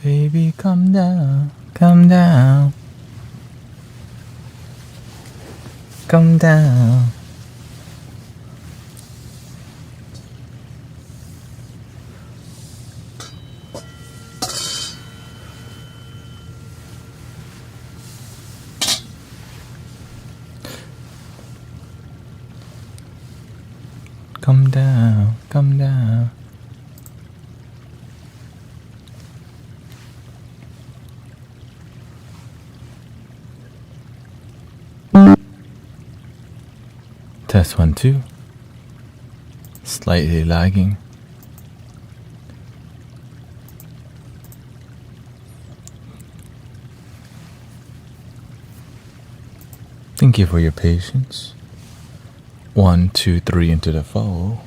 Baby, come down, come down, come down. Come down, come down. Test 1, 2. Slightly lagging. Thank you for your patience. 1, 2, 3 into the fall.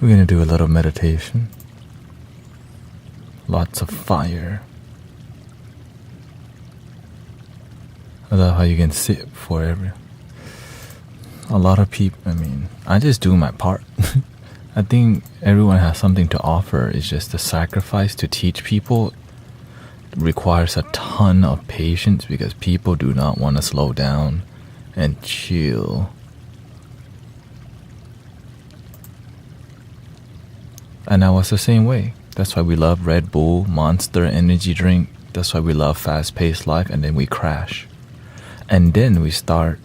We're going to do a little meditation. Lots of fire. I love how you can sit for a lot of people. I just do my part. I think everyone has something to offer. It's just the sacrifice to teach people requires a ton of patience because people do not want to slow down and chill. And I was the same way. That's why we love Red Bull, Monster energy drink. That's why we love fast-paced life, and then we crash. And then we start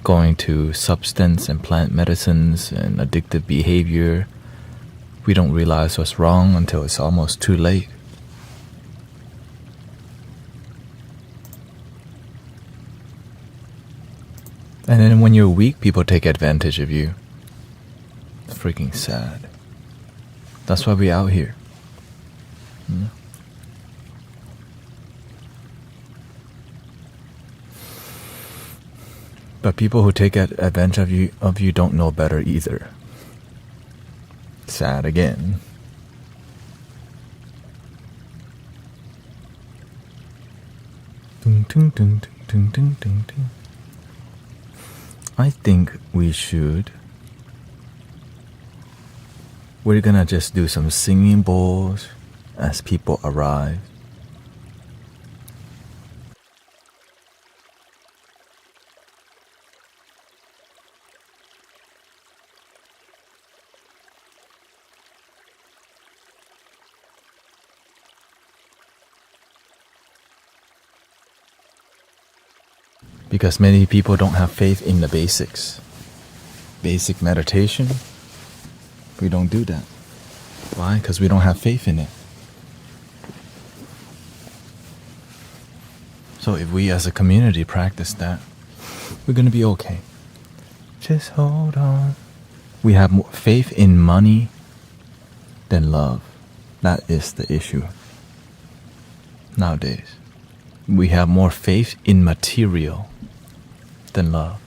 going to substance and plant medicines and addictive behavior. We don't realize what's wrong until it's almost too late. And then when you're weak, people take advantage of you. It's freaking sad. That's why we're out here. But people who take advantage of you don't know better either. Sad again. Ding, ding, ding, ding, ding, ding, ding. I think we're gonna just do some singing bowls as people arrive. Because many people don't have faith in the basics. Basic meditation, we don't do that. Why? Because we don't have faith in it. So if we as a community practice that, we're going to be okay. Just hold on. We have more faith in money than love. That is the issue nowadays. We have more faith in material than love.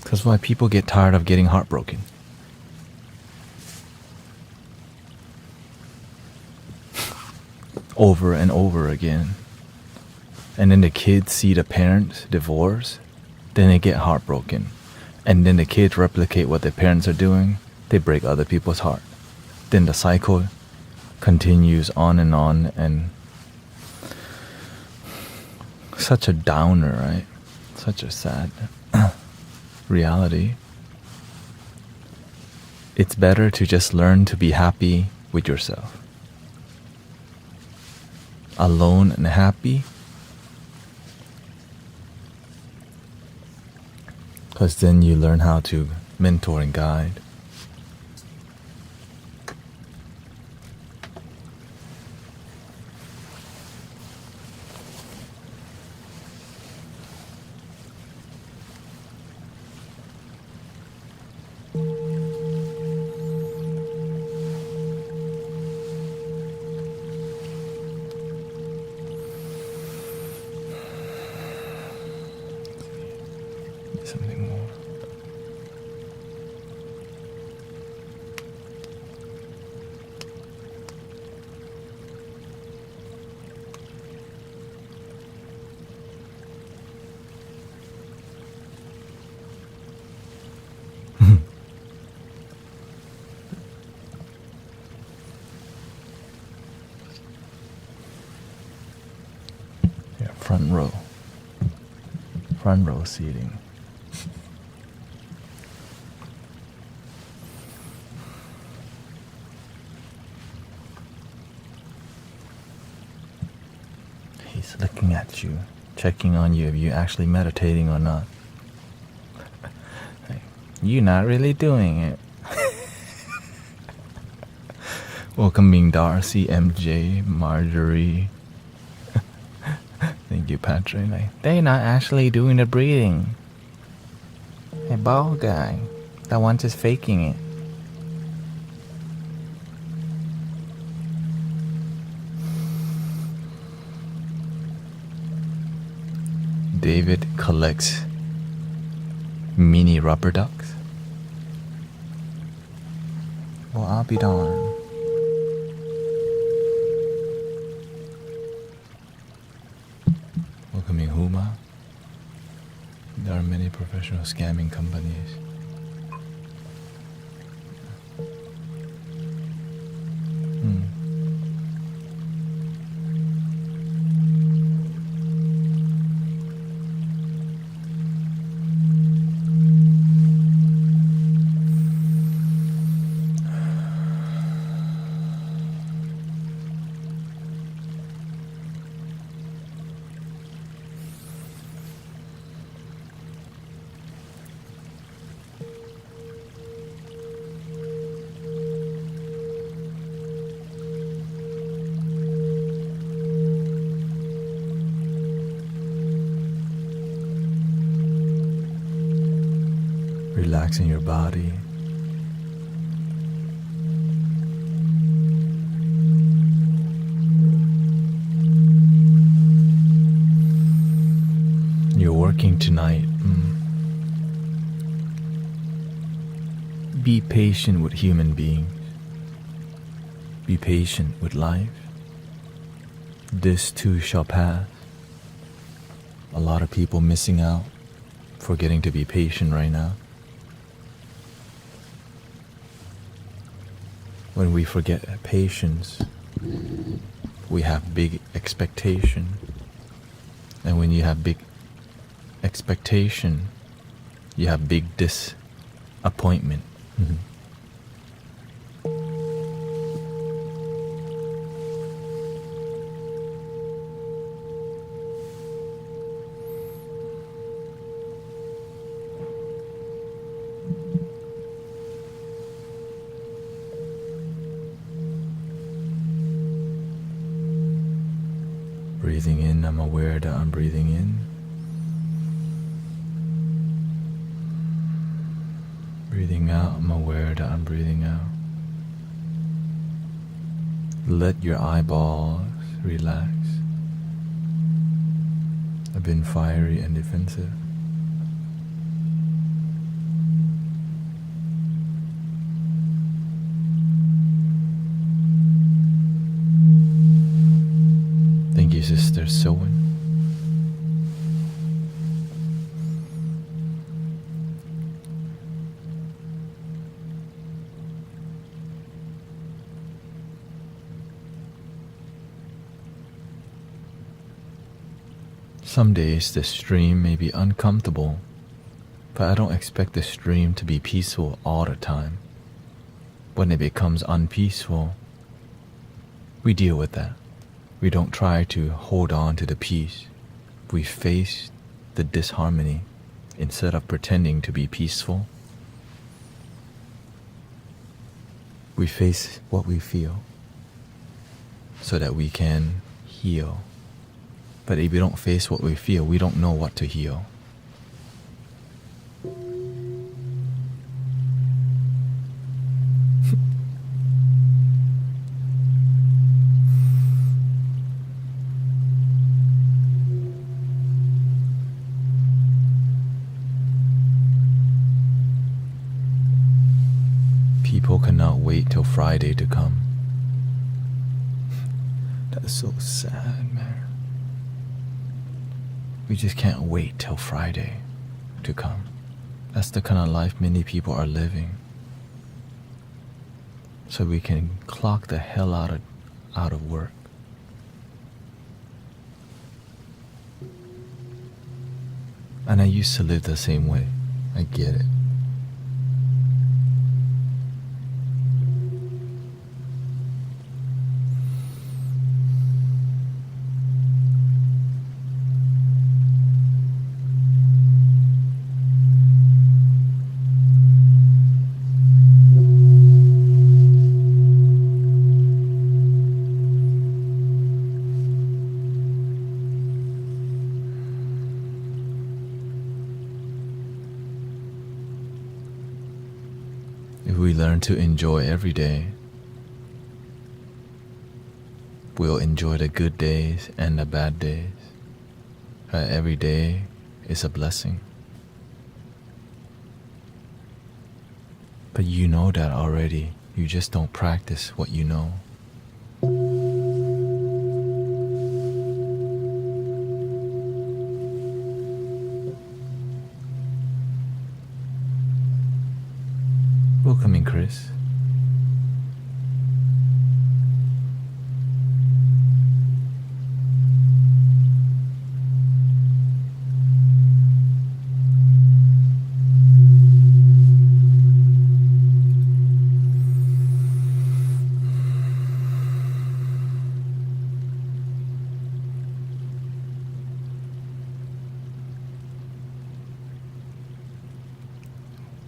That's why people get tired of getting heartbroken. Over and over again. And then the kids see the parents divorce, then they get heartbroken. And then the kids replicate what their parents are doing, they break other people's heart. Then the cycle continues on, and such a downer, right? Such a sad reality. It's better to just learn to be happy with yourself. Alone and happy. Because then you learn how to mentor and guide. Something more. front row. Front row seating. He's looking at you, checking on you if you're actually meditating or not. You're not really doing it. Welcoming Darcy, MJ, Marjorie. Thank you, Patrick. They're not actually doing the breathing. Hey, bald guy. That one's just faking it. David collects mini rubber ducks. Well, I'll be darned. Welcoming Huma. There are many professional scamming companies. Relaxing your body. You're working tonight. Be patient with human beings. Be patient with life. This too shall pass. A lot of people missing out, forgetting to be patient right now. When we forget patience, we have big expectation. And when you have big expectation, you have big disappointment. Breathing in, I'm aware that I'm breathing in. Breathing out, I'm aware that I'm breathing out. Let your eyeballs relax. I've been fiery and defensive. Thank you, Sister Sowen. Some days the stream may be uncomfortable, but I don't expect the stream to be peaceful all the time. When it becomes unpeaceful, we deal with that. We don't try to hold on to the peace. We face the disharmony instead of pretending to be peaceful. We face what we feel so that we can heal. But if we don't face what we feel, we don't know what to heal. People cannot wait till Friday to come. That's so sad, man. We just can't wait till Friday to come. That's the kind of life many people are living. So we can clock the hell out of work. And I used to live the same way. I get it. If we learn to enjoy every day, we'll enjoy the good days and the bad days. Every day is a blessing. But you know that already. You just don't practice what you know. Welcoming, Chris.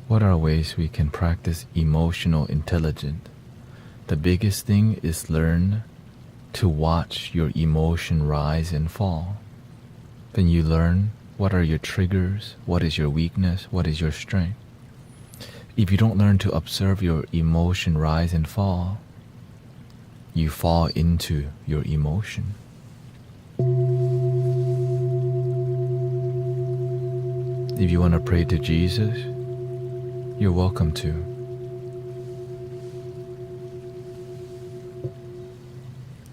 What are ways we can practice emotional intelligence? The biggest thing is learn to watch your emotion rise and fall. Then you learn what are your triggers, what is your weakness, what is your strength. If you don't learn to observe your emotion rise and fall, you fall into your emotion. If you want to pray to Jesus, you're welcome to.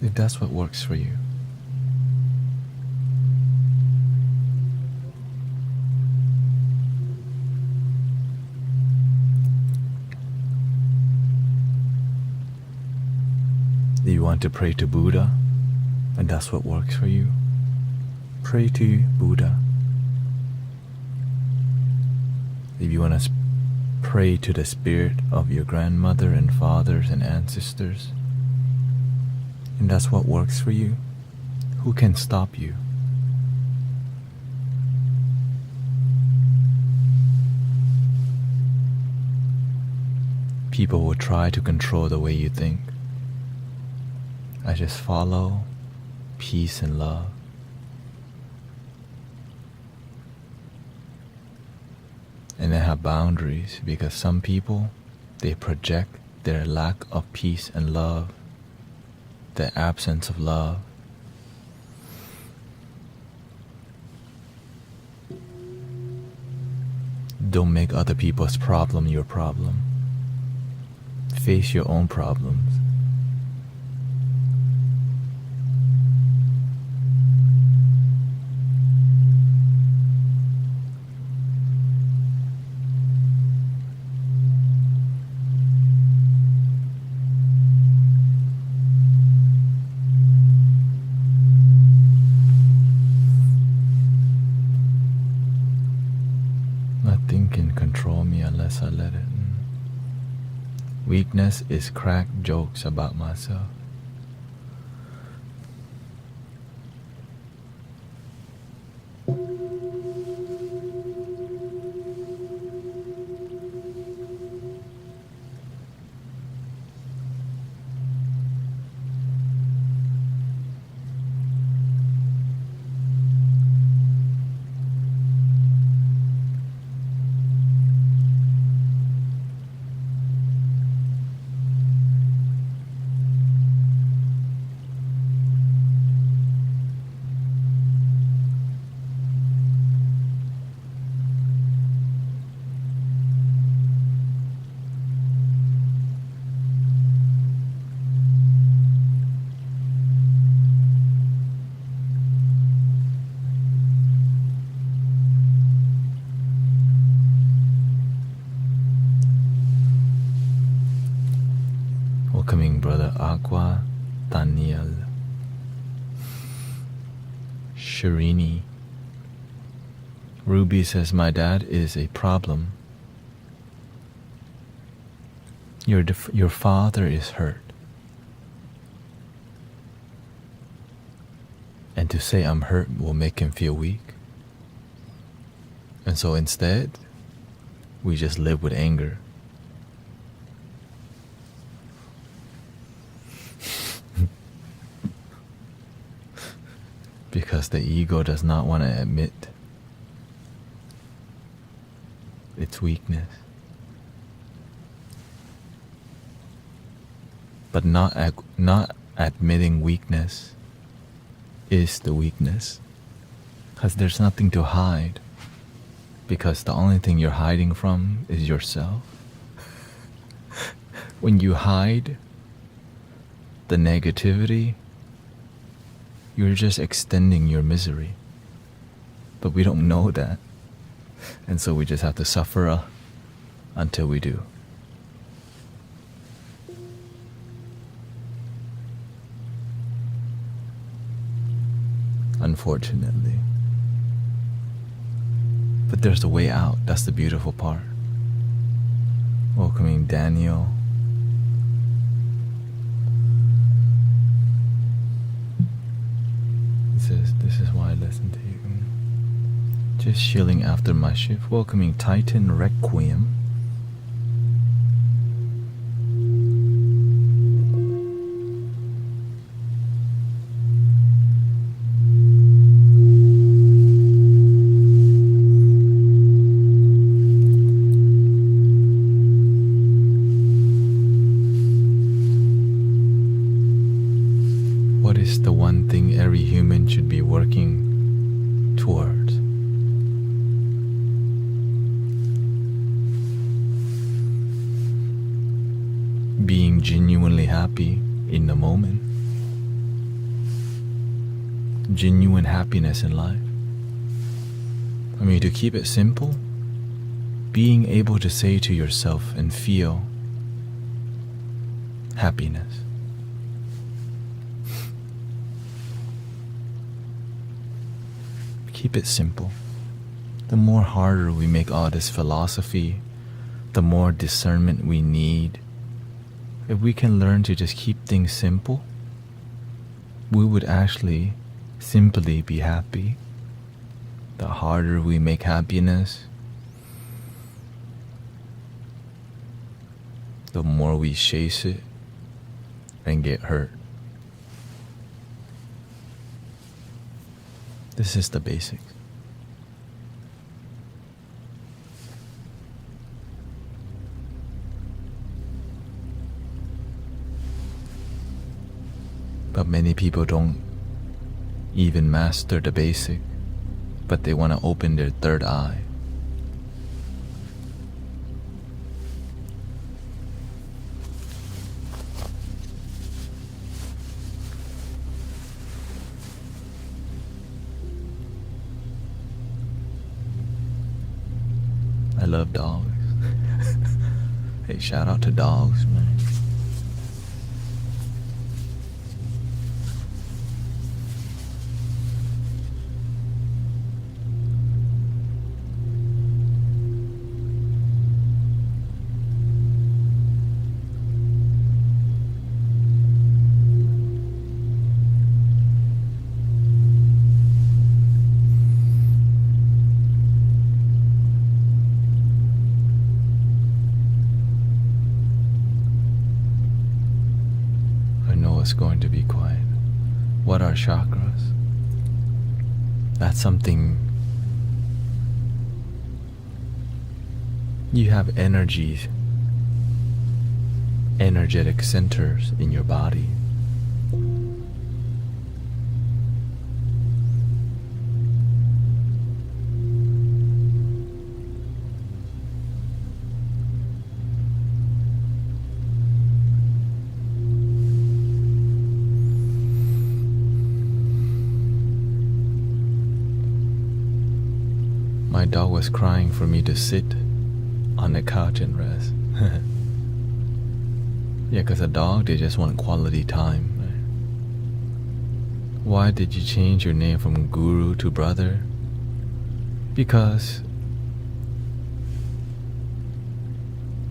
If that's what works for you. If you want to pray to Buddha, and that's what works for you, pray to Buddha. If you want to pray to the spirit of your grandmother and fathers and ancestors, and that's what works for you, who can stop you? People will try to control the way you think. I just follow peace and love. And they have boundaries because some people, they project their lack of peace and love, the absence of love. Don't make other people's problem your problem. Face your own problems. Nothing can control me unless I let it. Weakness is cracked jokes about myself. Welcoming Brother Aqua, Daniel, Shirini, Ruby says, my dad is a problem. Your father is hurt. And to say I'm hurt will make him feel weak. And so instead, we just live with anger. Because the ego does not want to admit its weakness. But not admitting weakness is the weakness. Because there's nothing to hide. Because the only thing you're hiding from is yourself. When you hide the negativity, you're just extending your misery. But we don't know that. And so we just have to suffer until we do. Unfortunately. But there's a way out. That's the beautiful part. Welcoming Daniel. It says, this is why I listen to you. Just chilling after my shift. Welcoming Titan Requiem. What is the one thing every human should be working towards? Being genuinely happy in the moment. Genuine happiness in life. I mean, to keep it simple, being able to say to yourself and feel happiness. Keep it simple. The more harder we make all this philosophy, the more discernment we need. If we can learn to just keep things simple, we would actually simply be happy. The harder we make happiness, the more we chase it and get hurt. This is the basics. But many people don't even master the basic, but they want to open their third eye. I love dogs. Hey, shout out to dogs, man. It's going to be quiet. What are chakras? That's something. You have energies, energetic centers in your body. My dog was crying for me to sit on the couch and rest. Yeah, because a dog, they just want quality time. Why did you change your name from Guru to Brother? Because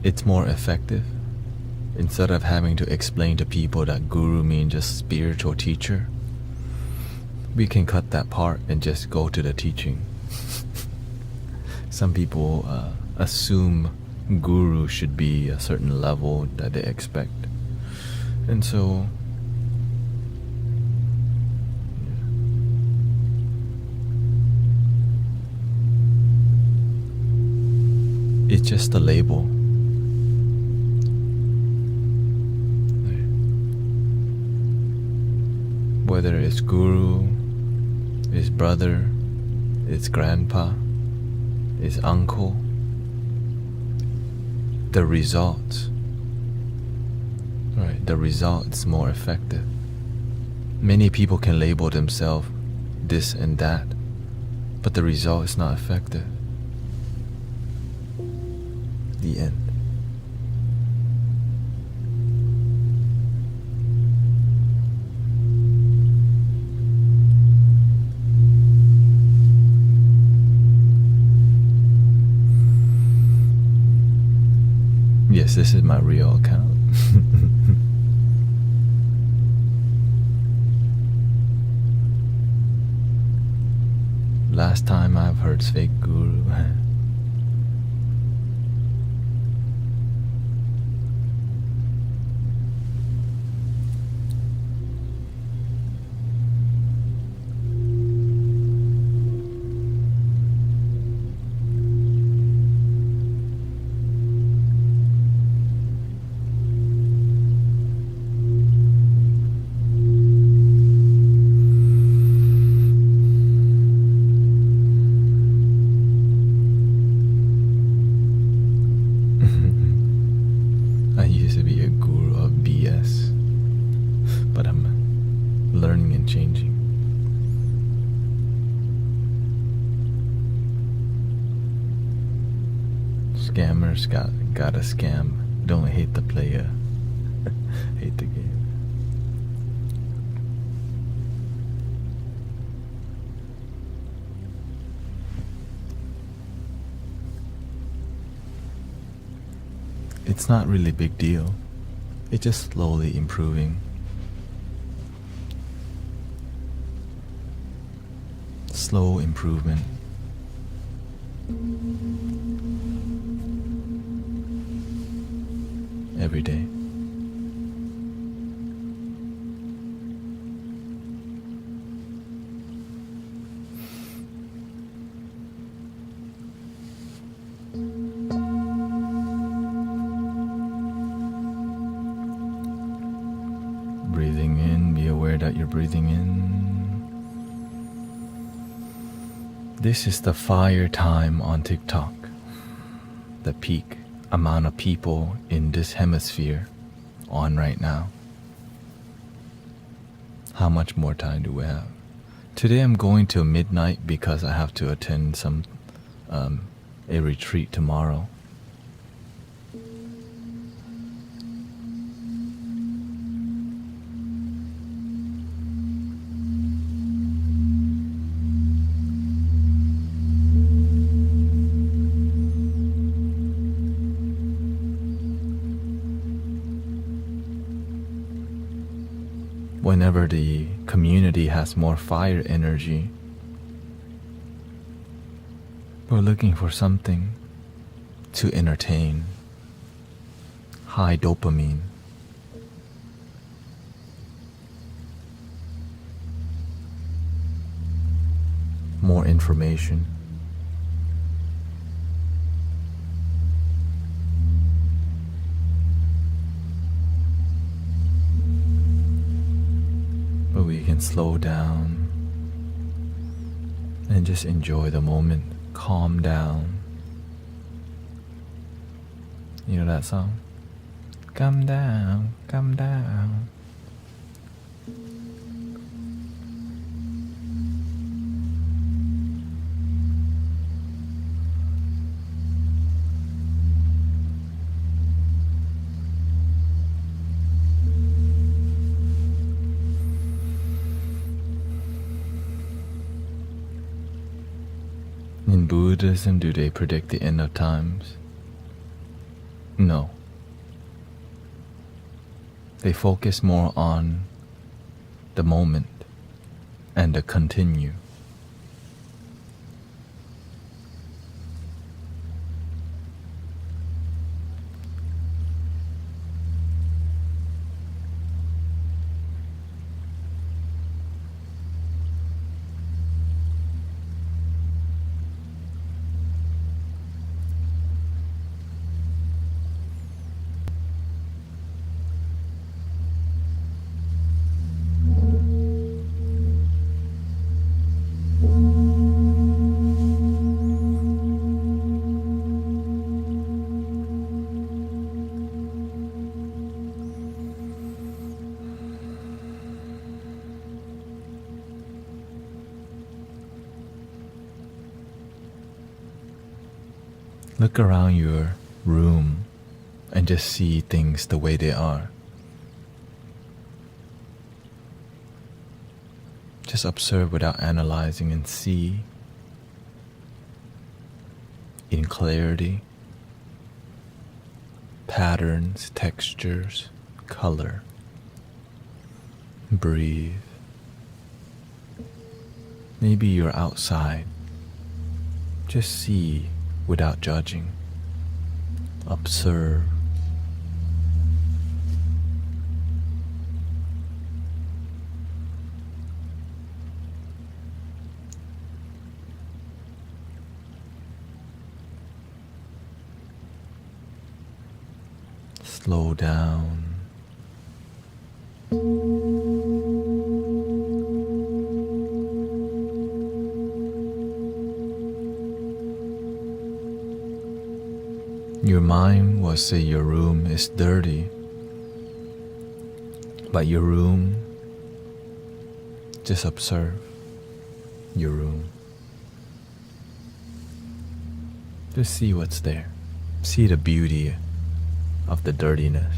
it's more effective. Instead of having to explain to people that guru means just spiritual teacher, we can cut that part and just go to the teaching. Some people assume guru should be a certain level that they expect. And so it's just a label. Whether it's guru, it's brother, it's grandpa, it's uncle, the result, right? The result is more effective. Many people can label themselves this and that, but the result is not effective. The end. Yes, this is my real account. Last time I've heard fake guru. I used to be a guru of BS, but I'm learning and changing. Scammers gotta scam. Don't hate the player. Hate the game. It's not really big deal. It's just slowly improving. Slow improvement. Every day. Breathing in, be aware that you're breathing in. This is the fire time on TikTok. The peak amount of people in this hemisphere on right now. How much more time do we have? Today I'm going till midnight because I have to attend a retreat tomorrow. Whenever the community has more fire energy, we're looking for something to entertain. High dopamine. More information. But we can slow down and just enjoy the moment. Calm down. You know that song? Calm down, calm down. In In Buddhism, do they predict the end of times? No. They focus more on the moment and the continue. Look around your room and just see things the way they are. Just observe without analyzing and see in clarity, patterns, textures, color. Breathe. Maybe you're outside. Just see without judging. Observe. Slow down. Your mind will say your room is dirty, but your room, just observe your room. Just see what's there. See the beauty of the dirtiness.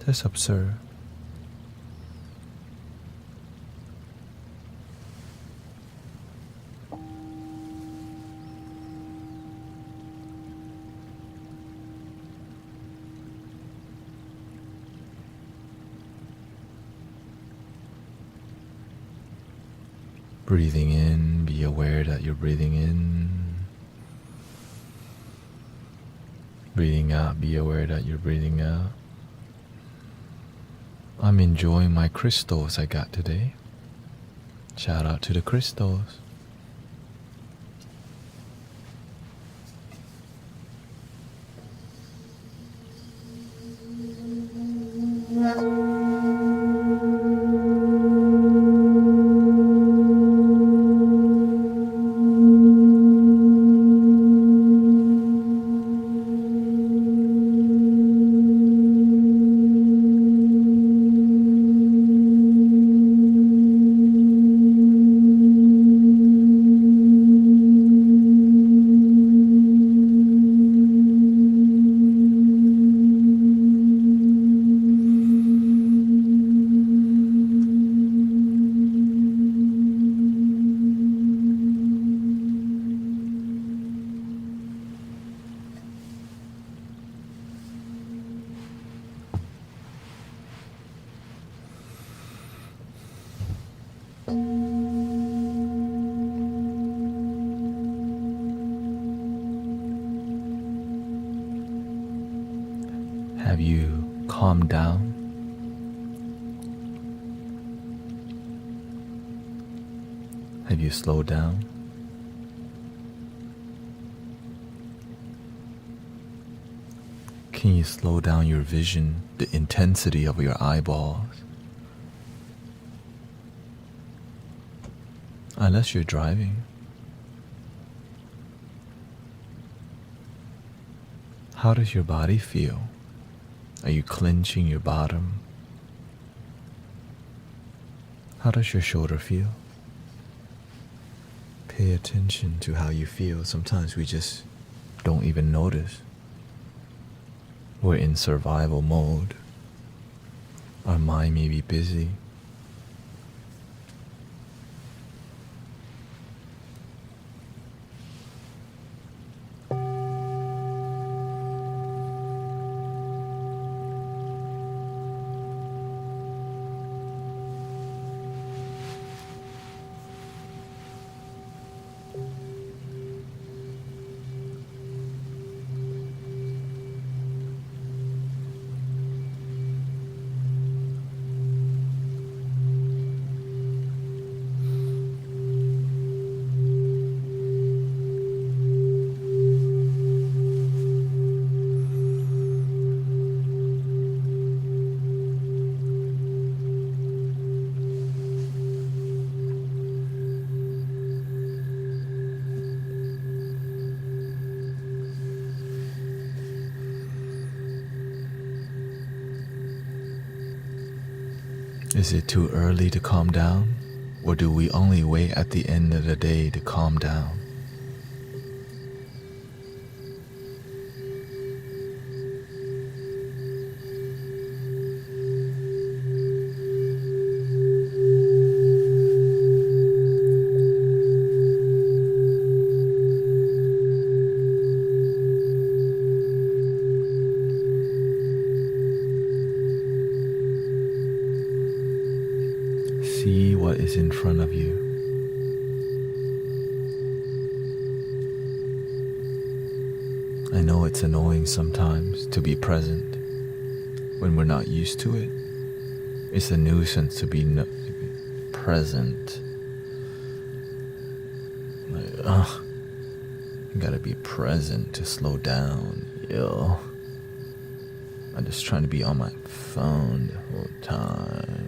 Just observe. Breathing in, be aware that you're breathing in. Breathing out, be aware that you're breathing out. I'm enjoying my crystals I got today. Shout out to the crystals. Have you calmed down? Have you slowed down? Can you slow down your vision, the intensity of your eyeballs? Unless you're driving. How does your body feel? Are you clenching your bottom? How does your shoulder feel? Pay attention to how you feel. Sometimes we just don't even notice. We're in survival mode. Our mind may be busy. Is it too early to calm down? Or do we only wait at the end of the day to calm down? See what is in front of you. I know it's annoying sometimes to be present when we're not used to it. It's a nuisance to be present. Like, you gotta be present to slow down. Yo, I'm just trying to be on my phone the whole time.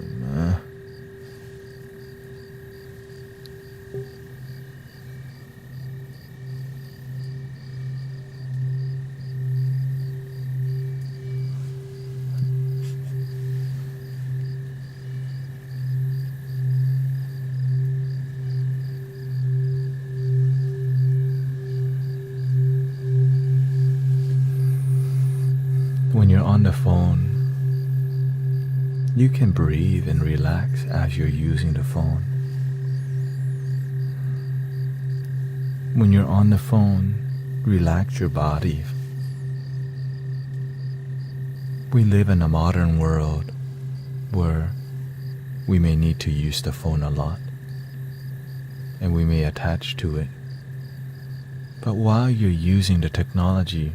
When you're on the phone, you can breathe and relax as you're using the phone. When you're on the phone, relax your body. We live in a modern world where we may need to use the phone a lot, and we may attach to it. But while you're using the technology,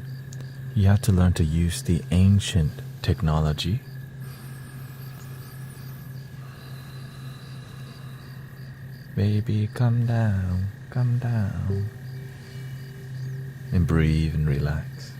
you have to learn to use the ancient technology. Baby, come down, and breathe and relax.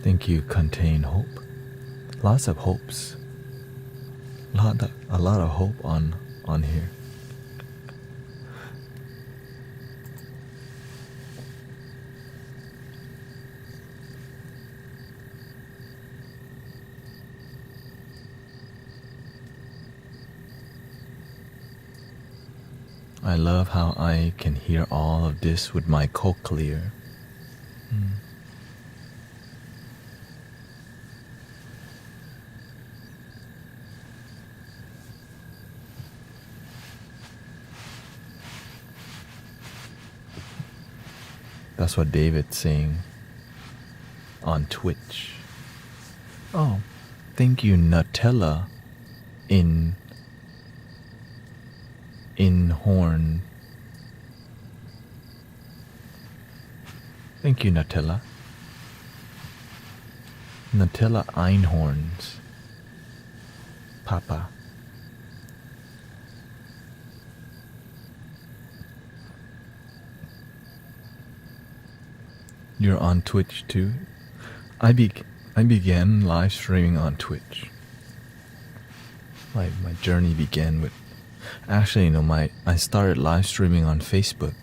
Think you contain hope? Lots of hopes. A lot of hope on here. I love how I can hear all of this with my cochlear. That's what David's saying on Twitch. Oh, thank you, Nutella in horn. Thank you, Nutella. Nutella Einhorns. Papa. You're on Twitch too? I began live streaming on Twitch. My journey began with... Actually, I started live streaming on Facebook.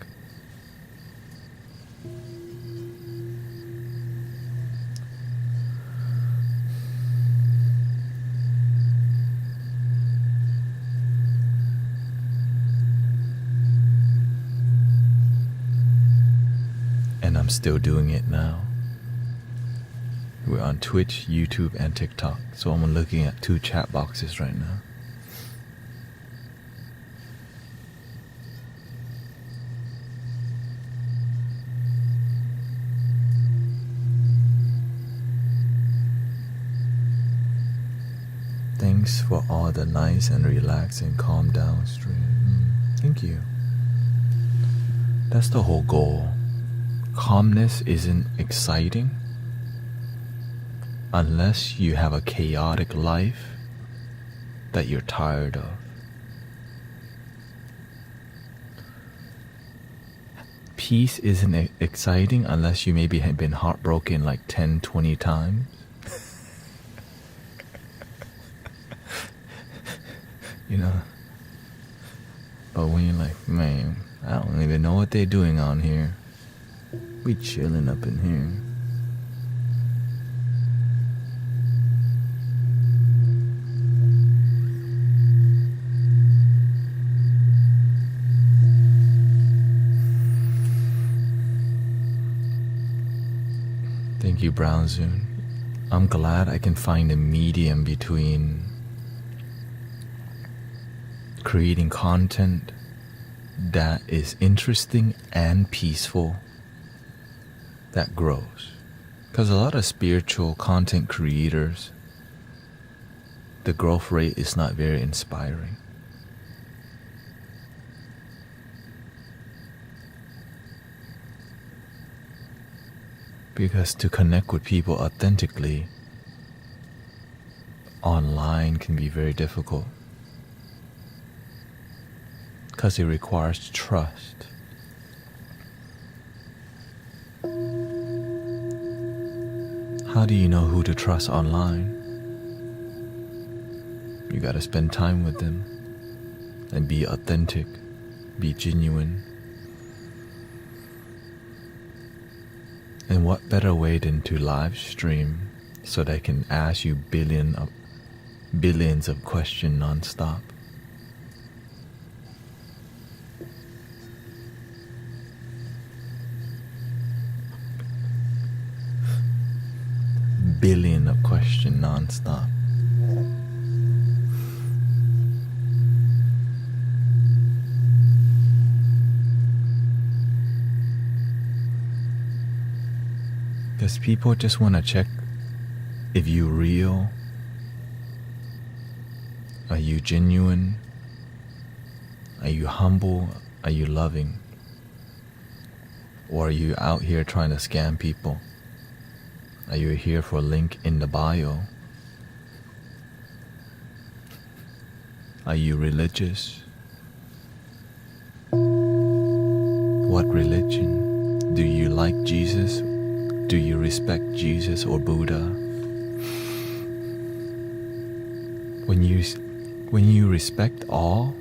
And I'm still doing it now. We're on Twitch, YouTube, and TikTok. So I'm looking at 2 chat boxes right now. Thanks for all the nice and relaxing calm down stream. Thank you. That's the whole goal. Calmness isn't exciting unless you have a chaotic life that you're tired of. Peace isn't exciting unless you maybe have been heartbroken like 10, 20 times. You know? But when you're like, man, I don't even know what they're doing on here. We chilling up in here. Thank you, Brown Zune. I'm glad I can find a medium between creating content that is interesting and peaceful, that grows. Because a lot of spiritual content creators, the growth rate is not very inspiring. Because to connect with people authentically online can be very difficult. Because it requires trust. How do you know who to trust online? You gotta spend time with them and be authentic, be genuine. And what better way than to live stream so they can ask you billions of questions non-stop? Billion of questions non-stop. Because people just want to check if you're real. Are you genuine? Are you humble? Are you loving? Or are you out here trying to scam people? Are you here for a link in the bio? Are you religious? What religion? Do you like Jesus? Do you respect Jesus or Buddha? When you respect all,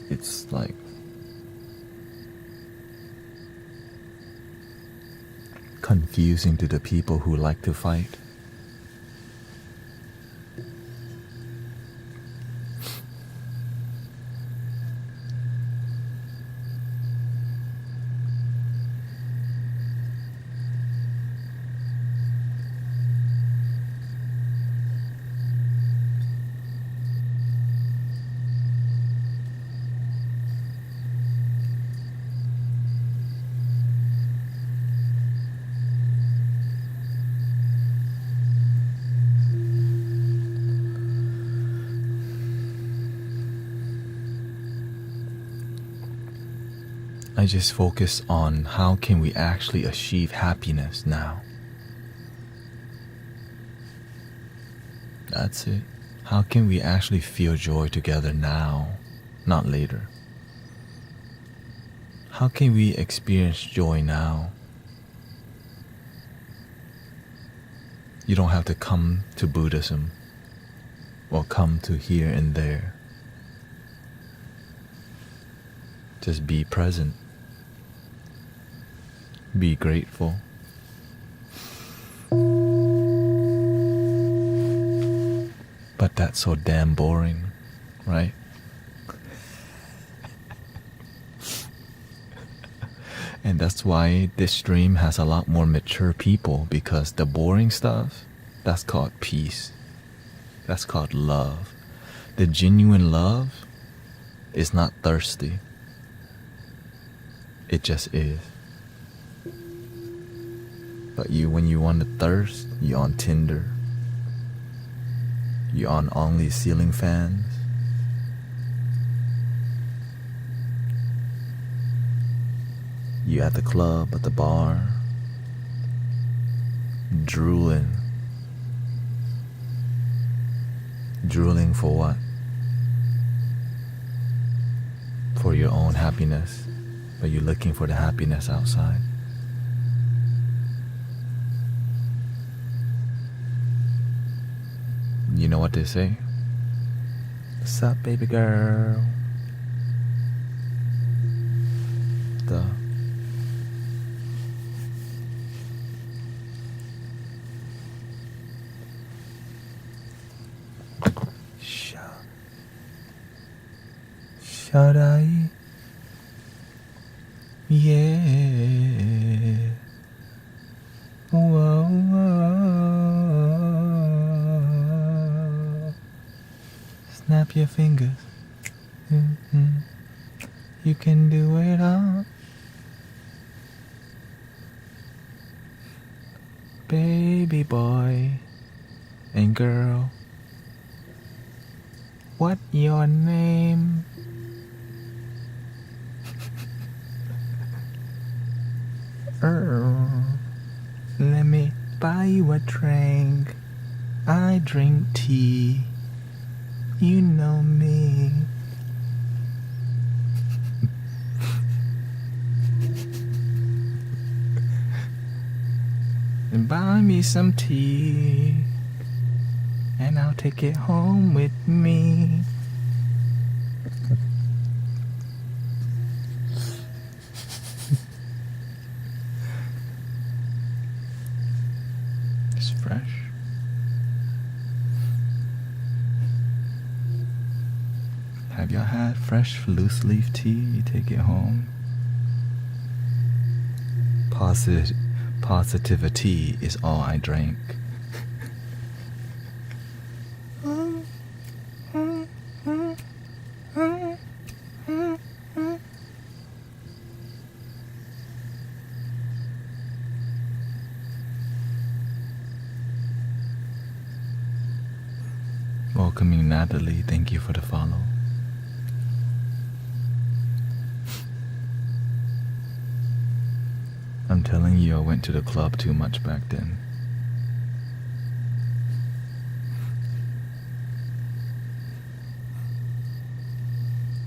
it's like confusing to the people who like to fight. I just focus on how can we actually achieve happiness now. That's it. How can we actually feel joy together now, not later? How can we experience joy now? You don't have to come to Buddhism or come to here and there. Just be present. Be grateful. But that's so damn boring, right? And that's why this stream has a lot more mature people, because the boring stuff, that's called peace. That's called love. The genuine love is not thirsty. It just is. But when you want to thirst, you're on Tinder. You're on only ceiling fans. You at the club, at the bar, drooling. Drooling for what? For your own happiness, but you're looking for the happiness outside. You know what they say? What's up, baby girl? The Shaddai, yeah. Whoa, whoa. Snap your fingers. Mm-hmm. You can do it all. Baby boy and girl, what your name? Let me buy you a drink. I drink tea. You know me. And buy me some tea, and I'll take it home with me. It's fresh. Have y'all had fresh loose leaf tea? You take it home. Positivity is all I drank. Welcoming Natalie, thank you for the follow. I'm telling you, I went to the club too much back then.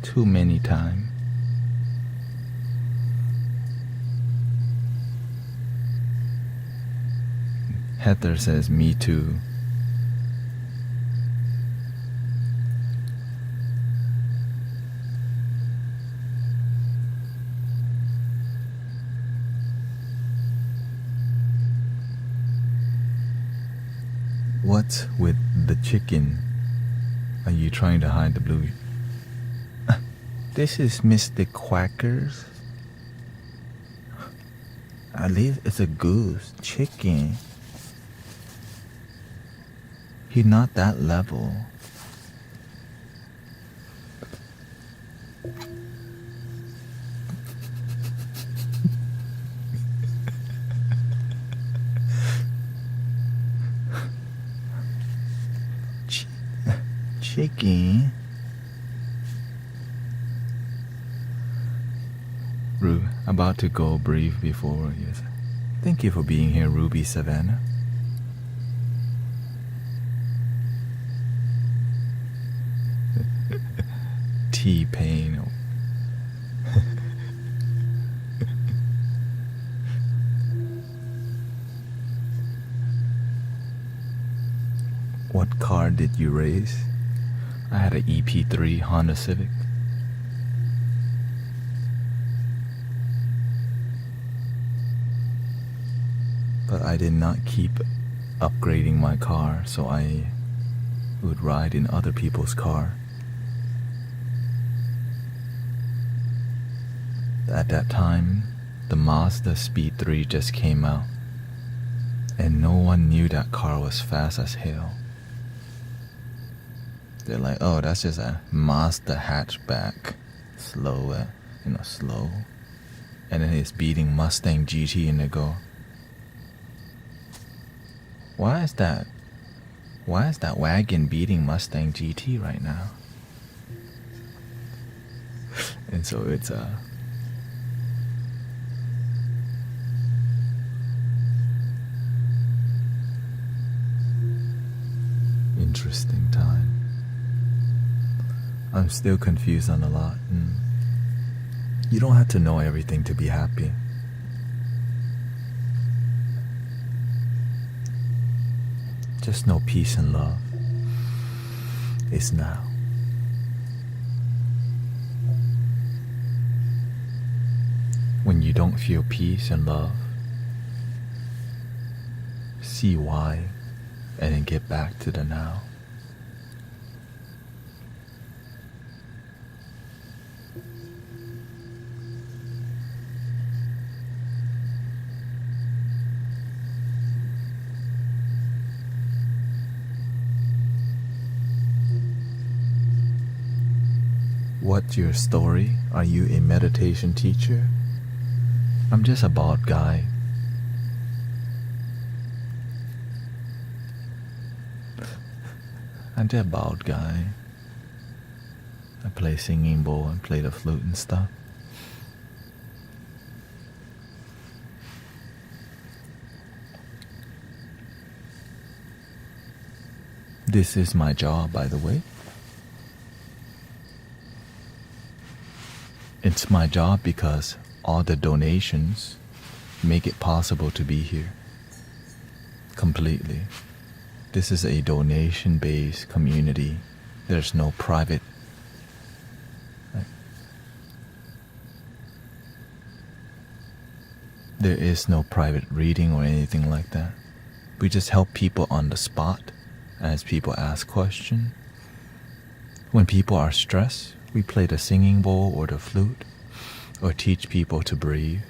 Too many times. Heather says, me too. What's with the chicken? Are you trying to hide the blue? This is Mr. Quackers. At least it's a goose. Chicken. He's not that level. Chicken. Rude. About to go brief before. Yes. Thank you for being here, Ruby Savannah. T-Pain. What car did you race? I had an EP3 Honda Civic. But I did not keep upgrading my car, so I would ride in other people's car. At that time, the Mazda Speed 3 just came out, and no one knew that car was fast as hell. They're like, oh, that's just a Mazda hatchback, slow. And then it's beating Mustang GT, and they go, why is that wagon beating Mustang GT right now? And so it's a interesting time. I'm still confused on a lot. You don't have to know everything to be happy. Just know peace and love is now. When you don't feel peace and love, see why, and then get back to the now. What's your story? Are you a meditation teacher? I'm just a bald guy. I'm just a bald guy. I play singing bowl and play the flute and stuff. This is my job, by the way. It's my job because all the donations make it possible to be here. Completely. This is a donation-based community. There's no private. There is no private reading or anything like that. We just help people on the spot as people ask questions. When people are stressed, we play the singing bowl or the flute, or teach people to breathe.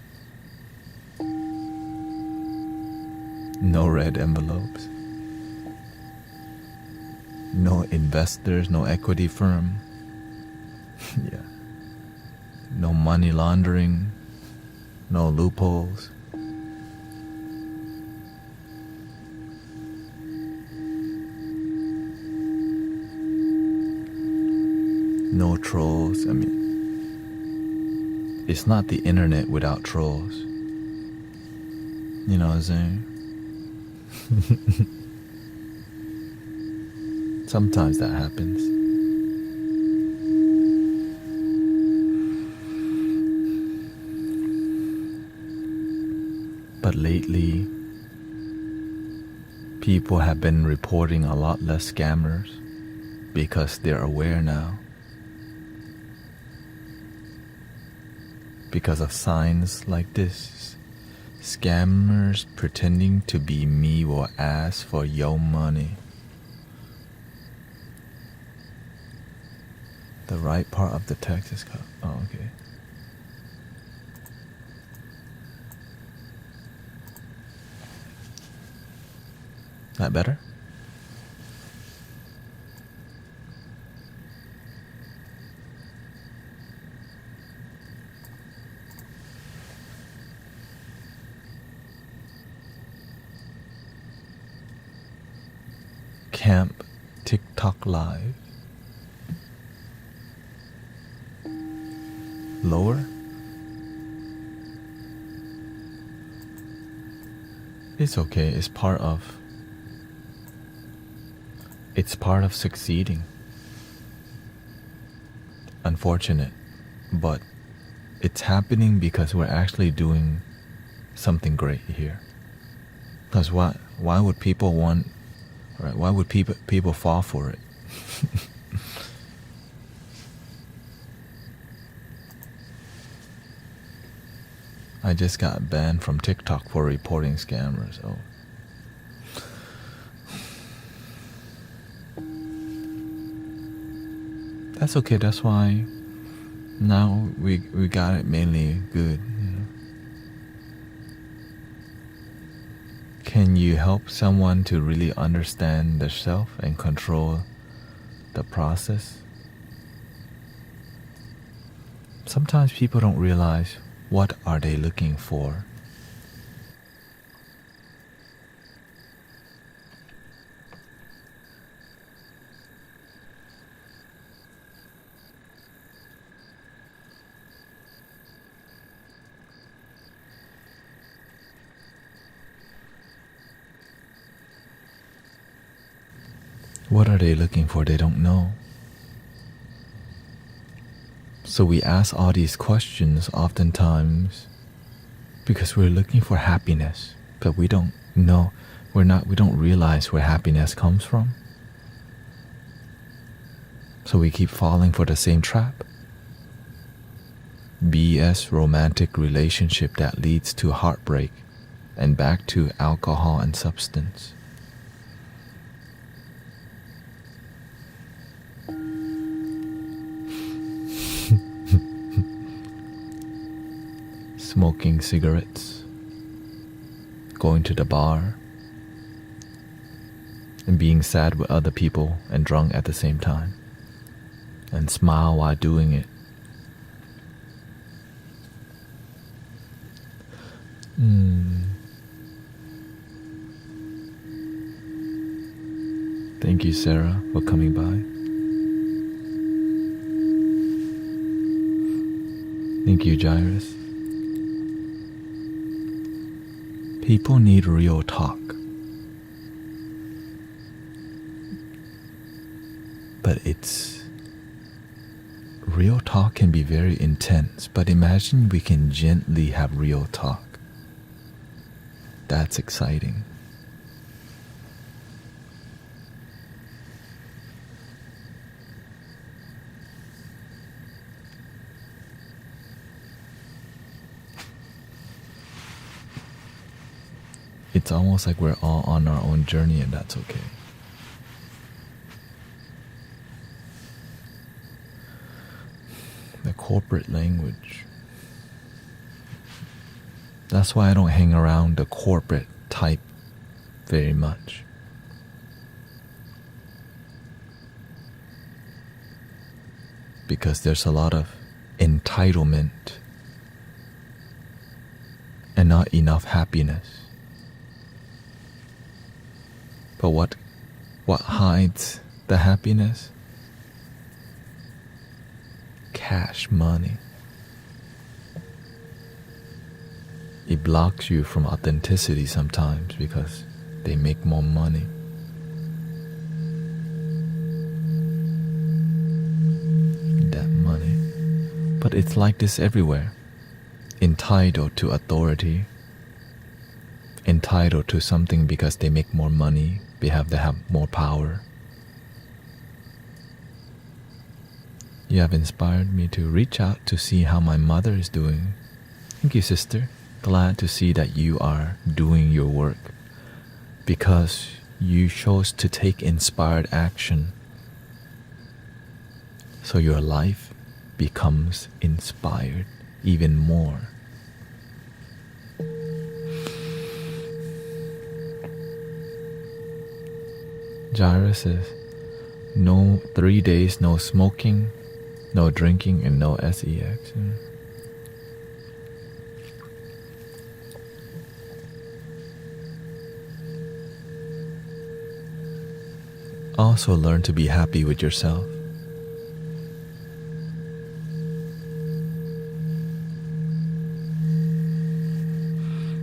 No red envelopes. No investors, no equity firm. Yeah. No money laundering, no loopholes. No trolls. I mean, it's not the internet without trolls. You know what I'm saying? Sometimes that happens. But lately, people have been reporting a lot less scammers because they're aware now. Because of signs like this, scammers pretending to be me will ask for your money. The right part of the text is cut. Oh, okay. That better? Camp TikTok Live. Lower? It's okay. It's part of succeeding. Unfortunate, but it's happening because we're actually doing something great here. Because why would people want, right? Why would people fall for it? I just got banned from TikTok for reporting scammers. Oh. That's okay. That's why now we got it mainly good. Can you help someone to really understand the self and control the process? Sometimes people don't realize what are they looking for. What are they looking for? They don't know. So we ask all these questions oftentimes because we're looking for happiness, but we don't know, we don't realize where happiness comes from. So we keep falling for the same trap. BS romantic relationship that leads to heartbreak and back to alcohol and substance. Smoking cigarettes, going to the bar, and being sad with other people and drunk at the same time, and smile while doing it. Thank you, Sarah, for coming by. Thank you, Jairus. People need real talk. But real talk can be very intense, but imagine we can gently have real talk. That's exciting. It's almost like we're all on our own journey, and that's okay. The corporate language. That's why I don't hang around the corporate type very much. Because there's a lot of entitlement and not enough happiness. But what hides the happiness? Cash money. It blocks you from authenticity sometimes because they make more money. That money. But it's like this everywhere. Entitled to authority. Entitled to something because they make more money. They have more power. You have inspired me to reach out to see how my mother is doing. Thank you, sister. Glad to see that you are doing your work because you chose to take inspired action. So your life becomes inspired even more. Jairus says, no 3 days, no smoking, no drinking, and no sex. Also learn to be happy with yourself.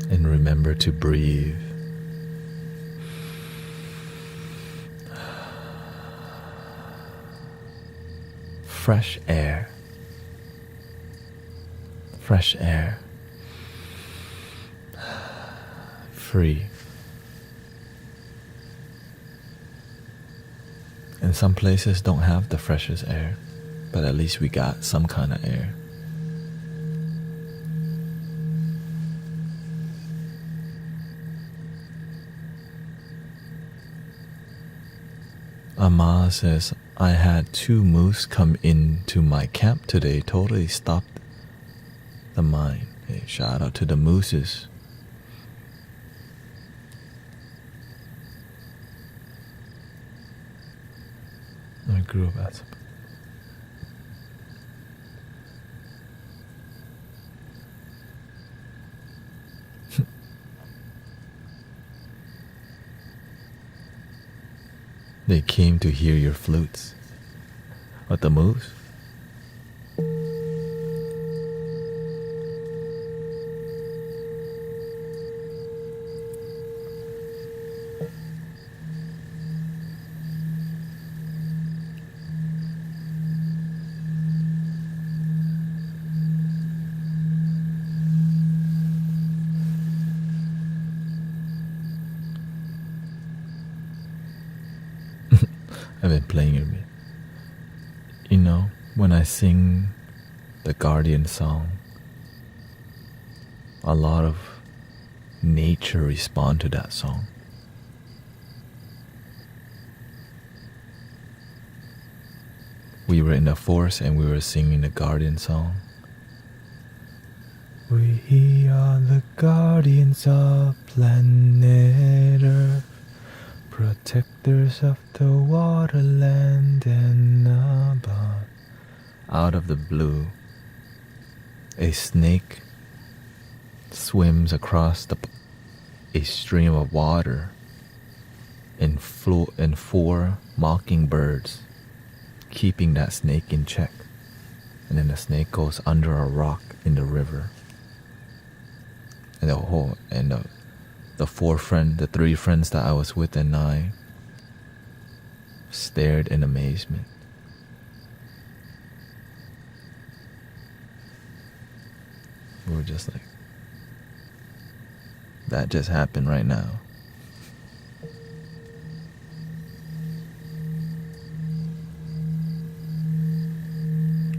And remember to breathe. fresh air. Fresh air. Free. And some places don't have the freshest air, but at least we got some kind of air. Ama says, I had 2 moose come into my camp today, totally stopped the mind. Hey, shout out to the mooses. I grew up as They came to hear your flutes. What, the moose? I've been playing with it. You know, when I sing the Guardian song, a lot of nature respond to that song. We were in the forest and we were singing the Guardian song. We are the guardians of planet Earth, protectors of the waterland and above. Out of the blue, a snake swims across a stream of water, and 4 mockingbirds keeping that snake in check. And then the snake goes under a rock in the river. And the 3 friends that I was with and I stared in amazement. We were just like, that just happened right now.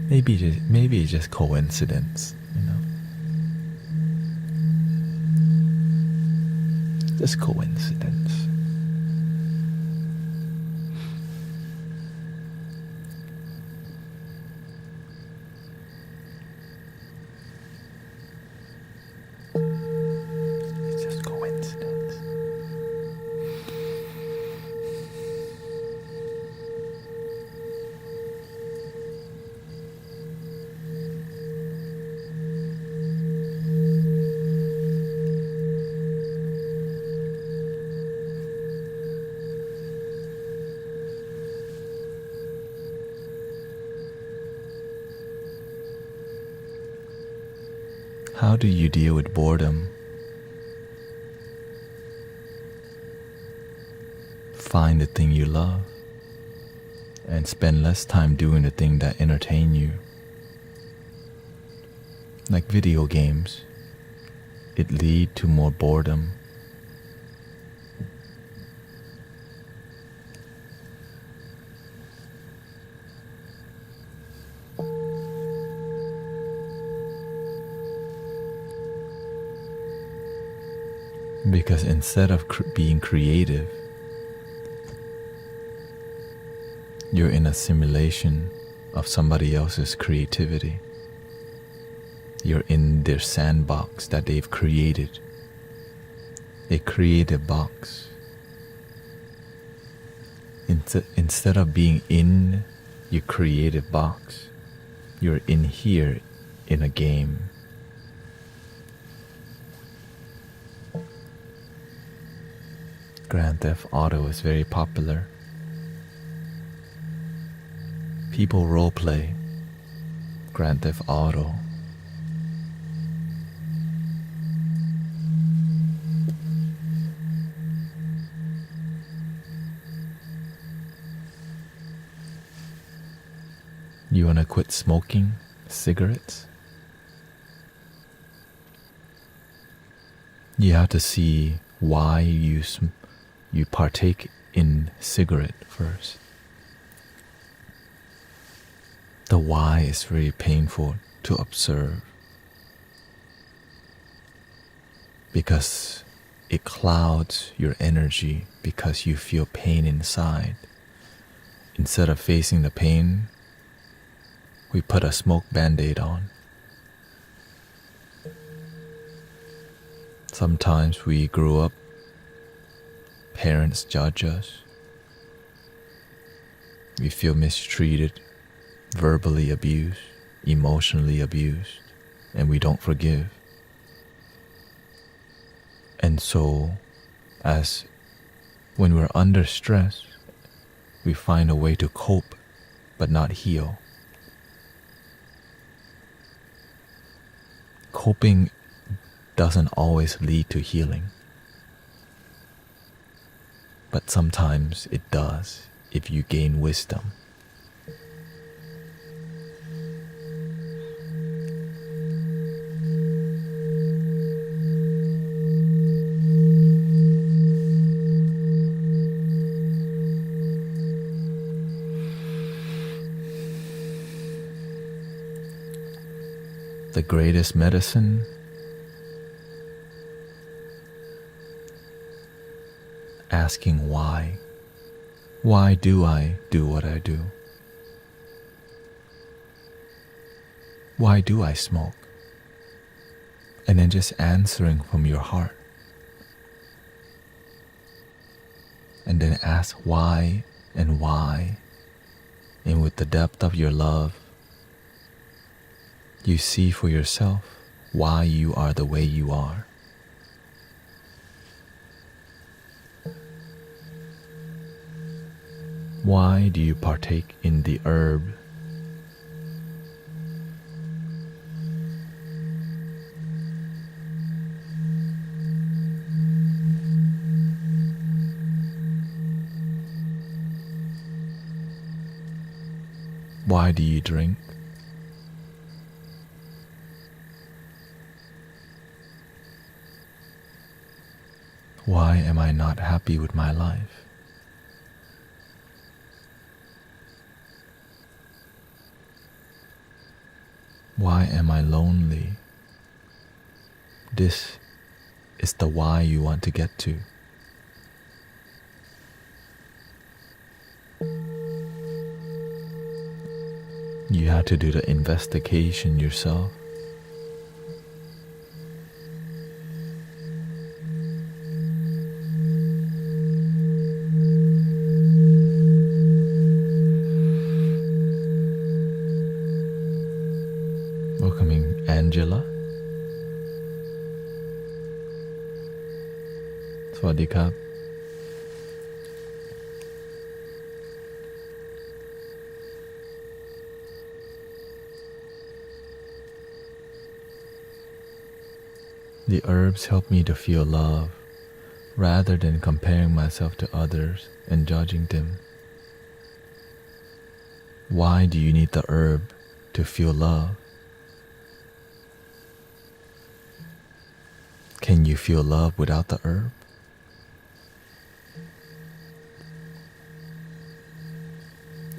Maybe it's just coincidence, you know. Just coincidence. It's just coincidence. How do you deal with boredom? Find the thing you love and spend less time doing the thing that entertain you. Like video games, it lead to more boredom. Because instead of being creative, you're in a simulation of somebody else's creativity. You're in their sandbox that they've created. A creative box. Instead of being in your creative box, you're in here in a game. Grand Theft Auto is very popular. People roleplay Grand Theft Auto. You want to quit smoking cigarettes? You have to see why you partake in cigarette first. The why is very painful to observe because it clouds your energy because you feel pain inside. Instead of facing the pain, we put a smoke band-aid on. Sometimes we grew up, parents judge us. We feel mistreated, verbally abused, emotionally abused, and we don't forgive. And so, when we're under stress, we find a way to cope but not heal. Coping doesn't always lead to healing, but sometimes it does if you gain wisdom. The greatest medicine asking why. Why do I do what I do? Why do I smoke? And then just answering from your heart. And then ask why and why. And with the depth of your love, you see for yourself why you are the way you are. Why do you partake in the herb? Why do you drink? Why am I not happy with my life? Why am I lonely? This is the why you want to get to. You have to do the investigation yourself. Welcoming Angela. สวัสดีครับ The herbs help me to feel love rather than comparing myself to others and judging them. Why do you need the herb to feel love? Can you feel love without the herb?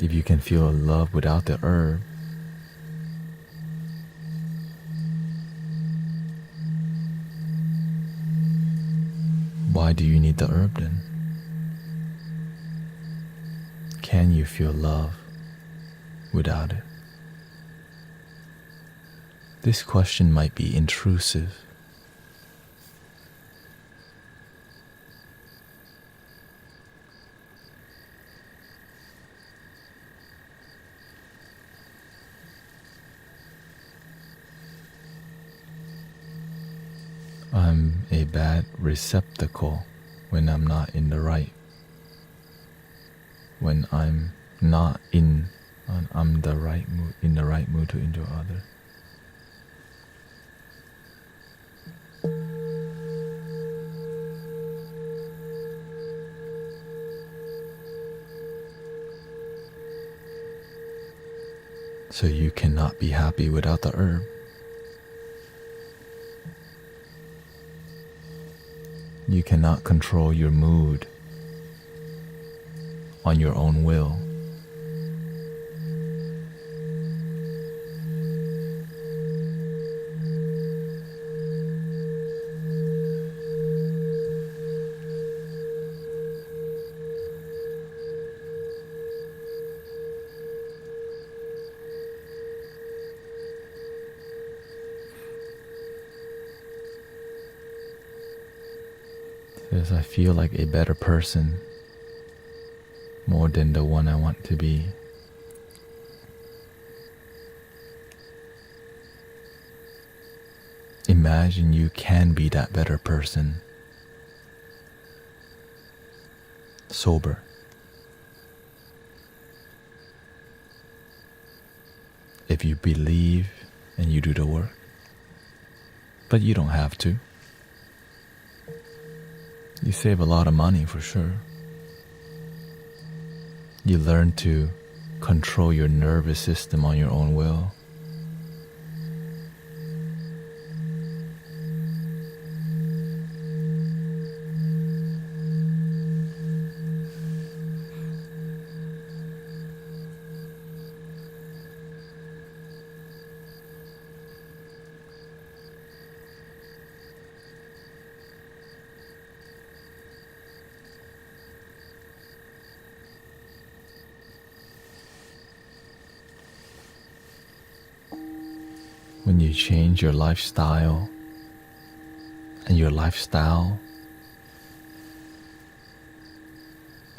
If you can feel love without the herb, why do you need the herb then? Can you feel love without it? This question might be intrusive. I'm a bad receptacle when I'm not in the right. When I'm not in the right mood, in the right mood to enjoy others. So you cannot be happy without the herb. You cannot control your mood on your own will. Because I feel like a better person more than the one I want to be. Imagine you can be that better person. Sober. If you believe and you do the work. But you don't have to. You save a lot of money for sure. You learn to control your nervous system on your own will. When you change your lifestyle, and your lifestyle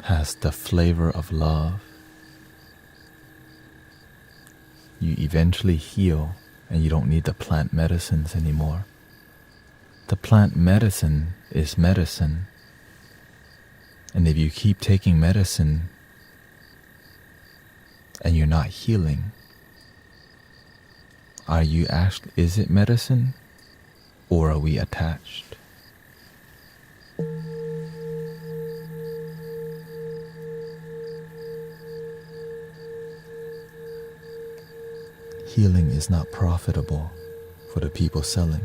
has the flavor of love, you eventually heal and you don't need the plant medicines anymore. The plant medicine is medicine. And if you keep taking medicine and you're not healing, is it medicine or are we attached? Healing is not profitable for the people selling.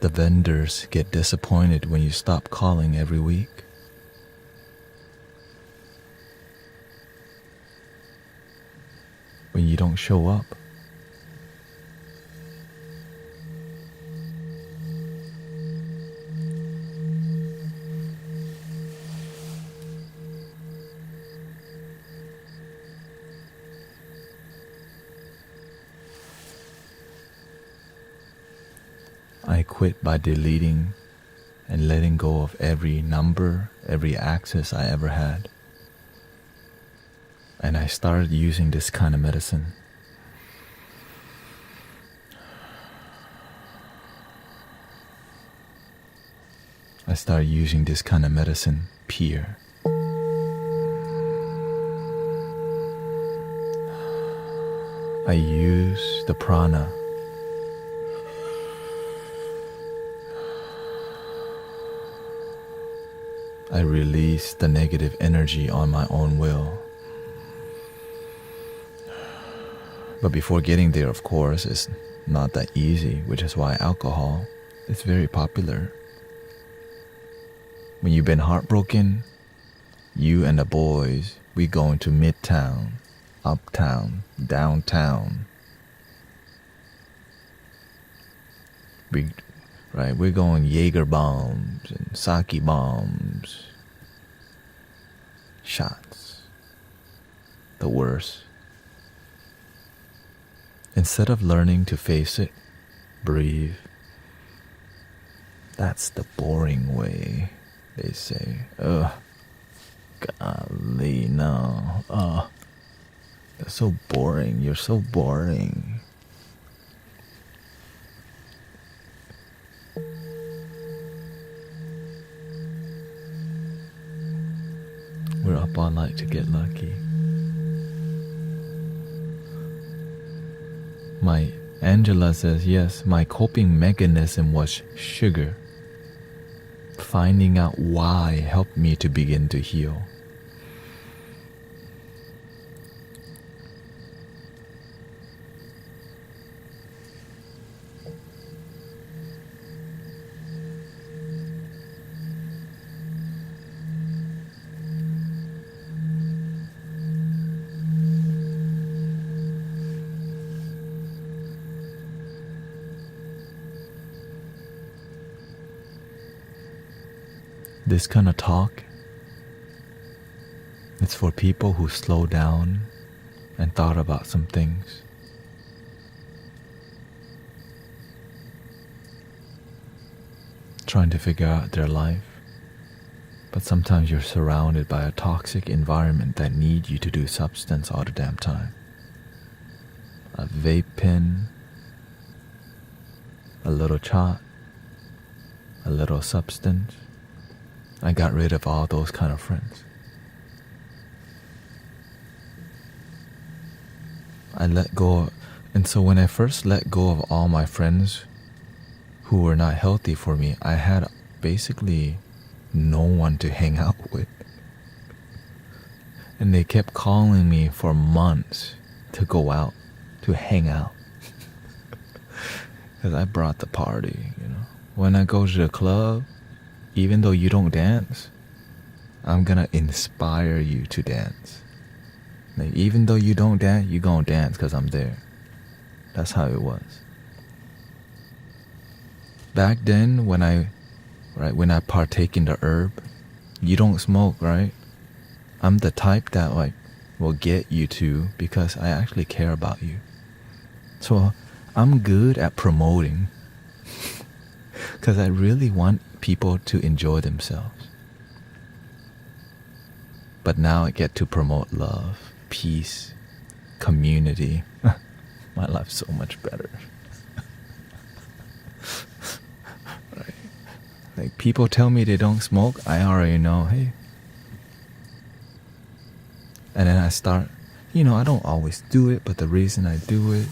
The vendors get disappointed when you stop calling every week. When you don't show up. I quit by deleting and letting go of every number, every access I ever had. And I started using this kind of medicine. I started using this kind of medicine, peer. I use the prana. I release the negative energy on my own will. But before getting there, of course, it's not that easy, which is why alcohol is very popular. When you've been heartbroken, you and the boys, we go into midtown, uptown, downtown. We're going Jaeger bombs and sake bombs. Shots. The worst. Instead of learning to face it, breathe. That's the boring way, they say. Ugh. Golly, no. That's so boring. You're so boring. We're up all night to get lucky. My Angela says, yes, my coping mechanism was sugar. Finding out why helped me to begin to heal. This kind of talk, it's for people who slow down and thought about some things. Trying to figure out their life. But sometimes you're surrounded by a toxic environment that needs you to do substance all the damn time. A vape pen, a little chat, a little substance. I got rid of all those kind of friends. I let go, and so when I first let go of all my friends who were not healthy for me, I had basically no one to hang out with. And they kept calling me for months to go out, to hang out. Because I brought the party, you know. When I go to the club, even though you don't dance, I'm gonna inspire you to dance. Like, even though you don't dance, you gonna dance because I'm there. That's how it was. Back then, when I partake in the herb, you don't smoke, right? I'm the type that will get you to, because I actually care about you. So I'm good at promoting because I really want people to enjoy themselves. But now I get to promote love, peace, community. My life's so much better. Right? Like, people tell me they don't smoke, I already know, hey. And then I start, I don't always do it, but the reason I do it,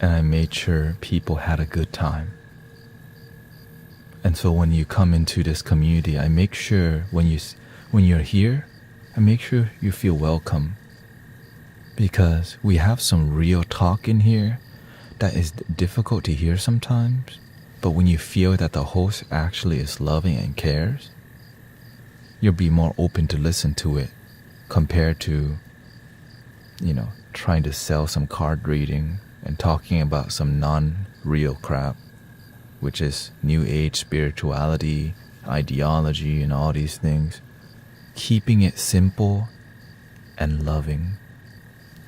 and I made sure people had a good time. And so when you come into this community, I make sure when you're here, I make sure you feel welcome, because we have some real talk in here that is difficult to hear sometimes. But when you feel that the host actually is loving and cares, you'll be more open to listen to it compared to, trying to sell some card reading and talking about some non-real crap, which is New Age spirituality, ideology, and all these things. Keeping it simple and loving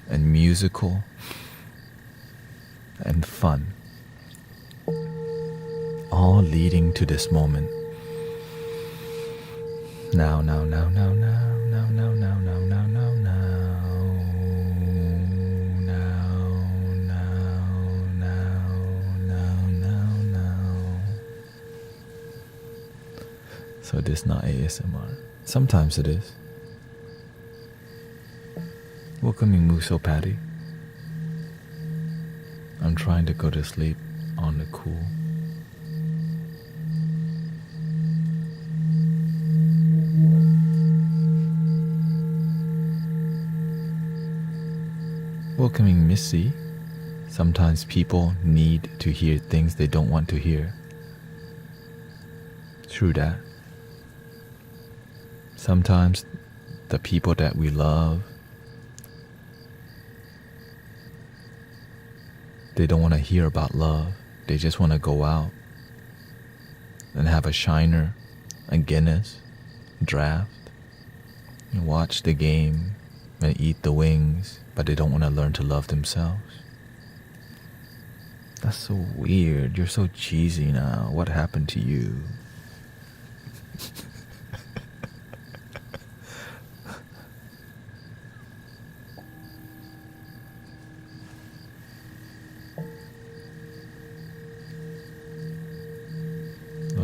and musical and fun, all leading to this moment. Now, now, now, now, now, now, now, now, now, now, now, now. So this is not ASMR. Sometimes it is. Welcoming Muso Patty. I'm trying to go to sleep on the cool. Welcoming Missy. Sometimes people need to hear things they don't want to hear. True that. Sometimes the people that we love, they don't want to hear about love. They just want to go out and have a Shiner, a Guinness, draft, and watch the game and eat the wings, but they don't want to learn to love themselves. That's so weird. You're so cheesy now. What happened to you?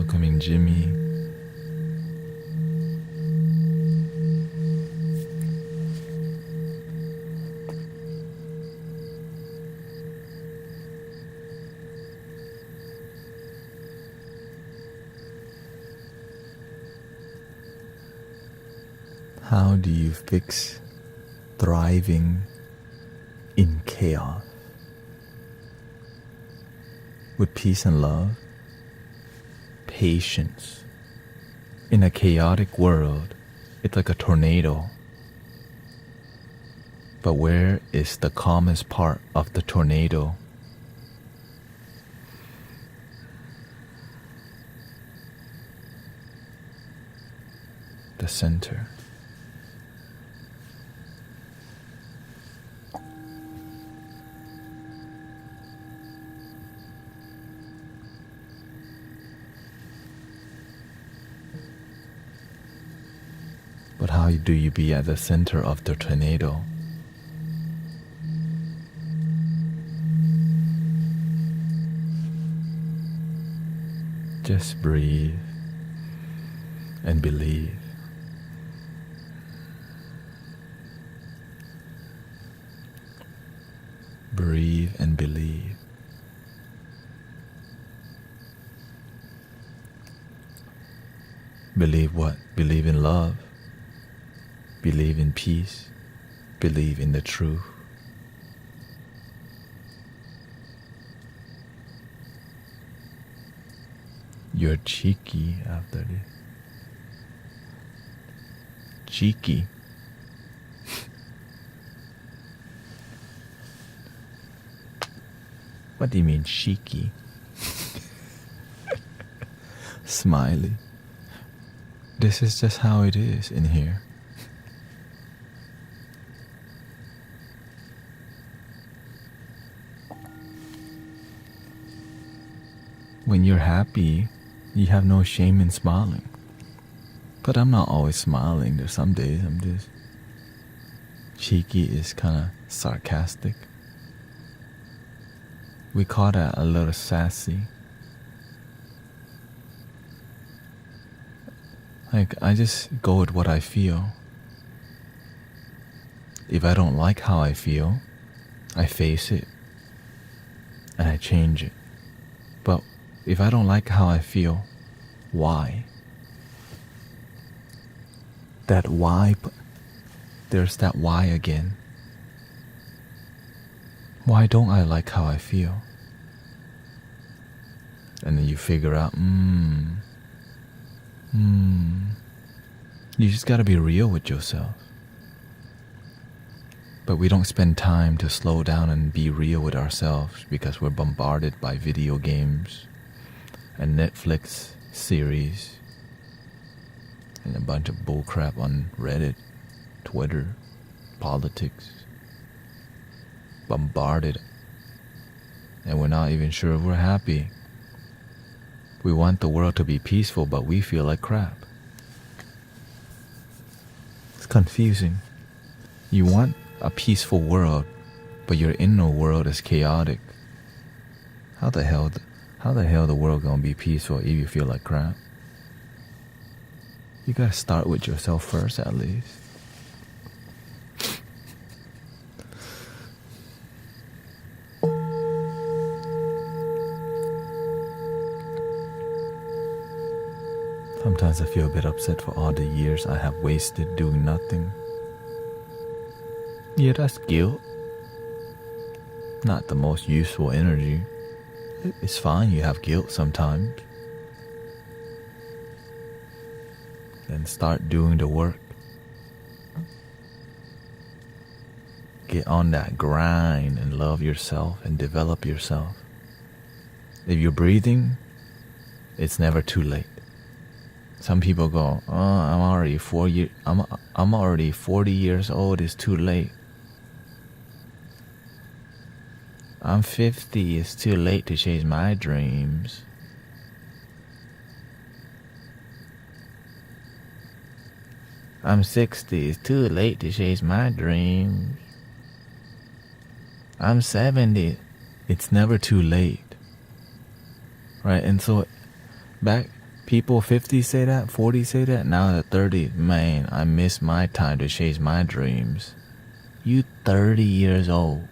welcoming Jimmy. How do you fix thriving in chaos? With peace and love, patience. In a chaotic world, it's like a tornado. But where is the calmest part of the tornado? The center. But how do you be at the center of the tornado? Just breathe and believe. Breathe and believe. Believe what? Believe in love. Believe in peace. Believe in the truth. You're cheeky after this. Cheeky. What do you mean cheeky? Smiley. This is just how it is in here. When you're happy, you have no shame in smiling. But I'm not always smiling. There's some days I'm just... Cheeky is kind of sarcastic. We call that a little sassy. Like, I just go with what I feel. If I don't like how I feel, I face it and I change it. But if I don't like how I feel, why? That why, there's that why again. Why don't I like how I feel? And then you figure out, you just gotta be real with yourself. But we don't spend time to slow down and be real with ourselves because we're bombarded by video games and Netflix series and a bunch of bullcrap on Reddit, Twitter, politics. Bombarded, and we're not even sure if we're happy. We want the world to be peaceful, but we feel like crap. It's confusing. You want a peaceful world, but your inner world is chaotic. How the hell the world gonna be peaceful if you feel like crap? You gotta start with yourself first, at least. Sometimes I feel a bit upset for all the years I have wasted doing nothing. Yeah, that's guilt. Not the most useful energy. It's fine you have guilt sometimes. Then start doing the work. Get on that grind and love yourself and develop yourself. If you're breathing, it's never too late. Some people go, oh, I'm already 40 years old, it's too late. I'm 50, it's too late to chase my dreams. I'm 60, it's too late to chase my dreams. I'm 70, it's never too late. Right? And so back People 50 say that, 40 say that. Now at 30, man, I miss my time to chase my dreams. You 30 years old.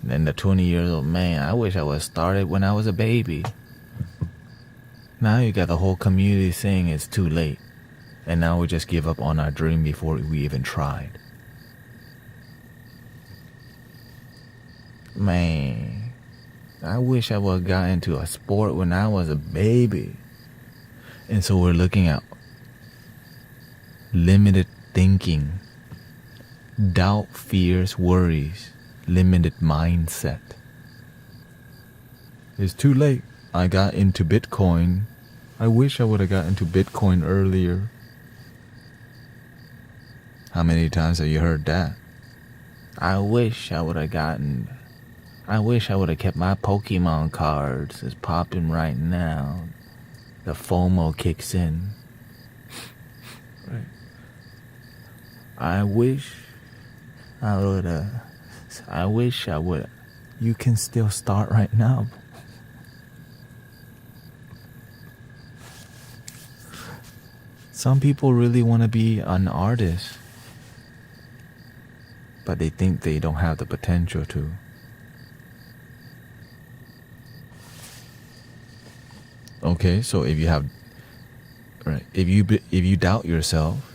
Then the 20 years old, man, I wish I was started when I was a baby. Now you got the whole community saying it's too late. And now we just give up on our dream before we even tried. Man, I wish I would have got into a sport when I was a baby. And so we're looking at limited thinking, doubt, fears, worries, limited mindset. It's too late. I got into Bitcoin. I wish I would have got into Bitcoin earlier. How many times have you heard that? I wish I would have kept my Pokemon cards. It's popping right now. The FOMO kicks in. Right. I wish I would. You can still start right now. Some people really want to be an artist, but they think they don't have the potential to. Okay, so if you doubt yourself,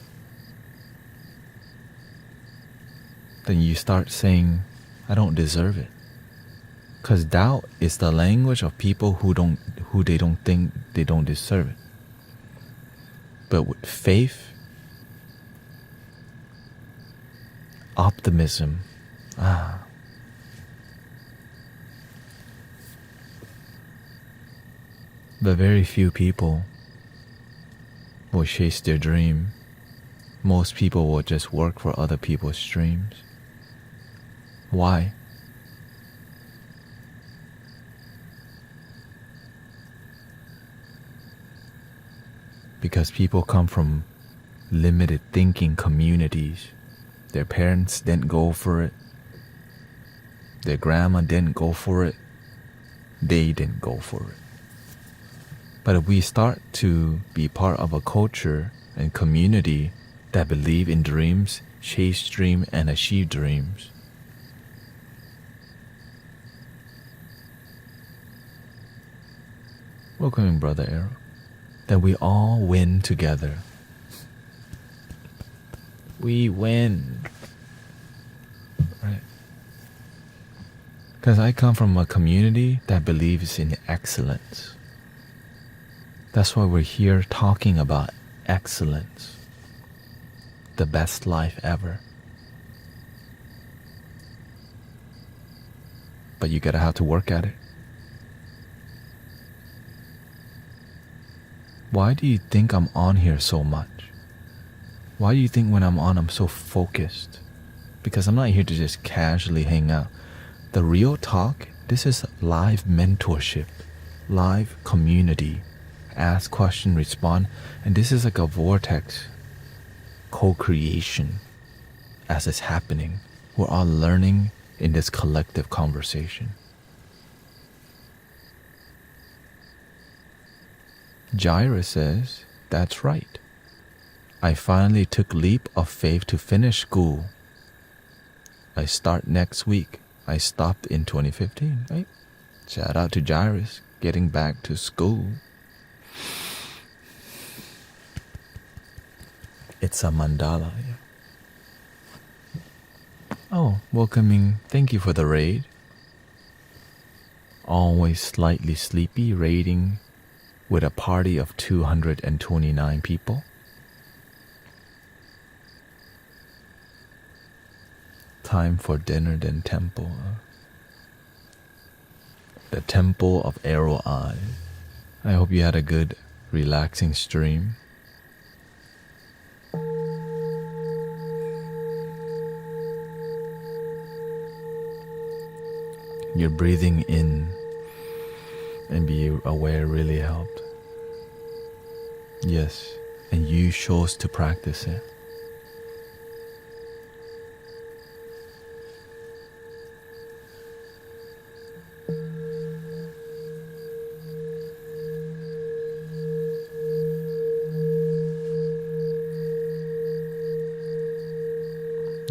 then you start saying, I don't deserve it. Because doubt is the language of people who they don't think they don't deserve it. But with faith, optimism, but very few people will chase their dream. Most people will just work for other people's dreams. Why? Because people come from limited thinking communities. Their parents didn't go for it. Their grandma didn't go for it. They didn't go for it. But if we start to be part of a culture and community that believe in dreams, chase dreams, and achieve dreams, welcoming Brother Arrow, then we all win together. We win. Right? Because I come from a community that believes in excellence. That's why we're here talking about excellence. The best life ever. But you gotta have to work at it. Why do you think I'm on here so much? Why do you think when I'm on I'm so focused? Because I'm not here to just casually hang out. The real talk, this is live mentorship, live community. Ask, question, respond. And this is like a vortex co-creation as it's happening. We're all learning in this collective conversation. Jaira says, that's right. I finally took leap of faith to finish school. I start next week. I stopped in 2015, right? Shout out to Jairus getting back to school. It's a mandala. Oh, welcoming. Thank you for the raid. Always slightly sleepy raiding with a party of 229 people. Time for dinner, then temple. The temple of arrow eyes. I hope you had a good, relaxing stream. Your breathing in and be aware really helped. Yes, and you chose to practice it.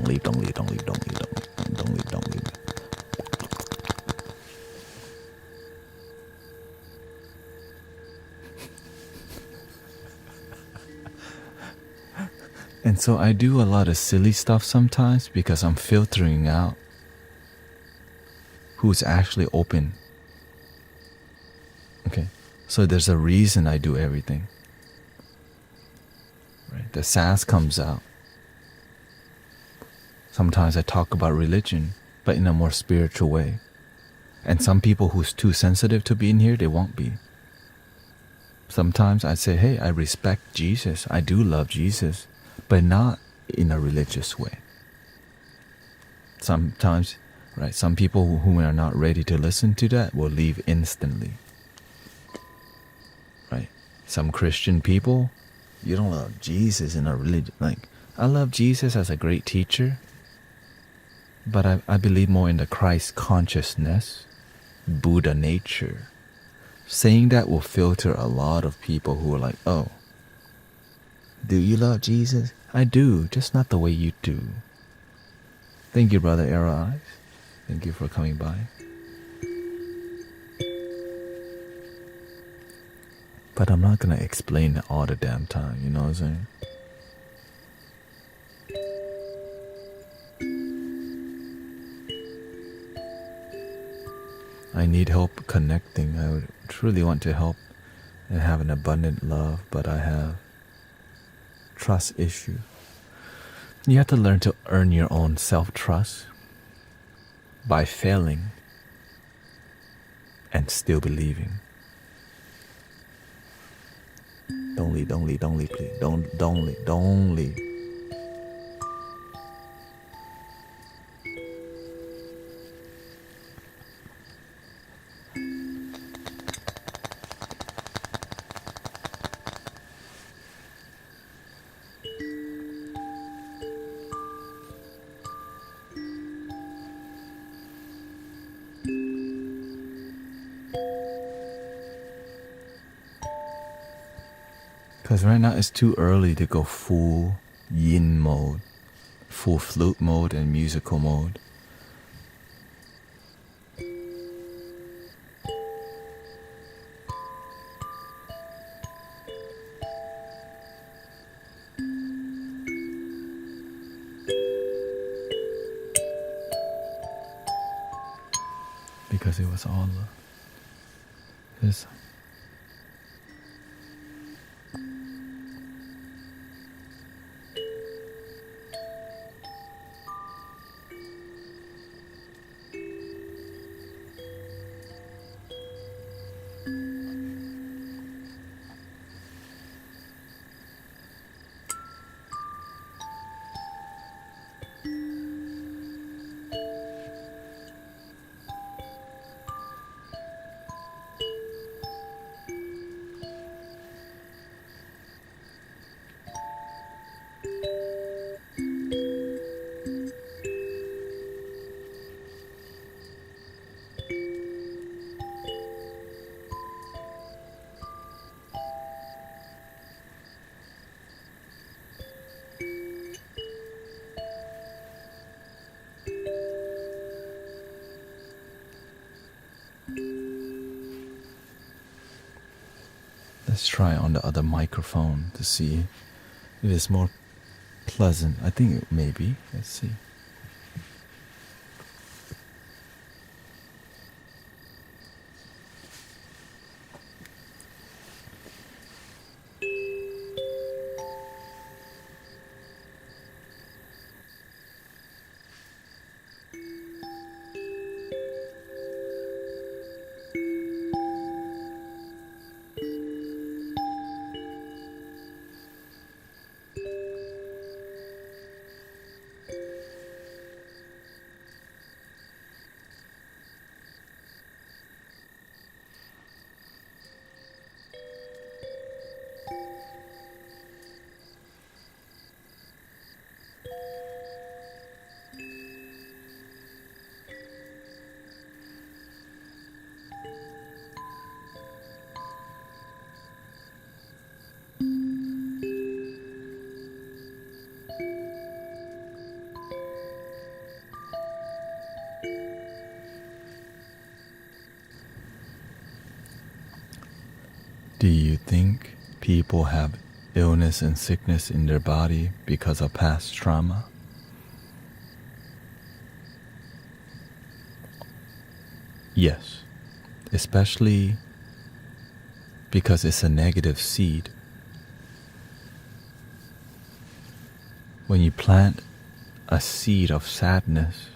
don't leave, don't leave, don't leave, don't leave, don't leave, don't leave, don't leave. And so I do a lot of silly stuff sometimes because I'm filtering out who's actually open. Okay, so there's a reason I do everything. Right? The sass comes out. Sometimes I talk about religion, but in a more spiritual way. And some people who's too sensitive to be in here, they won't be. Sometimes I say, hey, I respect Jesus. I do love Jesus, but not in a religious way. Sometimes, right, some people who are not ready to listen to that will leave instantly. Right? Some Christian people, you don't love Jesus in a religion. Like, I love Jesus as a great teacher, but I believe more in the Christ consciousness, Buddha nature. Saying that will filter a lot of people who are like, oh, do you love Jesus? I do, just not the way you do. Thank you, Brother Arrow Eyes. Thank you for coming by. But I'm not going to explain it all the damn time, you know what I'm saying? I need help connecting. I would truly want to help and have an abundant love, but I have trust issue. You have to learn to earn your own self-trust by failing and still believing. Don't leave, don't leave, don't leave, please. Don't leave, don't leave. Because right now it's too early to go full yin mode, full flute mode and musical mode. Because it was all this. Let's try on the other microphone to see if it's more pleasant. I think it may be. Let's see. Do you think people have illness and sickness in their body because of past trauma? Yes, especially because it's a negative seed. When you plant a seed of sadness,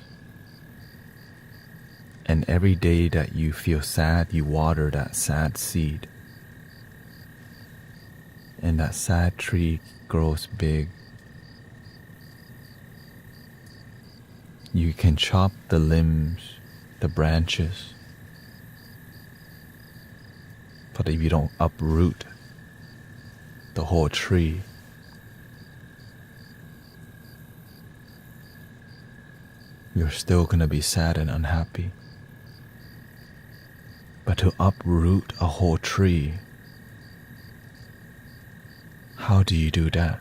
and every day that you feel sad, you water that sad seed, and that sad tree grows big. You can chop the limbs, the branches, but if you don't uproot the whole tree, you're still gonna be sad and unhappy. But to uproot a whole tree, how do you do that?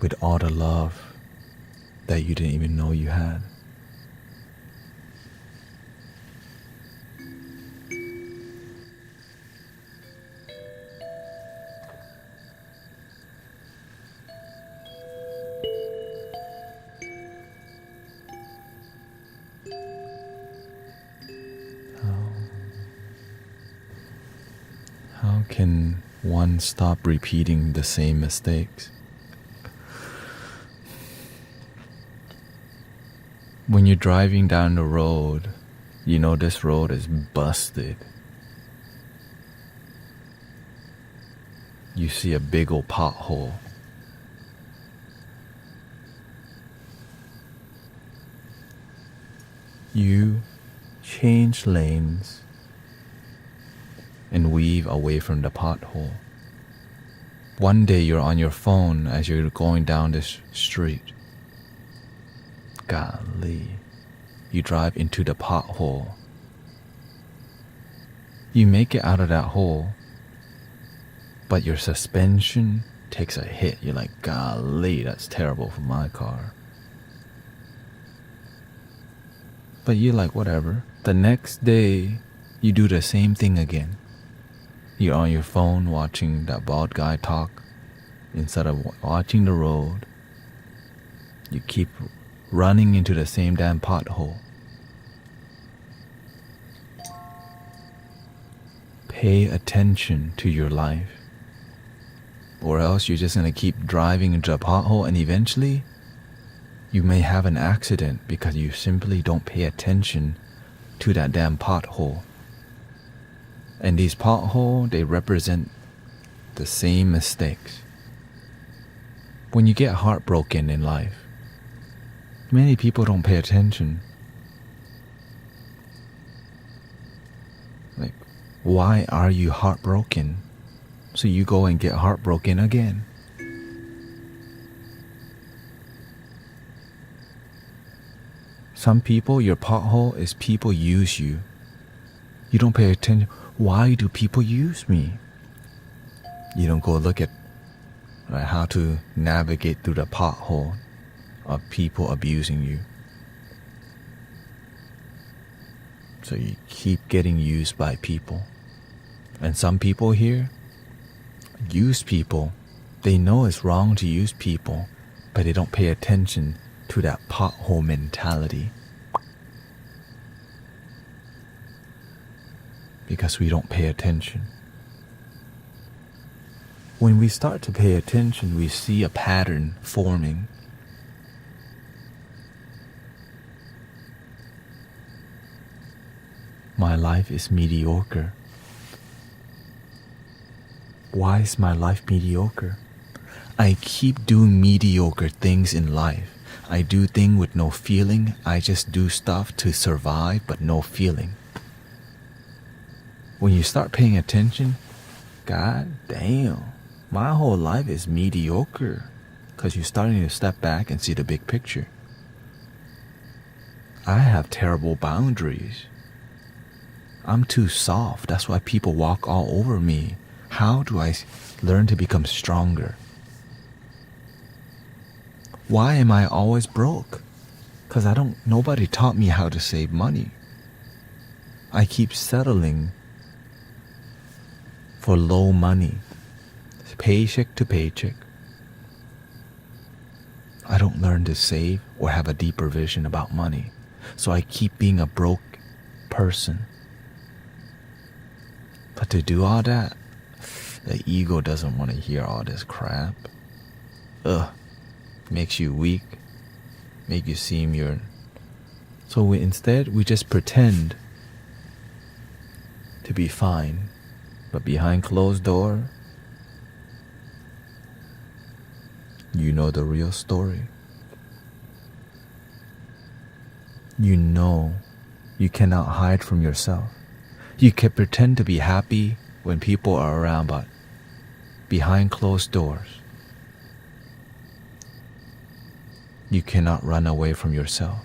With all the love that you didn't even know you had. How can one stop repeating the same mistakes? When you're driving down the road, you know this road is busted. You see a big old pothole. You change lanes and weave away from the pothole. One day you're on your phone as you're going down this street. Golly, you drive into the pothole. You make it out of that hole, but your suspension takes a hit. You're like, golly, that's terrible for my car. But you're like, whatever. The next day, you do the same thing again. You're on your phone watching that bald guy talk instead of watching the road. You keep running into the same damn pothole. Pay attention to your life, or else you're just gonna keep driving into a pothole, and eventually you may have an accident because you simply don't pay attention to that damn pothole. And these potholes, they represent the same mistakes. When you get heartbroken in life, many people don't pay attention. Like, why are you heartbroken? So you go and get heartbroken again. Some people, your pothole is people use you. You don't pay attention. Why do people use me? You don't go look at how to navigate through the pothole of people abusing you. So you keep getting used by people. And some people here use people. They know it's wrong to use people, but they don't pay attention to that pothole mentality. Because we don't pay attention. When we start to pay attention, we see a pattern forming. My life is mediocre. Why is my life mediocre? I keep doing mediocre things in life. I do things with no feeling. I just do stuff to survive, but no feeling. When you start paying attention, God damn, my whole life is mediocre. Because you're starting to step back and see the big picture. I have terrible boundaries. I'm too soft. That's why people walk all over me. How do I learn to become stronger? Why am I always broke? Because nobody taught me how to save money. I keep settling for low money, paycheck to paycheck. I don't learn to save or have a deeper vision about money. So I keep being a broke person. But to do all that, the ego doesn't want to hear all this crap. Makes you weak, make you seem you're... So instead, we just pretend to be fine. But behind closed door, you know the real story. You know you cannot hide from yourself. You can pretend to be happy when people are around, but behind closed doors, you cannot run away from yourself.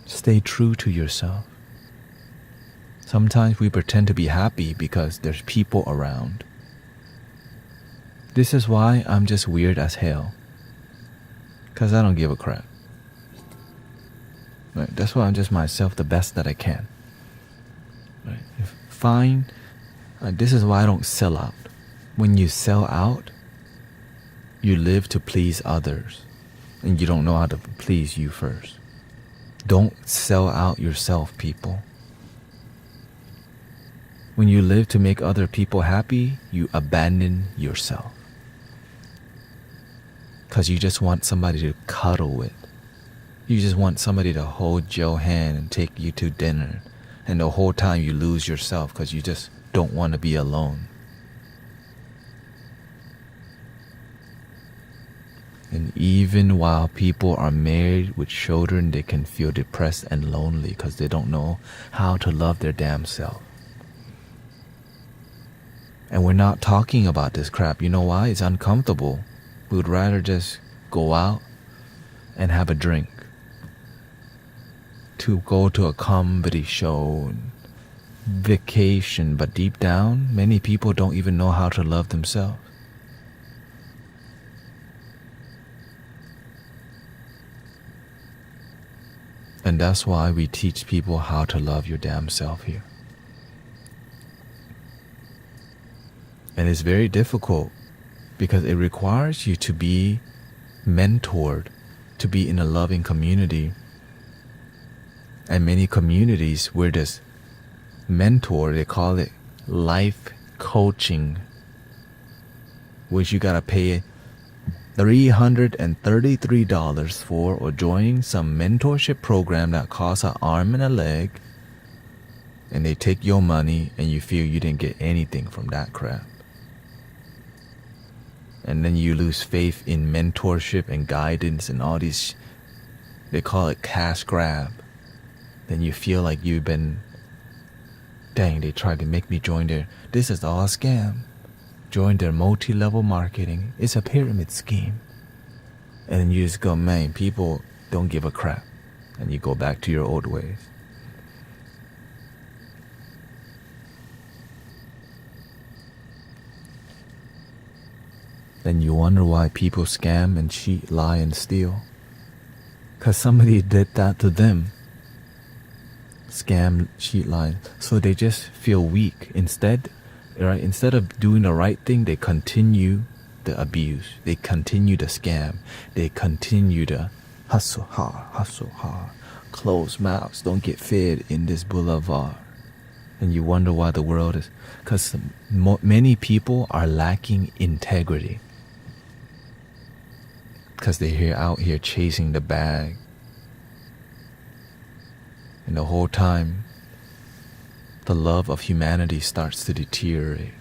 Stay true to yourself. Sometimes we pretend to be happy because there's people around. This is why I'm just weird as hell. Because I don't give a crap. Right? That's why I'm just myself the best that I can. Right? Fine. This is why I don't sell out. When you sell out, you live to please others. And you don't know how to please you first. Don't sell out yourself, people. When you live to make other people happy, you abandon yourself. Because you just want somebody to cuddle with. You just want somebody to hold your hand and take you to dinner. And the whole time you lose yourself because you just don't want to be alone. And even while people are married with children, they can feel depressed and lonely because they don't know how to love their damn self. And we're not talking about this crap. You know why? It's uncomfortable. We would rather just go out and have a drink. To go to a comedy show, vacation, but deep down, many people don't even know how to love themselves. And that's why we teach people how to love your damn self here. And it's very difficult because it requires you to be mentored, to be in a loving community. And many communities where this mentor, they call it life coaching, which you gotta pay $333 for, or joining some mentorship program that costs an arm and a leg, and they take your money and you feel you didn't get anything from that crap. And then you lose faith in mentorship and guidance and all these, they call it cash grab. Then you feel like you've been, dang, they tried to make me join their, this is all a scam. Join their multi-level marketing. It's a pyramid scheme. And then you just go, man, people don't give a crap. And you go back to your old ways. Then you wonder why people scam and cheat, lie and steal. Because somebody did that to them. Scam, cheat, lie. So they just feel weak. Instead of doing the right thing, they continue the abuse. They continue the scam. They continue to hustle hard. Closed mouths don't get fed in this boulevard. And you wonder why the world is... Because many people are lacking integrity. Because they're out here chasing the bag. And the whole time, the love of humanity starts to deteriorate.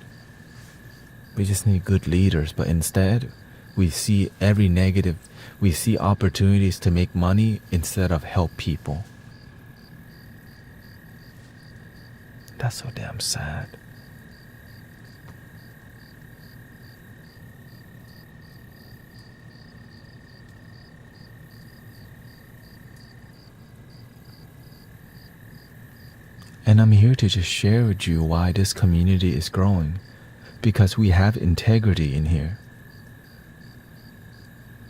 We just need good leaders, but instead, we see every negative, we see opportunities to make money instead of help people. That's so damn sad. And I'm here to just share with you why this community is growing. Because we have integrity in here.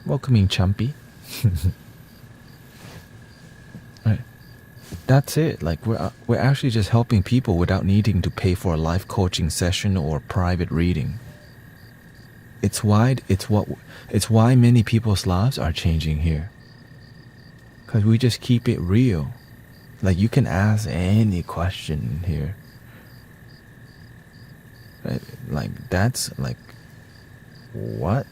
Welcoming Chumpy. Right. That's it. Like we're actually just helping people without needing to pay for a life coaching session or private reading. It's why many people's lives are changing here. Because we just keep it real. Like you can ask any question here. Like that's like, what?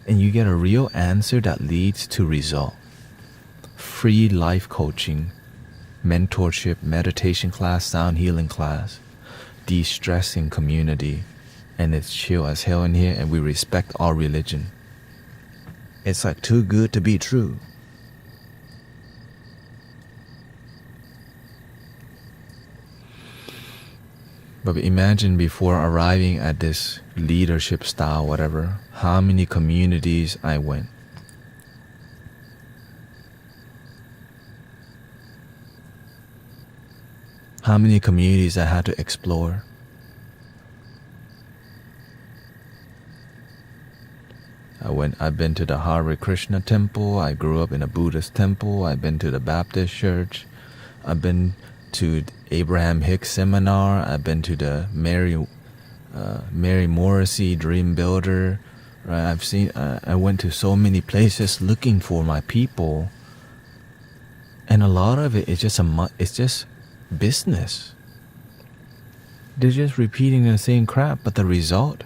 And you get a real answer that leads to result. Free life coaching, mentorship, meditation class, sound healing class, de-stressing community, and it's chill as hell in here, and we respect all religion. It's like too good to be true. But imagine before arriving at this leadership style, whatever, how many communities I went. How many communities I had to explore. I've been to the Hare Krishna temple. I grew up in a Buddhist temple. I've been to the Baptist church. I've been to Abraham Hicks seminar. I've been to the Mary Morrissey Dream Builder. Right? I went to so many places looking for my people, and a lot of it is just business. They're just repeating the same crap, but the result,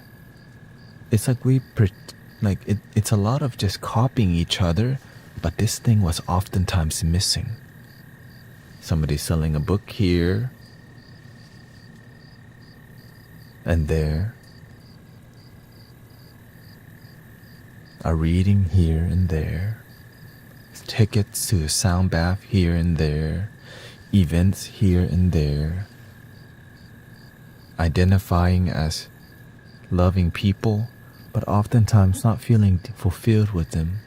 it's like it's a lot of just copying each other, but this thing was oftentimes missing. Somebody selling a book here and there, a reading here and there, tickets to a sound bath here and there, events here and there, identifying as loving people, but oftentimes not feeling fulfilled with them.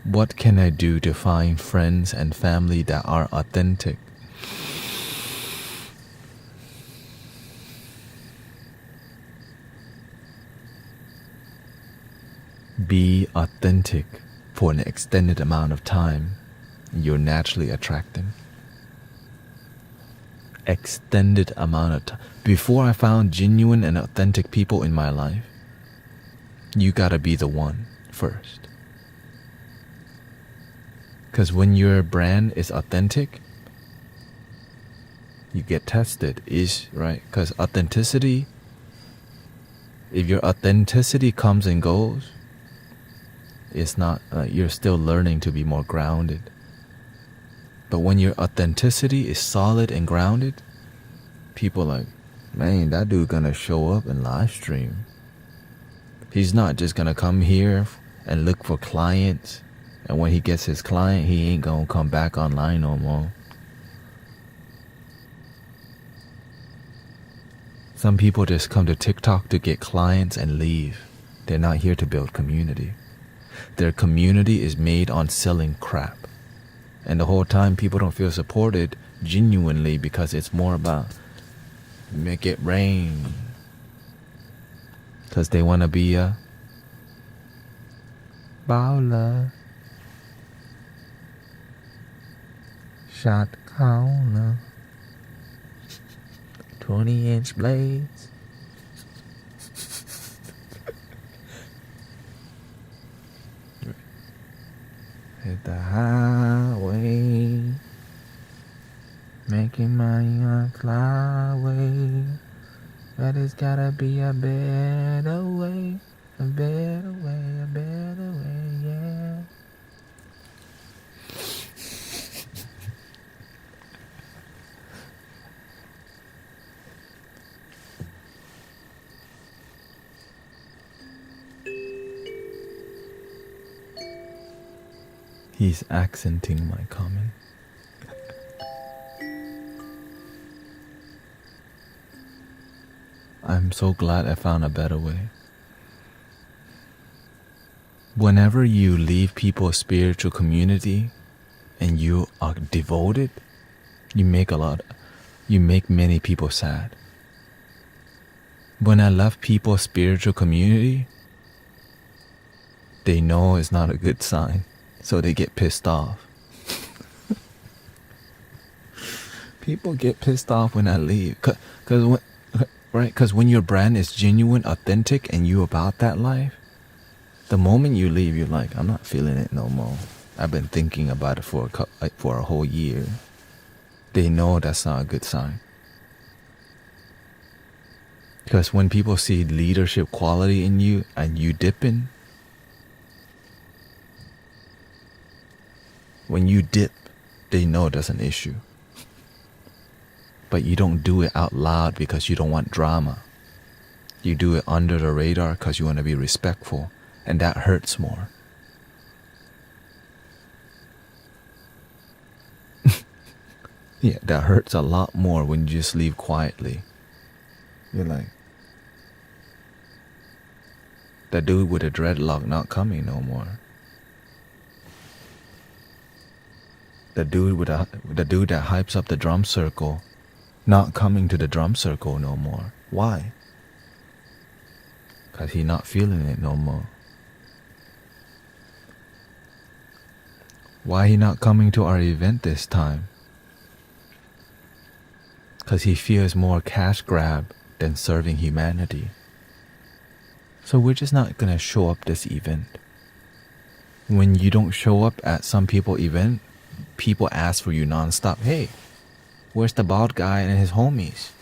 What can I do to find friends and family that are authentic? Be authentic for an extended amount of time. You'll naturally attract them. Extended amount of time. Before I found genuine and authentic people in my life, you gotta be the one first. Because when your brand is authentic, you get tested, right? Because authenticity, if your authenticity comes and goes, it's not, you're still learning to be more grounded. But when your authenticity is solid and grounded, people are like, man, that dude gonna show up and live stream. He's not just gonna come here and look for clients, and when he gets his client, he ain't gonna come back online no more. Some people just come to TikTok to get clients and leave. They're not here to build community. Their community is made on selling crap. And the whole time people don't feel supported genuinely because it's more about make it rain. Because they want to be a baller. Shot corner. 20-inch blades. Hit the highway, making money on flyway, but it's gotta be a better way, a better way, a better way, yeah. He's accenting my comment. I'm so glad I found a better way. Whenever you leave people's spiritual community and you are devoted, you make many people sad. When I left people's spiritual community, they know it's not a good sign, so they get pissed off. People get pissed off when I leave, because when your brand is genuine, authentic, and you about that life, the moment you leave, you're like, I'm not feeling it no more. I've been thinking about it for a whole year. They know that's not a good sign. Because when people see leadership quality in you and you dipping, when you dip, they know there's an issue. But you don't do it out loud because you don't want drama. You do it under the radar because you want to be respectful, and that hurts more. Yeah, that hurts a lot more when you just leave quietly. You're like, that dude with a dreadlock not coming no more. The dude that hypes up the drum circle not coming to the drum circle no more. Why? Because he not feeling it no more. Why he not coming to our event this time? Because he fears more cash grab than serving humanity. So we're just not going to show up this event. When you don't show up at some people's event, people ask for you nonstop. Hey, where's the bald guy and his homies?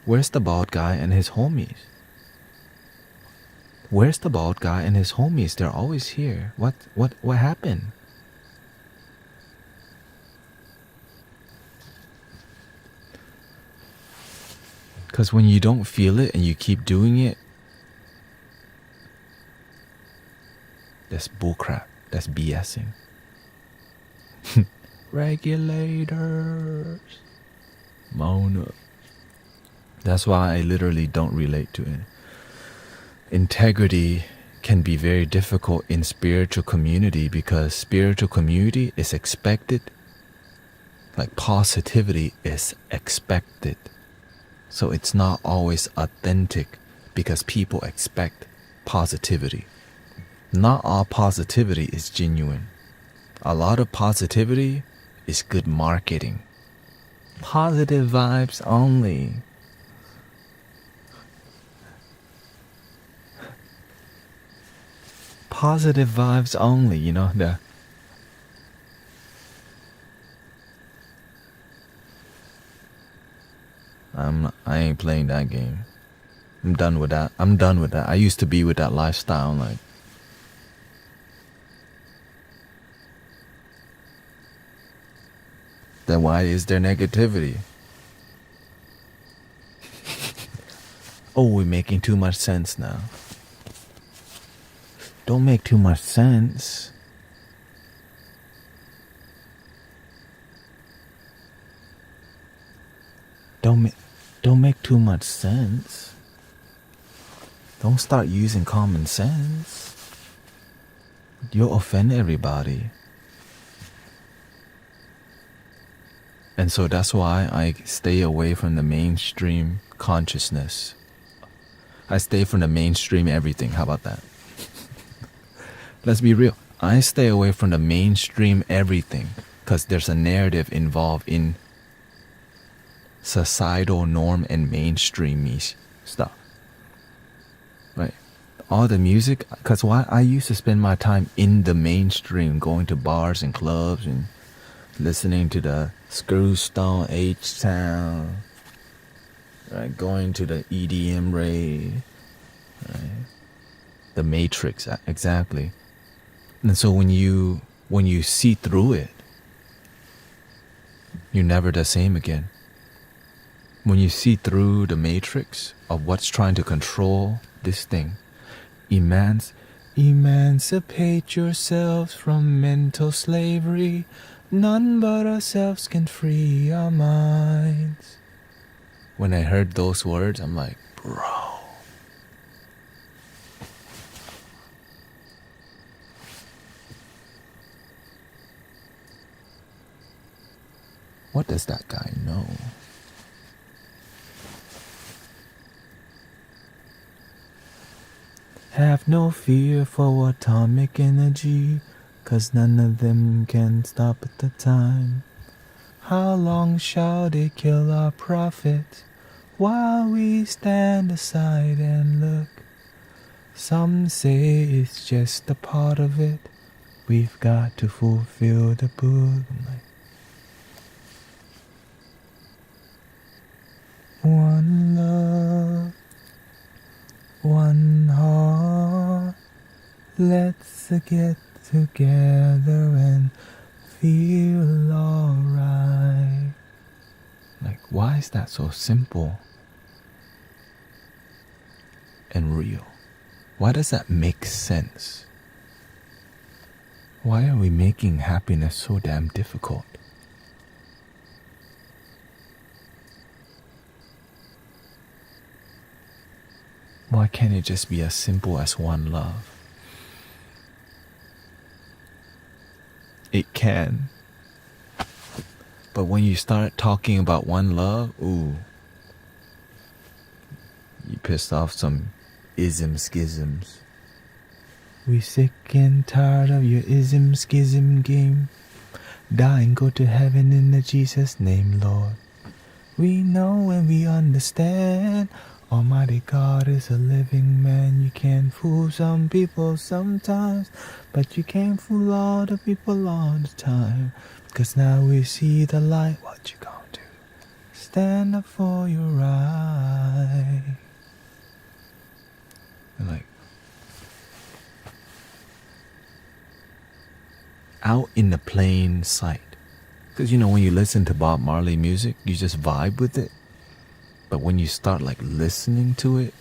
Where's the bald guy and his homies? Where's the bald guy and his homies? They're always here. What happened? Because when you don't feel it and you keep doing it, that's bullcrap. That's BSing. Regulators. Mona. That's why I literally don't relate to it. Integrity can be very difficult in spiritual community because spiritual community is expected. Like positivity is expected. So it's not always authentic because people expect positivity. Not all positivity is genuine. A lot of positivity is good marketing. Positive vibes only. Positive vibes only, you know, I ain't playing that game. I'm done with that. I used to be with that lifestyle, like. Then why is there negativity? Oh, we're making too much sense now. Don't make too much sense. Don't make too much sense. Don't start using common sense. You'll offend everybody. And so that's why I stay away from the mainstream consciousness. I stay from the mainstream everything. How about that? Let's be real. I stay away from the mainstream everything because there's a narrative involved in societal norm and mainstream stuff. Right? All the music, because why I used to spend my time in the mainstream, going to bars and clubs and listening to the Screwstone H-Town, right? Going to the EDM rave, right? The Matrix, exactly. And so when you see through it, you're never the same again. When you see through the matrix of what's trying to control this thing, emancipate yourselves from mental slavery. None but ourselves can free our minds. When I heard those words, I'm like, bro. What does that guy know? Have no fear for atomic energy, 'cause none of them can stop at the time. How long shall they kill our prophets while we stand aside and look? Some say it's just a part of it. We've got to fulfill the book. I'm like, one love, one heart. Let's get together and feel alright. Like, why is that so simple and real? Why does that make sense? Why are we making happiness so damn difficult? Why can't it just be as simple as one love? It can. But when you start talking about one love, ooh, you pissed off some schisms. We sick and tired of your schism game. Die and go to heaven in the Jesus name, Lord. We know and we understand Almighty God is a living man. You can fool some people sometimes, but you can't fool all the people all the time. 'Cause now we see the light. What you gonna do? Stand up for your right. And like, out in the plain sight. Because you know, when you listen to Bob Marley music, you just vibe with it. But when you start like listening to it,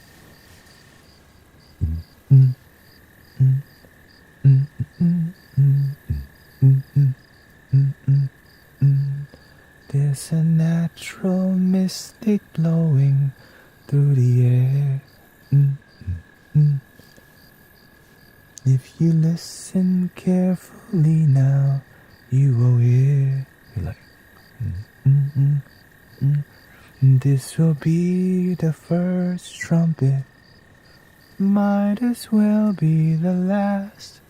there's a natural mystic blowing through the air. If you listen carefully now, you will hear. You're like, this will be the first trumpet, might as well be the last.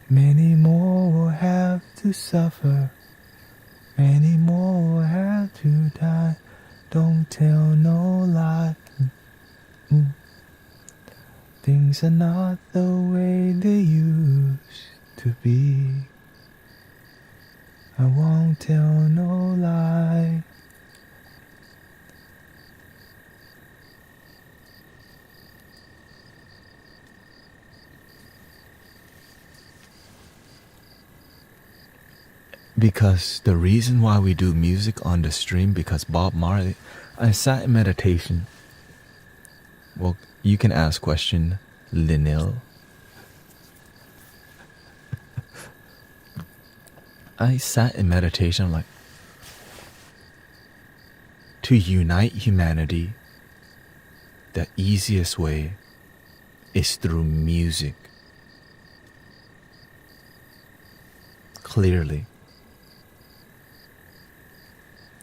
Many more will have to suffer, many more will have to die. Don't tell no lie. Things are not the way they used to be. I won't tell no lie. Because the reason why we do music on the stream, because Bob Marley, I sat in meditation. Well, you can ask question, Linil. I sat in meditation like, to unite humanity, the easiest way is through music. Clearly.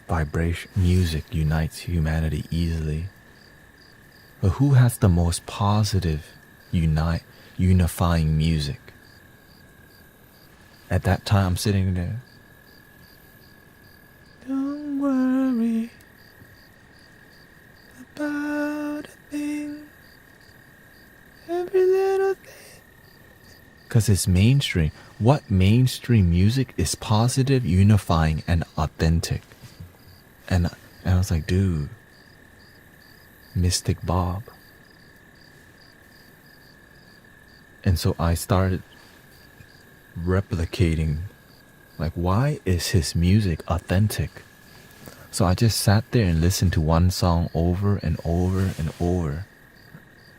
Vibration, music unites humanity easily. But who has the most positive, unifying music? At that time, I'm sitting there. Don't worry about a thing, every little thing. Because it's mainstream. What mainstream music is positive, unifying, and authentic? And I was like, dude, Mystic Bob. And so I started replicating, like, why is his music authentic? So I just sat there and listened to one song over and over and over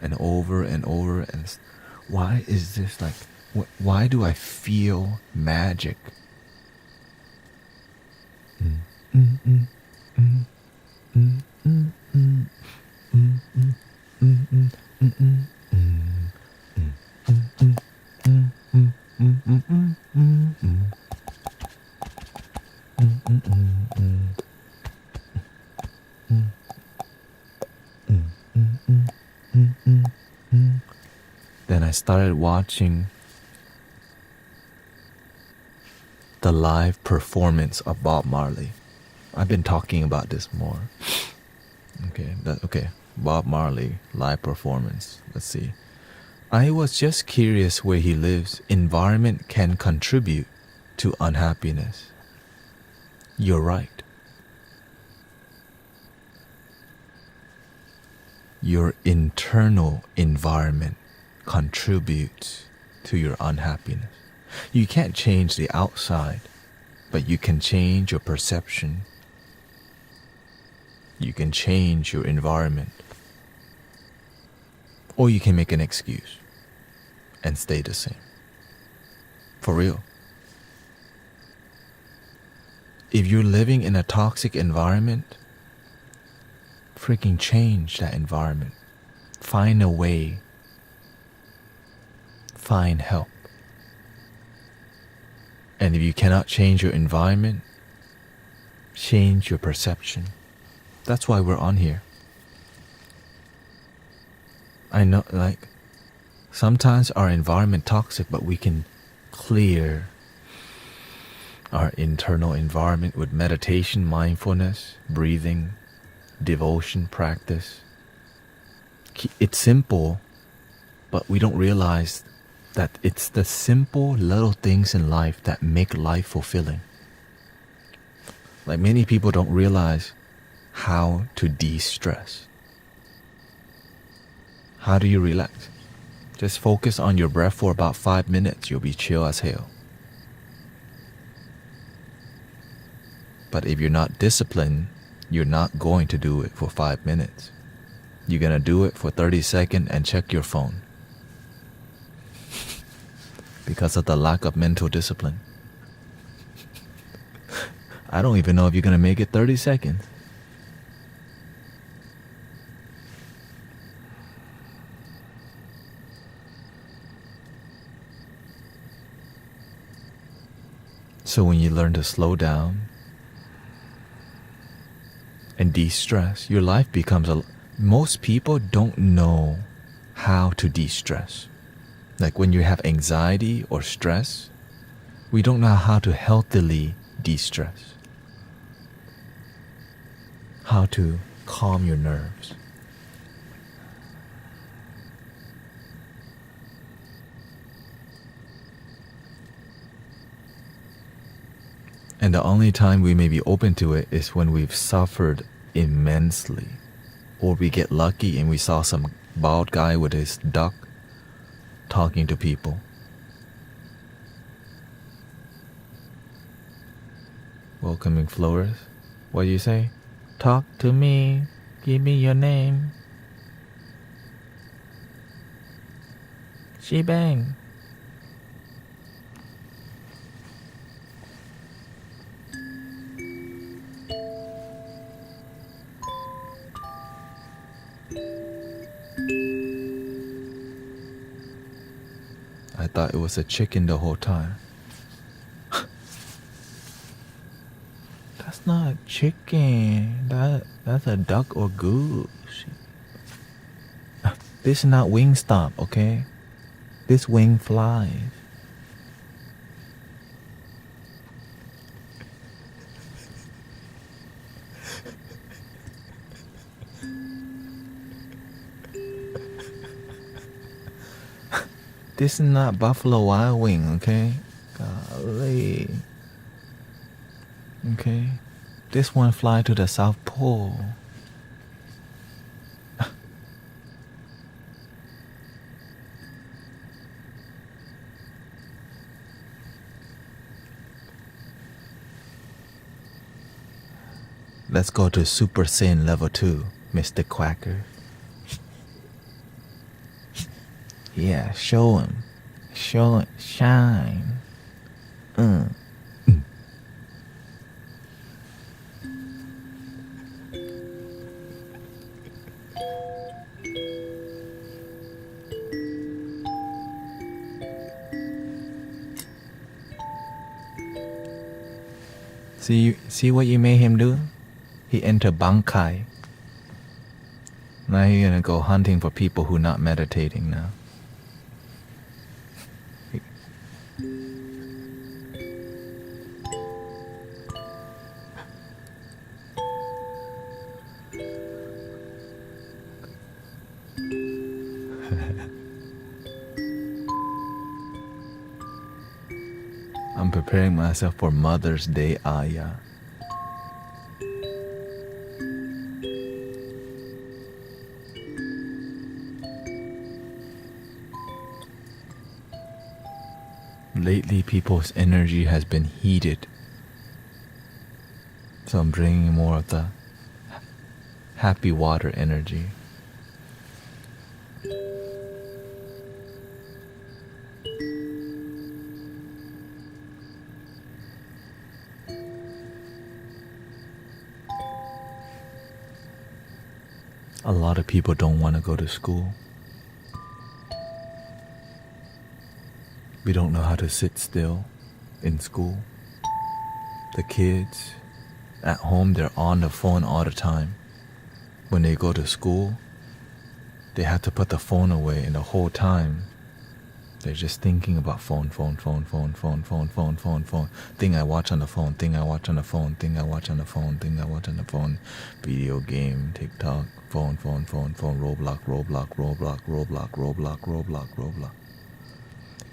and over and over. And why is this like, why do I feel magic? I started watching the live performance of Bob Marley. I've been talking about this more. Okay, Bob Marley live performance. Let's see. I was just curious where he lives. Environment can contribute to unhappiness. You're right. Your internal environment contributes to your unhappiness. You can't change the outside, but you can change your perception. You can change your environment. Or you can make an excuse and stay the same. For real. If you're living in a toxic environment, freaking change that environment. Find a way. Find help. And if you cannot change your environment, change your perception. That's why we're on here. I know, like, sometimes our environment toxic, but we can clear our internal environment with meditation, mindfulness, breathing, devotion practice. It's simple, but we don't realize that it's the simple little things in life that make life fulfilling. Like, many people don't realize how to de-stress. How do you relax? Just focus on your breath for about 5 minutes. You'll be chill as hell. But if you're not disciplined, you're not going to do it for 5 minutes. You're going to do it for 30 seconds and check your phone. Because of the lack of mental discipline. I don't even know if you're going to make it 30 seconds. So when you learn to slow down and de-stress, your life becomes most people don't know how to de-stress. Like when you have anxiety or stress, we don't know how to healthily de-stress. How to calm your nerves. And the only time we may be open to it is when we've suffered immensely. Or we get lucky and we saw some bald guy with his duck talking to people. Welcoming Flores. What do you say? Talk to me. Give me your name. Shebang. I thought it was a chicken the whole time. That's not a chicken. That's a duck or goose. This is not Wingstop, okay? This wing flies. This is not Buffalo Wild Wing, okay? Golly. Okay? This one fly to the South Pole. Let's go to Super Saiyan level 2, Mr. Quacker. Yeah, show him. Show it. Shine. See what you made him do? He entered Bankai. Now he's gonna go hunting for people who not meditating now. I'm preparing myself for Mother's Day Ayah. Lately, people's energy has been heated. So I'm bringing more of the happy water energy. A lot of people don't want to go to school. We don't know how to sit still in school. The kids at home, they're on the phone all the time. When they go to school, they have to put the phone away, and the whole time they're just thinking about phone. Thing I watch on the phone, thing I watch on the phone, thing I watch on the phone, thing I watch on the phone. Video game, TikTok, phone, Roblox.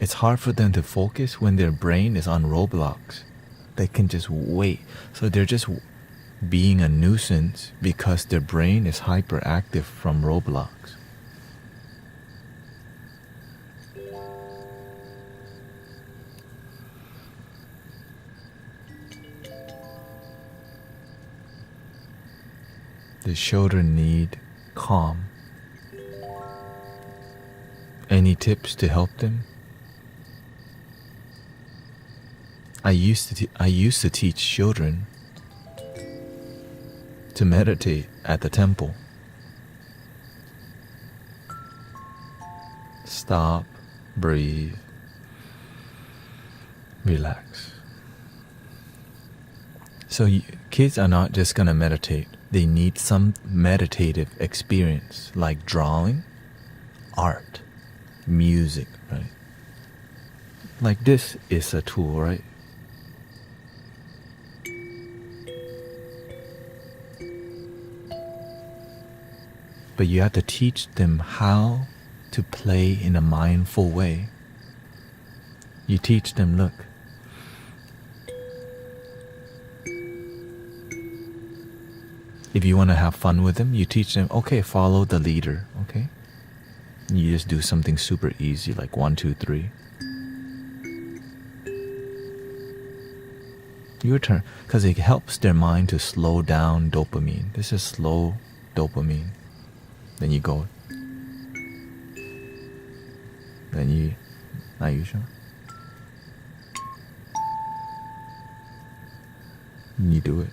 It's hard for them to focus when their brain is on Roblox. They can just wait. So they're just being a nuisance because their brain is hyperactive from Roblox. The children need calm. Any tips to help them? I used to teach children to meditate at the temple. Stop, breathe, relax. So kids are not just gonna meditate. They need some meditative experience like drawing, art, music, right? Like this is a tool, right? But you have to teach them how to play in a mindful way. You teach them, look, if you want to have fun with them, you teach them, okay, follow the leader, okay? You just do something super easy like 1, 2, 3. Your turn, because it helps their mind to slow down dopamine. This is slow dopamine. Then you go. Then you, are you sure? You do it.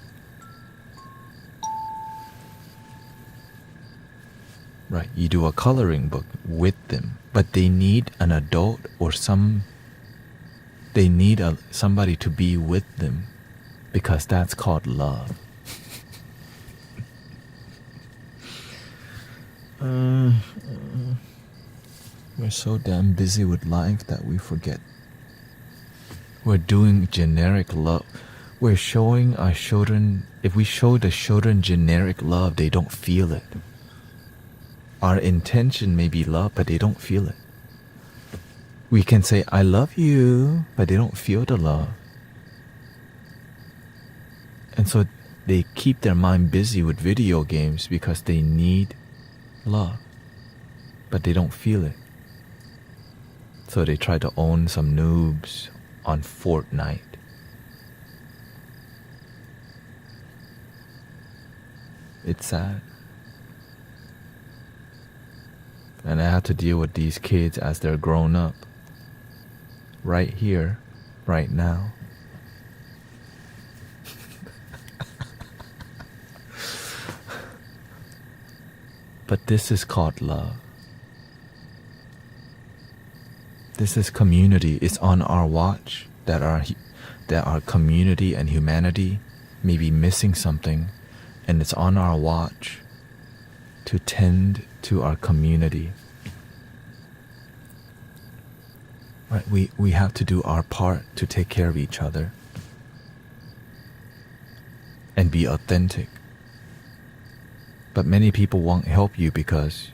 Right, you do a coloring book with them, but they need an adult or they need somebody to be with them because that's called love. We're so damn busy with life that we forget. We're doing generic love. We're showing our children, if we show the children generic love, they don't feel it. Our intention may be love, but they don't feel it. We can say, I love you, but they don't feel the love. And so they keep their mind busy with video games because they need love, but they don't feel it. So they try to own some noobs on Fortnite. It's sad. And I have to deal with these kids as they're grown up. Right here, right now. But this is called love. This is community. It's on our watch that our community and humanity may be missing something, and it's on our watch to tend to our community. Right? We have to do our part to take care of each other and be authentic. But many people won't help you because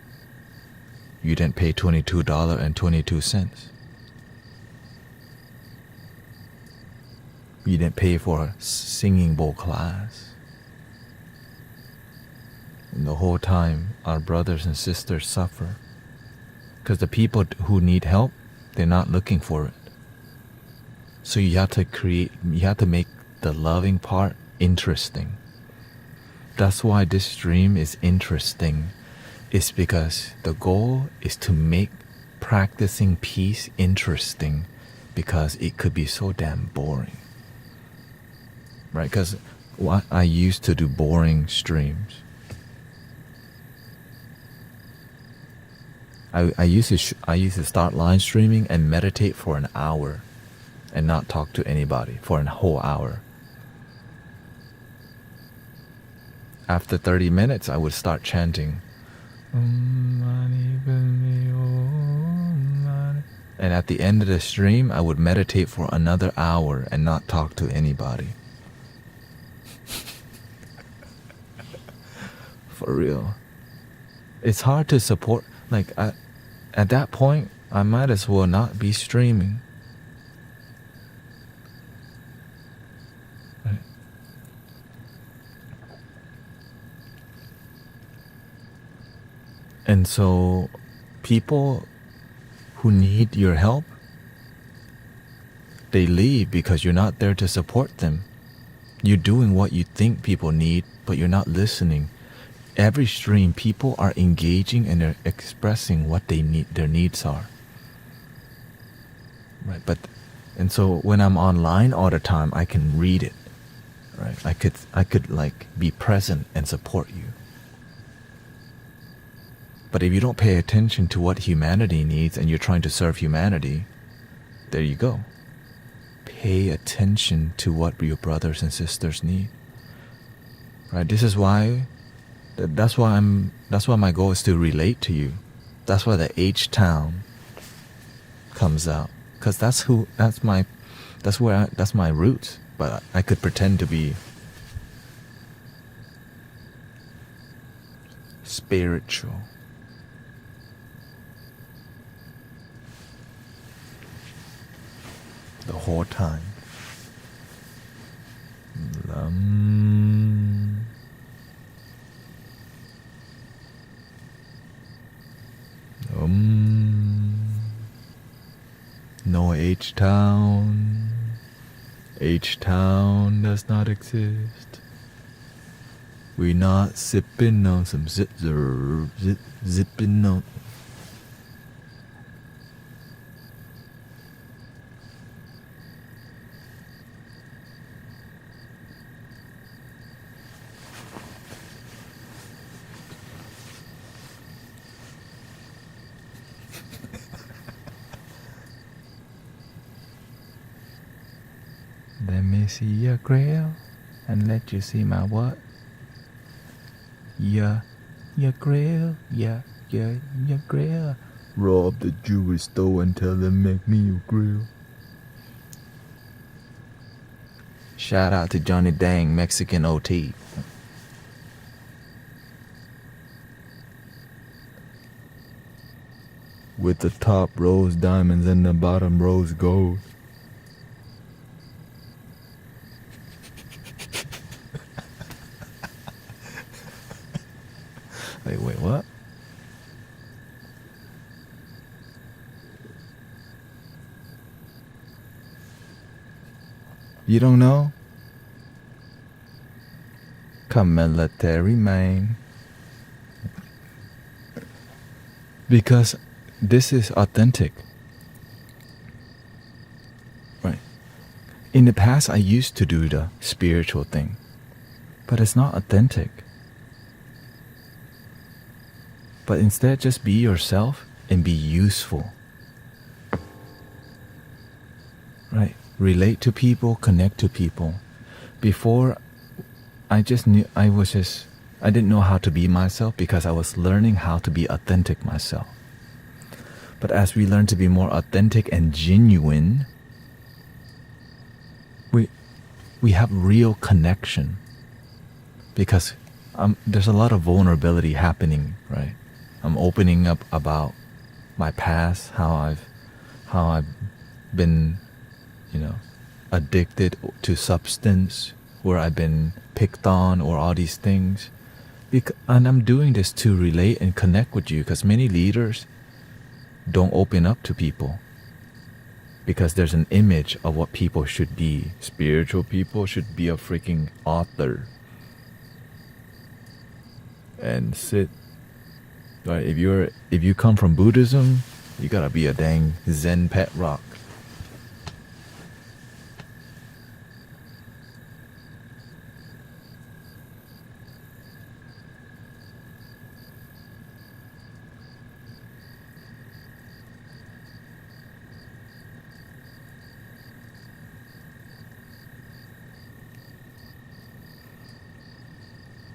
you didn't pay $22.22. You didn't pay for a singing bowl class. And the whole time, our brothers and sisters suffer. Because the people who need help, they're not looking for it. So you have to make the loving part interesting. That's why this stream is interesting. It's because the goal is to make practicing peace interesting, because it could be so damn boring. Right? Because I used to do boring streams. I used to start line streaming and meditate for an hour and not talk to anybody for a whole hour. After 30 minutes, I would start chanting. And at the end of the stream, I would meditate for another hour and not talk to anybody. For real. It's hard to support. Like, at that point, I might as well not be streaming. Right? And so, people who need your help, they leave because you're not there to support them. You're doing what you think people need, but you're not listening. Every stream, people are engaging and they're expressing what they need, their needs are. Right? And so when I'm online all the time, I can read it. Right? I could like be present and support you. But if you don't pay attention to what humanity needs and you're trying to serve humanity, there you go. Pay attention to what your brothers and sisters need. Right? This is why. That's why my goal is to relate to you. That's why the H-Town comes out, because that's my roots. But I could pretend to be spiritual. The whole time. No H-Town. H-Town does not exist. We not sipping on some zipping on. Let me see your grill and let you see my what? Your grill, your grill. Rob the jewelry store and tell them make me a grill. Shout out to Johnny Dang, Mexican OT. With the top rose diamonds and the bottom rose gold. Wait, what? You don't know? Come military man. Because this is authentic. Right. In the past, I used to do the spiritual thing. But it's not authentic. But instead, just be yourself and be useful. Right? Relate to people, connect to people. Before, I didn't know how to be myself because I was learning how to be authentic myself. But as we learn to be more authentic and genuine, we have real connection, because there's a lot of vulnerability happening, right? I'm opening up about my past, how I've been, addicted to substance, where I've been picked on, or all these things. And I'm doing this to relate and connect with you, because many leaders don't open up to people, because there's an image of what people should be. Spiritual people should be a freaking author and sit. Right? If you come from Buddhism, you gotta be a dang Zen pet rock.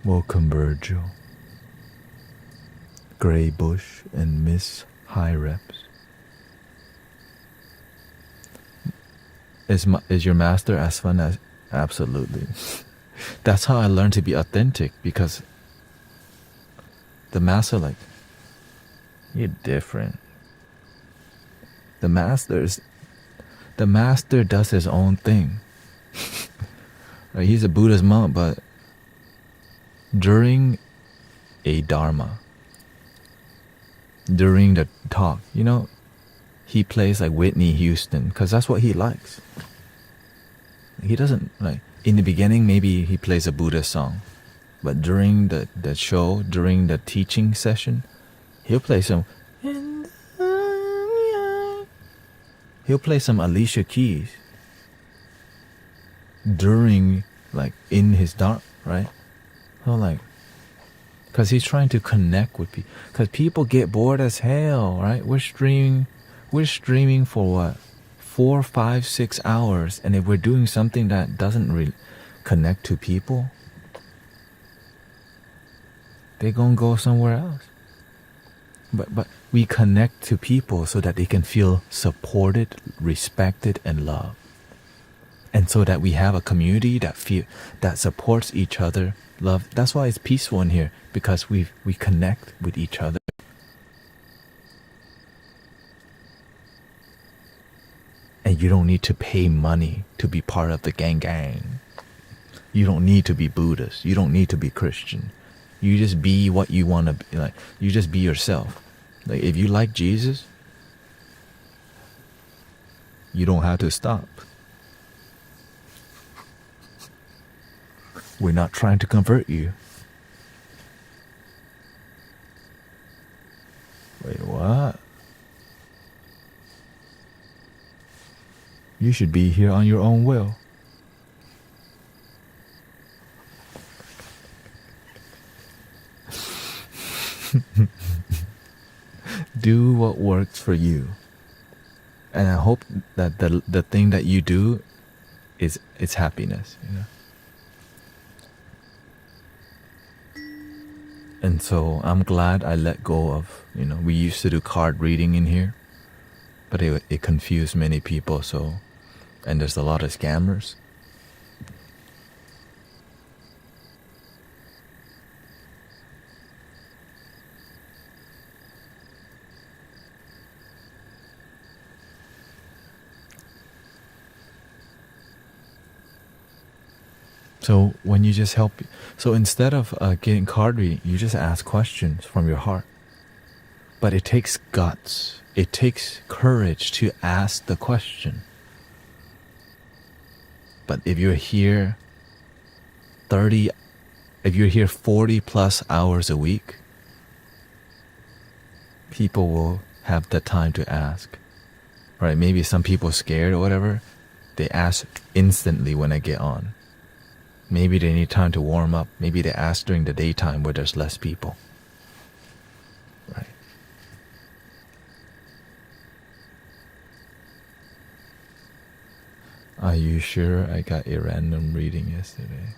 Welcome, Virgil. Gray Bush and Miss High Reps. Is your master as fun as? Absolutely. That's how I learned to be authentic, because the master, like, you're different. The master does his own thing. Right? He's a Buddhist monk, but during a Dharma, during the talk, he plays like Whitney Houston, because that's what he likes. He doesn't, like, in the beginning, maybe he plays a Buddhist song, but during the show, during the teaching session, he'll play some Alicia Keys during, like, in his Dharma, right? So, like, because he's trying to connect with people, because people get bored as hell, right? We're streaming for what, 4, 5, 6 hours, and if we're doing something that doesn't really connect to people, they're gonna go somewhere else. But we connect to people so that they can feel supported, respected, and loved, and so that we have a community that supports each other. Love. That's why it's peaceful in here, because we connect with each other. And you don't need to pay money to be part of the gang. You don't need to be Buddhist. You don't need to be Christian. You just be what you want to be. Like, you just be yourself. Like, if you like Jesus, you don't have to stop. We're not trying to convert you. Wait, what? You should be here on your own will. Do what works for you. And I hope that the thing that you do is happiness, And so I'm glad I let go of, we used to do card reading in here, but it confused many people, and there's a lot of scammers. So when you just help, so instead of getting card reading, you just ask questions from your heart. But it takes guts. It takes courage to ask the question. But if you're here 40 plus hours a week, people will have the time to ask. Right? Maybe some people scared or whatever, they ask instantly when I get on. Maybe they need time to warm up. Maybe they ask during the daytime where there's less people. Right? Are you sure I got a random reading yesterday?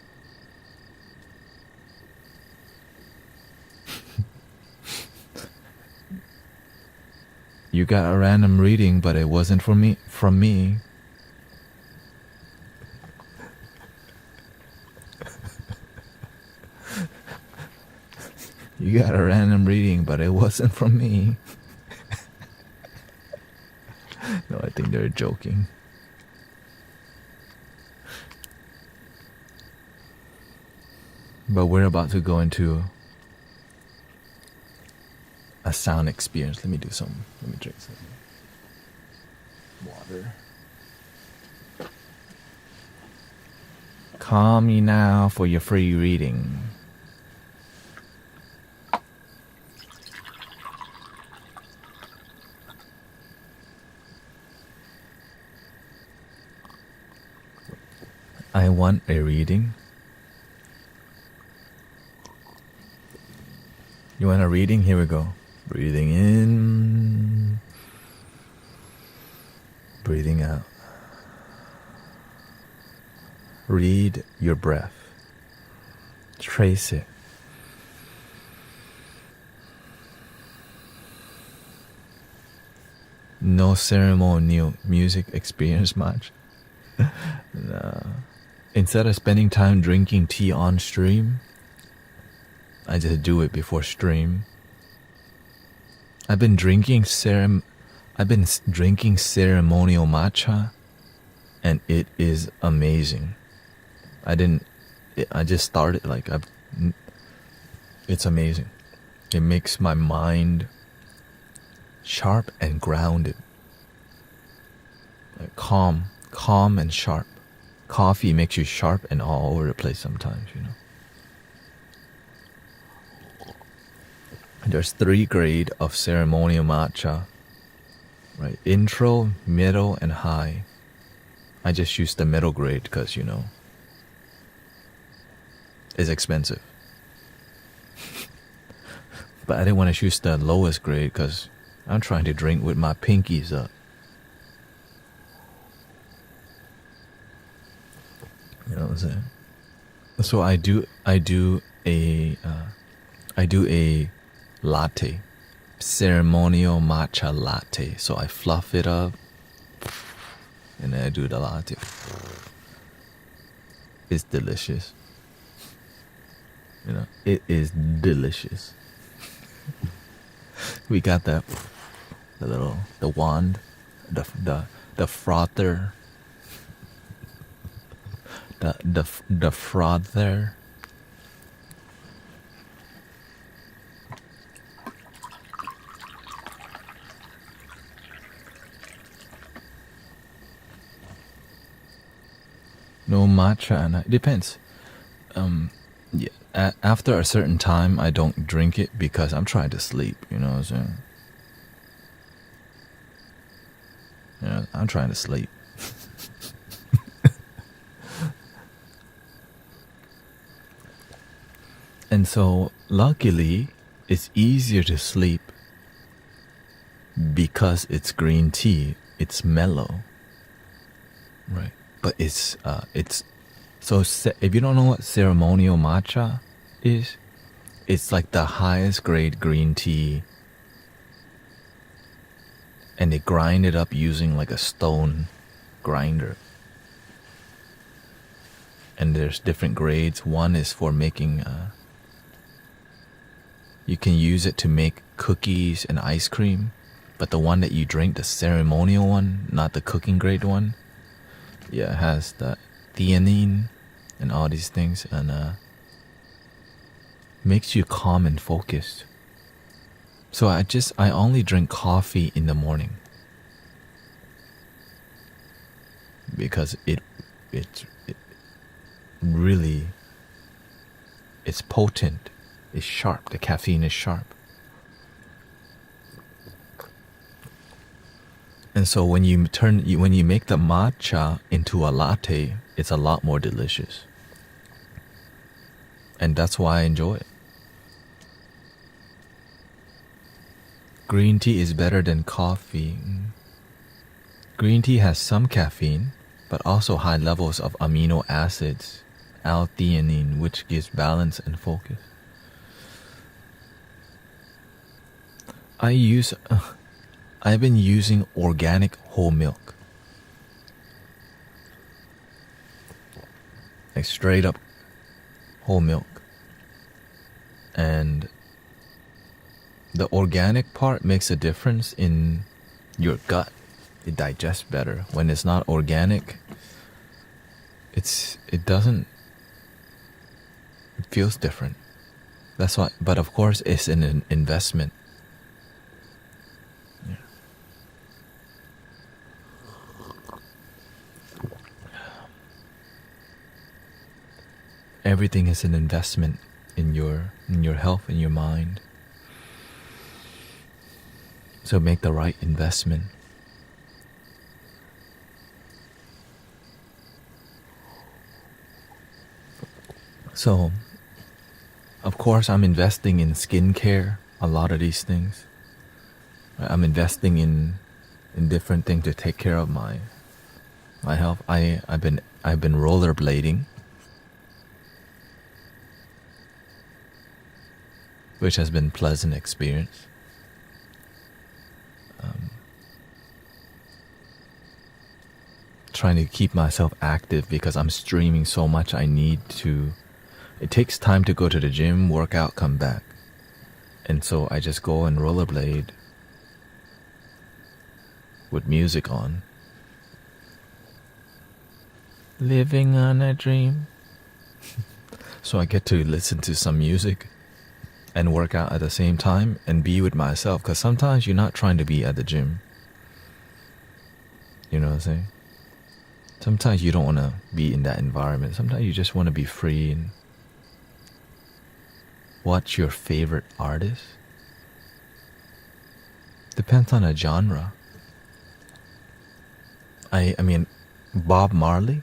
You got a random reading, but it wasn't from me. You got a random reading, but it wasn't from me. No, I think they're joking. But we're about to go into a sound experience. Let me drink some water. Call me now for your free reading. I want a reading. You want a reading? Here we go. Breathing in, breathing out. Read your breath. Trace it. No ceremonial music experience much. No. Instead of spending time drinking tea on stream, I just do it before stream. I've been drinking ceremonial matcha, and it is amazing. I just started it's amazing. It makes my mind sharp and grounded. Like calm and sharp. Coffee makes you sharp and all over the place sometimes, you know. There's 3 grades of ceremonial matcha, right? Intro, middle, and high. I just use the middle grade because, you know, it's expensive. But I didn't want to choose the lowest grade because I'm trying to drink with my pinkies up. You know what I'm saying? So I do a latte, ceremonial matcha latte. So I fluff it up, and then I do the latte. It's delicious. You know, it is delicious. We got the wand, the frother. The frother. No matcha, and it depends. Yeah. After a certain time, I don't drink it because I'm trying to sleep. You know what I'm saying? You know, I'm trying to sleep. And so, luckily, it's easier to sleep because it's green tea. It's mellow, right? But it's so if you don't know what ceremonial matcha is, it's like the highest grade green tea, and they grind it up using like a stone grinder. And there's different grades. One is for making. You can use it to make cookies and ice cream, but the one that you drink, the ceremonial one, not the cooking grade one, yeah, it has the theanine and all these things, and makes you calm and focused. So I only drink coffee in the morning because it really, it's potent. It's sharp. The caffeine is sharp. And so when you make the matcha into a latte, it's a lot more delicious. And that's why I enjoy it. Green tea is better than coffee. Green tea has some caffeine, but also high levels of amino acids, L-theanine, which gives balance and focus. I've been using organic whole milk. Like straight up whole milk. And the organic part makes a difference in your gut. It digests better. When it's not organic, it feels different. That's why, but of course it's an investment. Yeah. Everything is an investment in your health, in your mind. So make the right investment. So, of course, I'm investing in skincare, a lot of these things. I'm investing in different things to take care of my health. I've been rollerblading, which has been a pleasant experience. Trying to keep myself active because I'm streaming so much. It takes time to go to the gym, work out, come back. And so I just go and rollerblade with music on. Living on a dream. So I get to listen to some music and work out at the same time and be with myself. Because sometimes you're not trying to be at the gym. You know what I'm saying? Sometimes you don't want to be in that environment. Sometimes you just want to be free and watch your favorite artist. Depends on a genre. I mean, Bob Marley.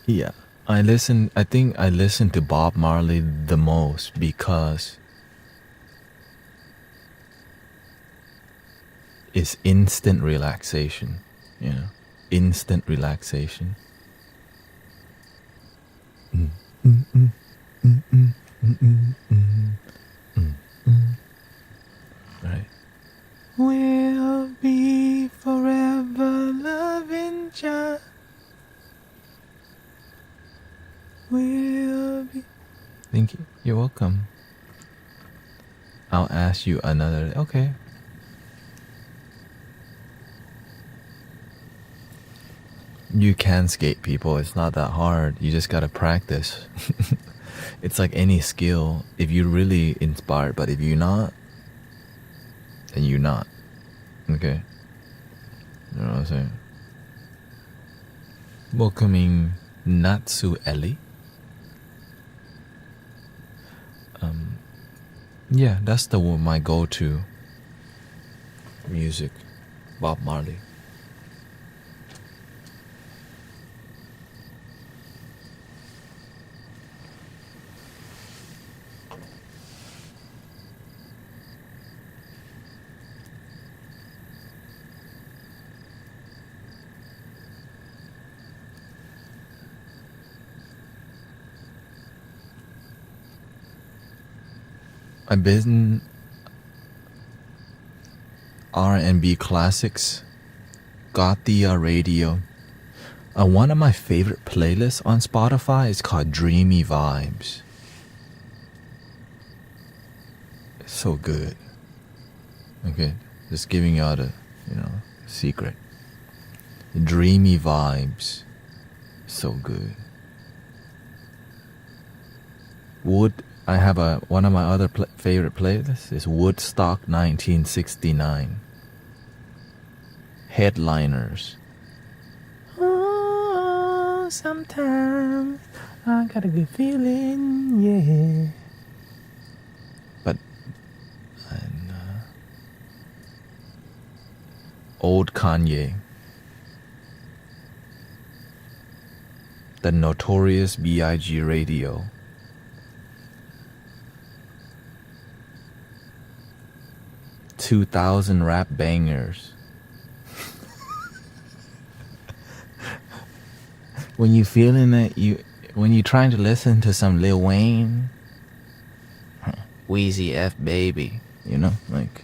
Yeah, I think I listen to Bob Marley the most because it's instant relaxation, instant relaxation. Right. We'll be forever loving Jah. We'll be. Thank you. You're welcome. I'll ask you another. Okay. You can skate, people. It's not that hard. You just gotta practice. It's like any skill. If you're really inspired, but if you're not, then you're not. Okay? You know what I'm saying? Welcoming Natsu Ellie. Yeah, that's my go-to music. Bob Marley. I've been R&B classics, Gatia Radio. One of my favorite playlists on Spotify is called Dreamy Vibes. It's so good. Okay, just giving out a secret. Dreamy Vibes, so good. I have one of my other favorite playlists is Woodstock 1969. Headliners. Oh, sometimes I got a good feeling, yeah. But old Kanye. The Notorious B.I.G. Radio. 2000 rap bangers. When you feeling it, when you're trying to listen to some Lil Wayne, Wheezy F baby, you know, like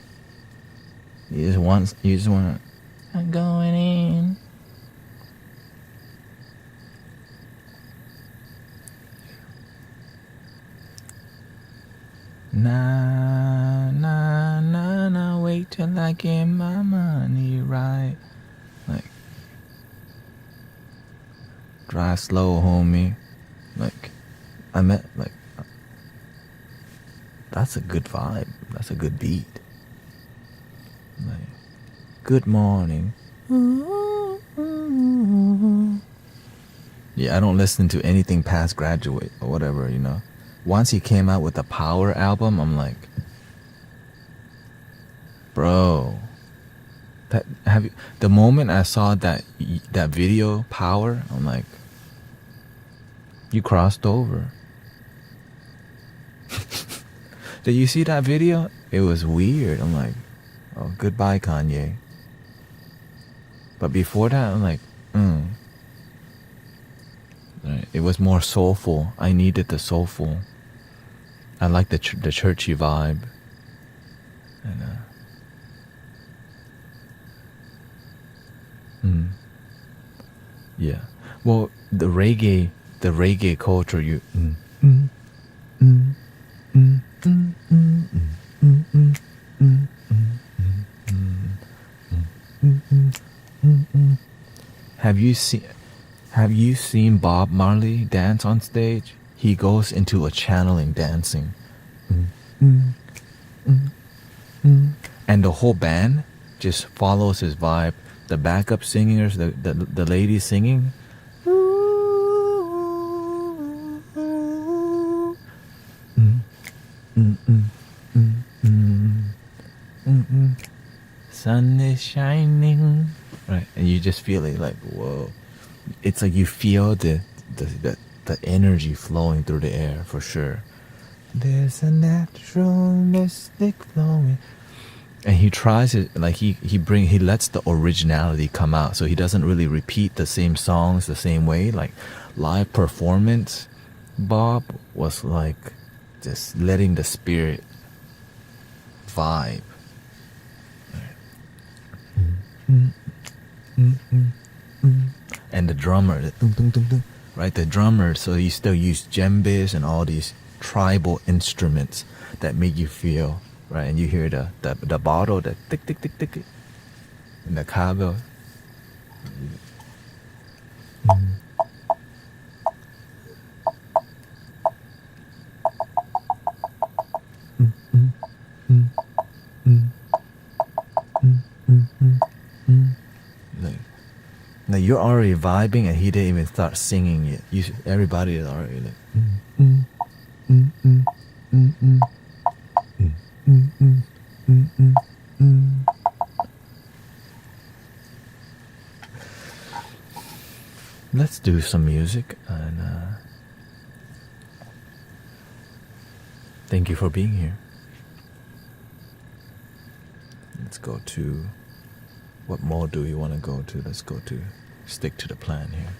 you just want I'm going in. Nah, nah, nah, nah, wait till I get my money right. Like, drive slow, homie. Like, I met, like, that's a good vibe. That's a good beat. Like, good morning. Yeah, I don't listen to anything past Graduate or whatever, you know. Once he came out with the Power album, I'm like, bro, that have you? The moment I saw that video, Power, I'm like, you crossed over. Did you see that video? It was weird. I'm like, oh, goodbye, Kanye. But before that, I'm like, Right. It was more soulful. I needed the soulful. I like the churchy vibe. And yeah. Well, the reggae culture. Have you seen Bob Marley dance on stage? He goes into a channeling dancing. And the whole band just follows his vibe. The backup singers, the ladies singing. Sun is shining, right? And you just feel it like, whoa. It's like you feel the energy flowing through the air for sure. There's a natural mystic flowing. And he tries it, like he lets the originality come out, so he doesn't really repeat the same songs the same way. Like live performance, Bob was like just letting the spirit vibe. And the drummer, right? The drummer, so he still used djembes and all these tribal instruments that make you feel, right? And you hear the bottle, the tick tick tick tick, and the cabo. Like you're already vibing, and he didn't even start singing yet. Everybody is already like. Let's do some music, and thank you for being here. Let's go to, what mode do we want to go to? Let's go to, stick to the plan here.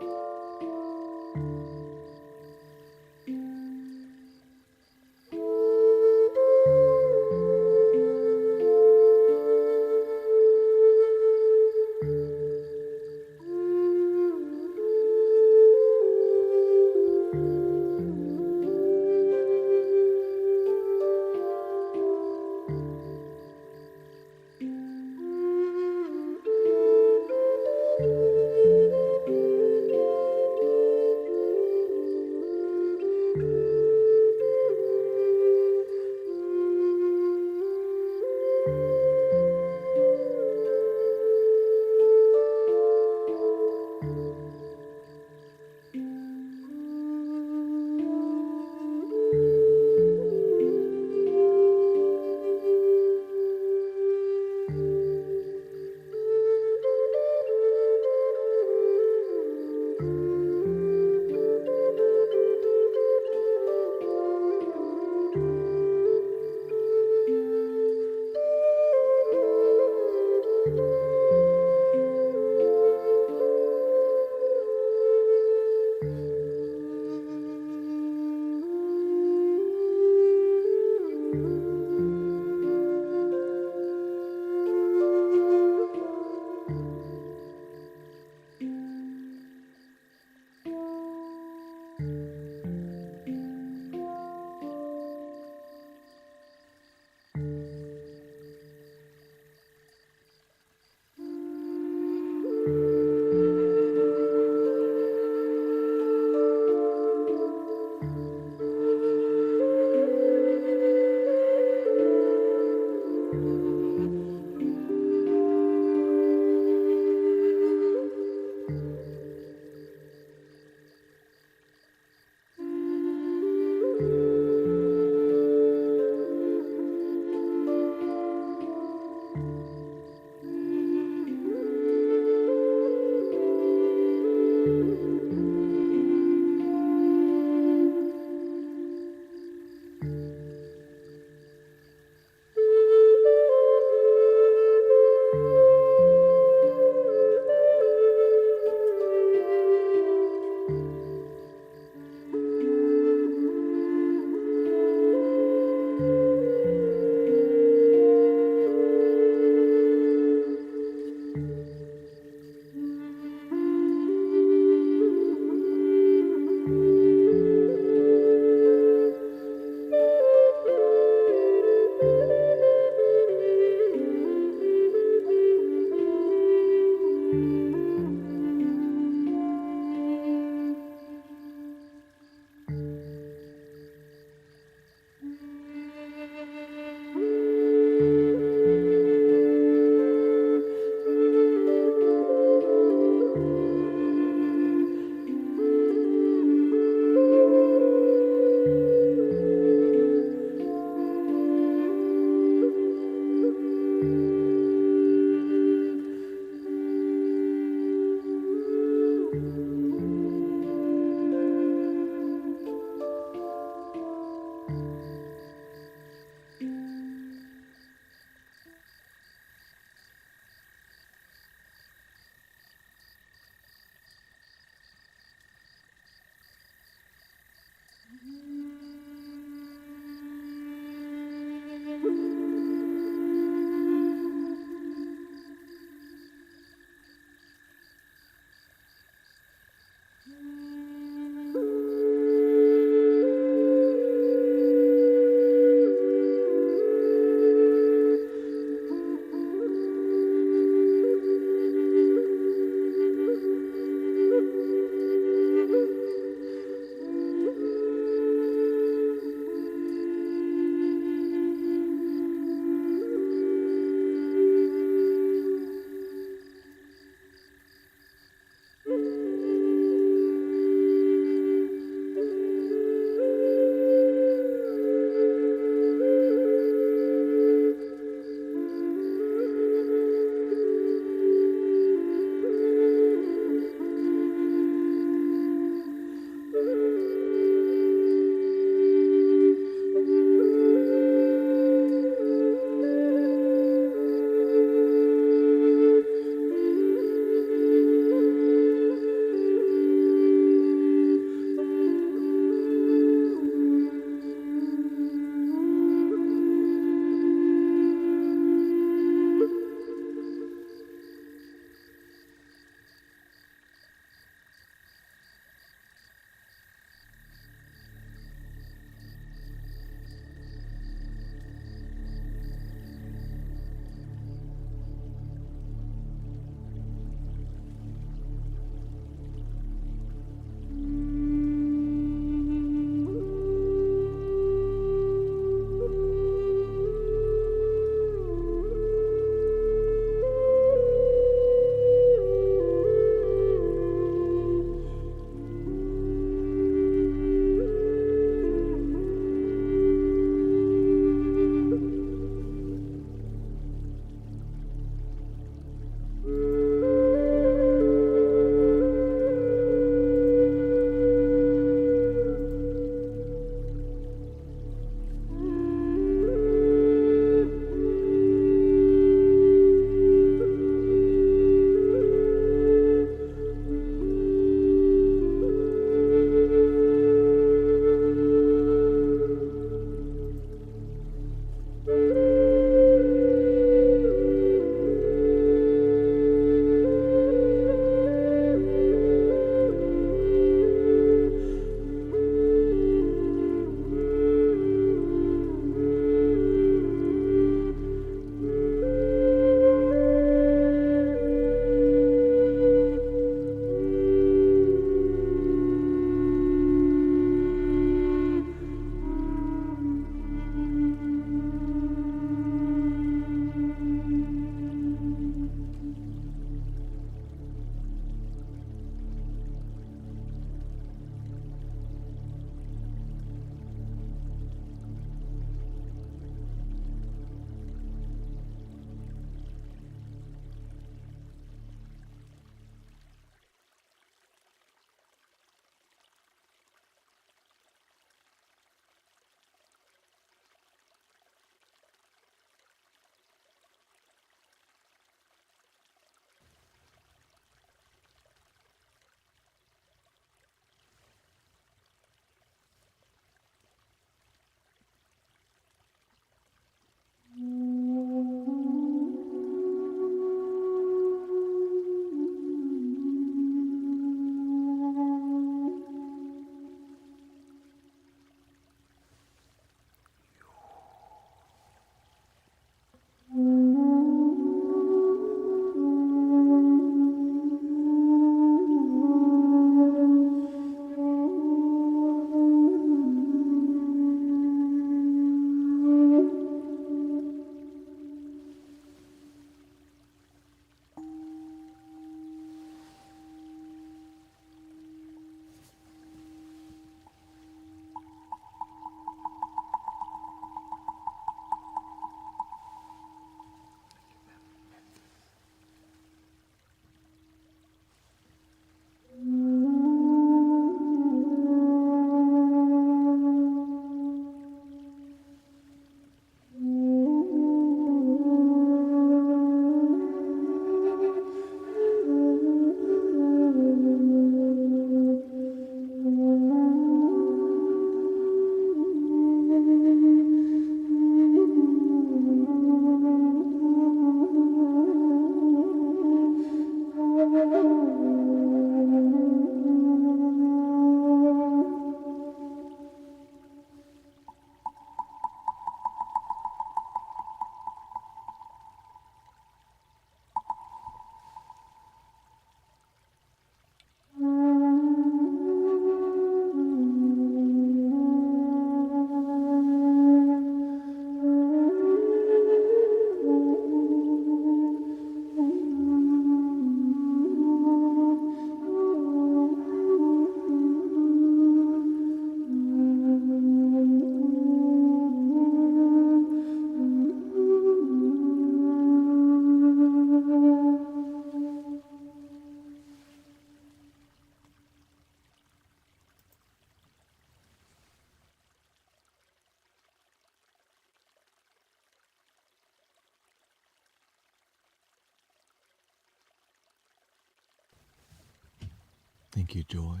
Thank you, Joy.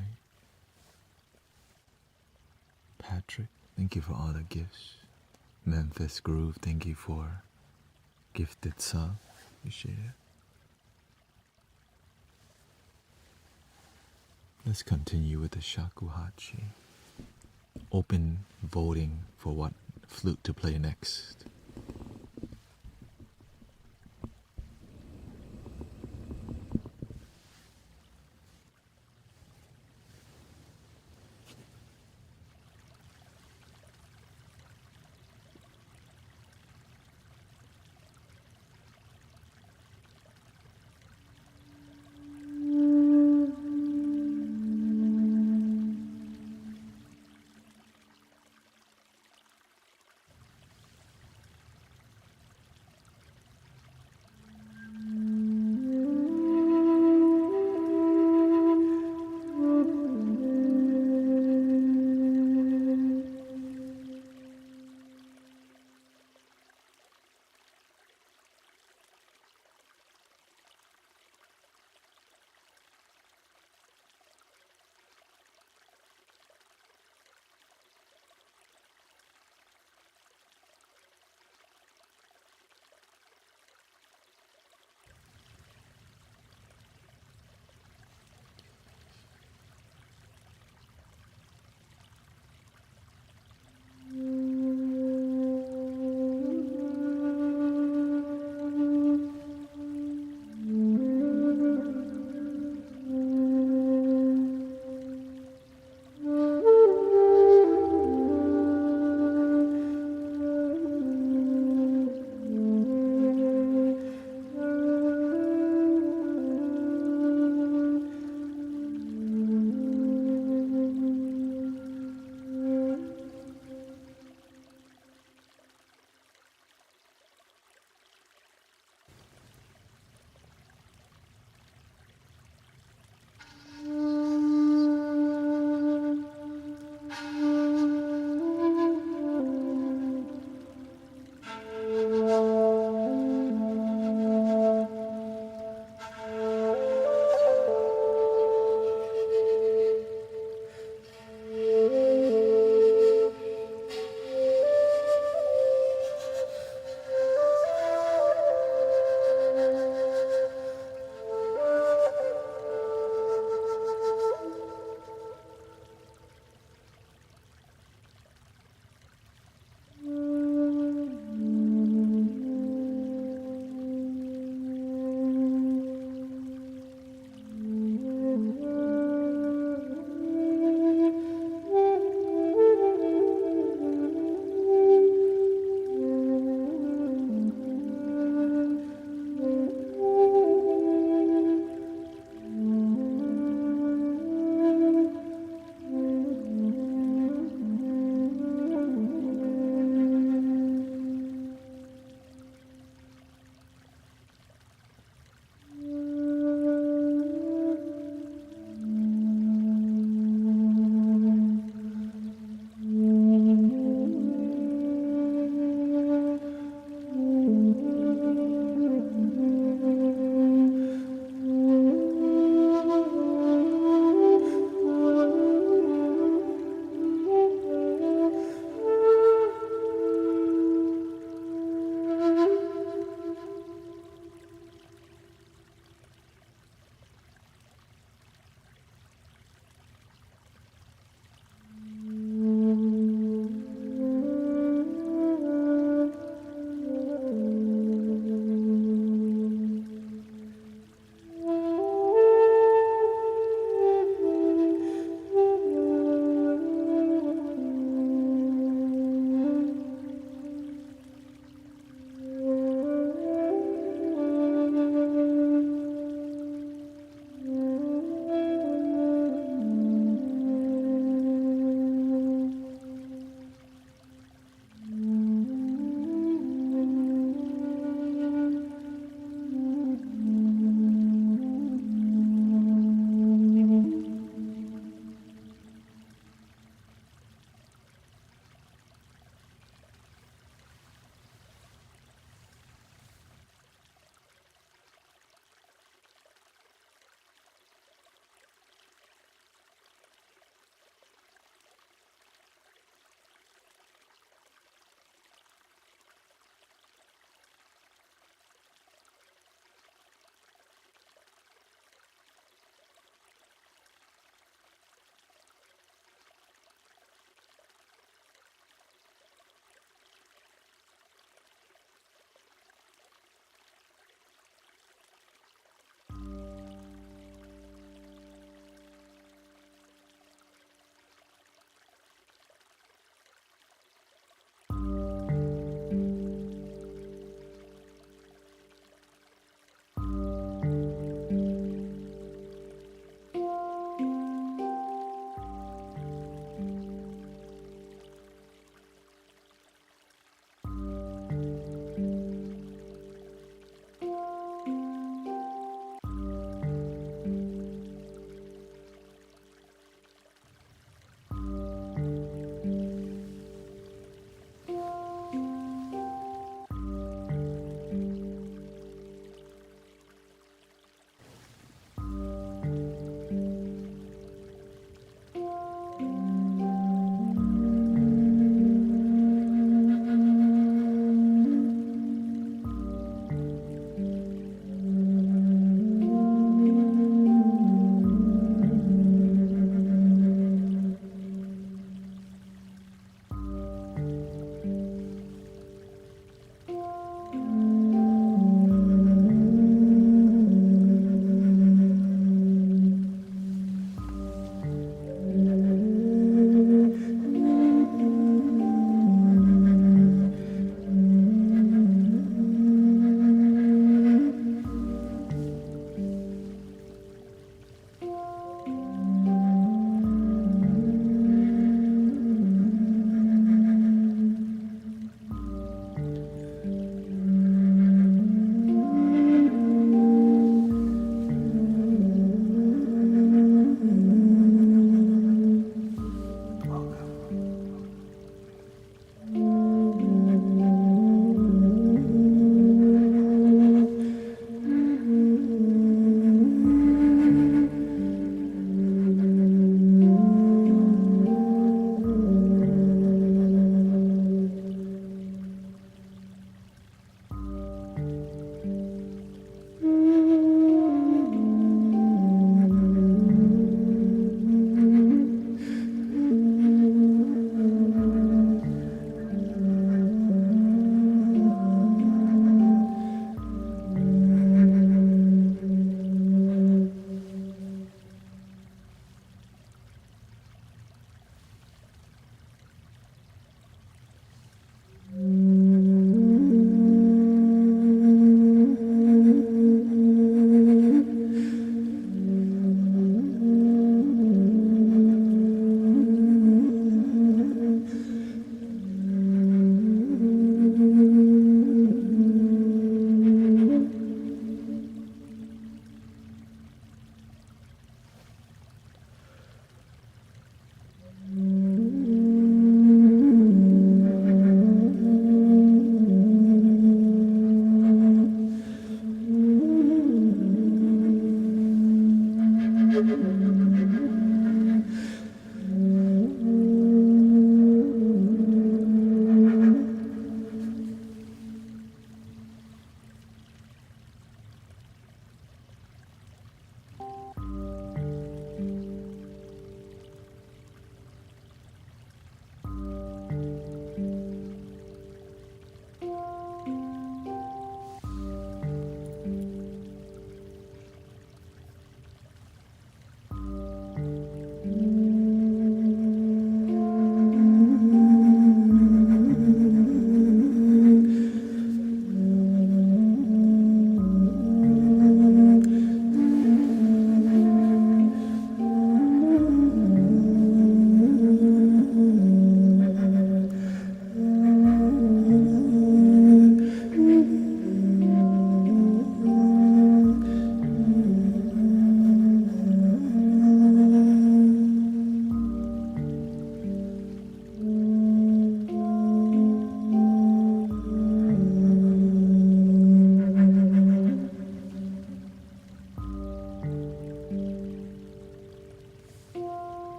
Patrick, thank you for all the gifts. Memphis Groove, thank you for gifted sub. Appreciate it. Let's continue with the shakuhachi. Open voting for what flute to play next.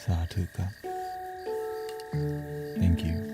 Sadhu. Thank you.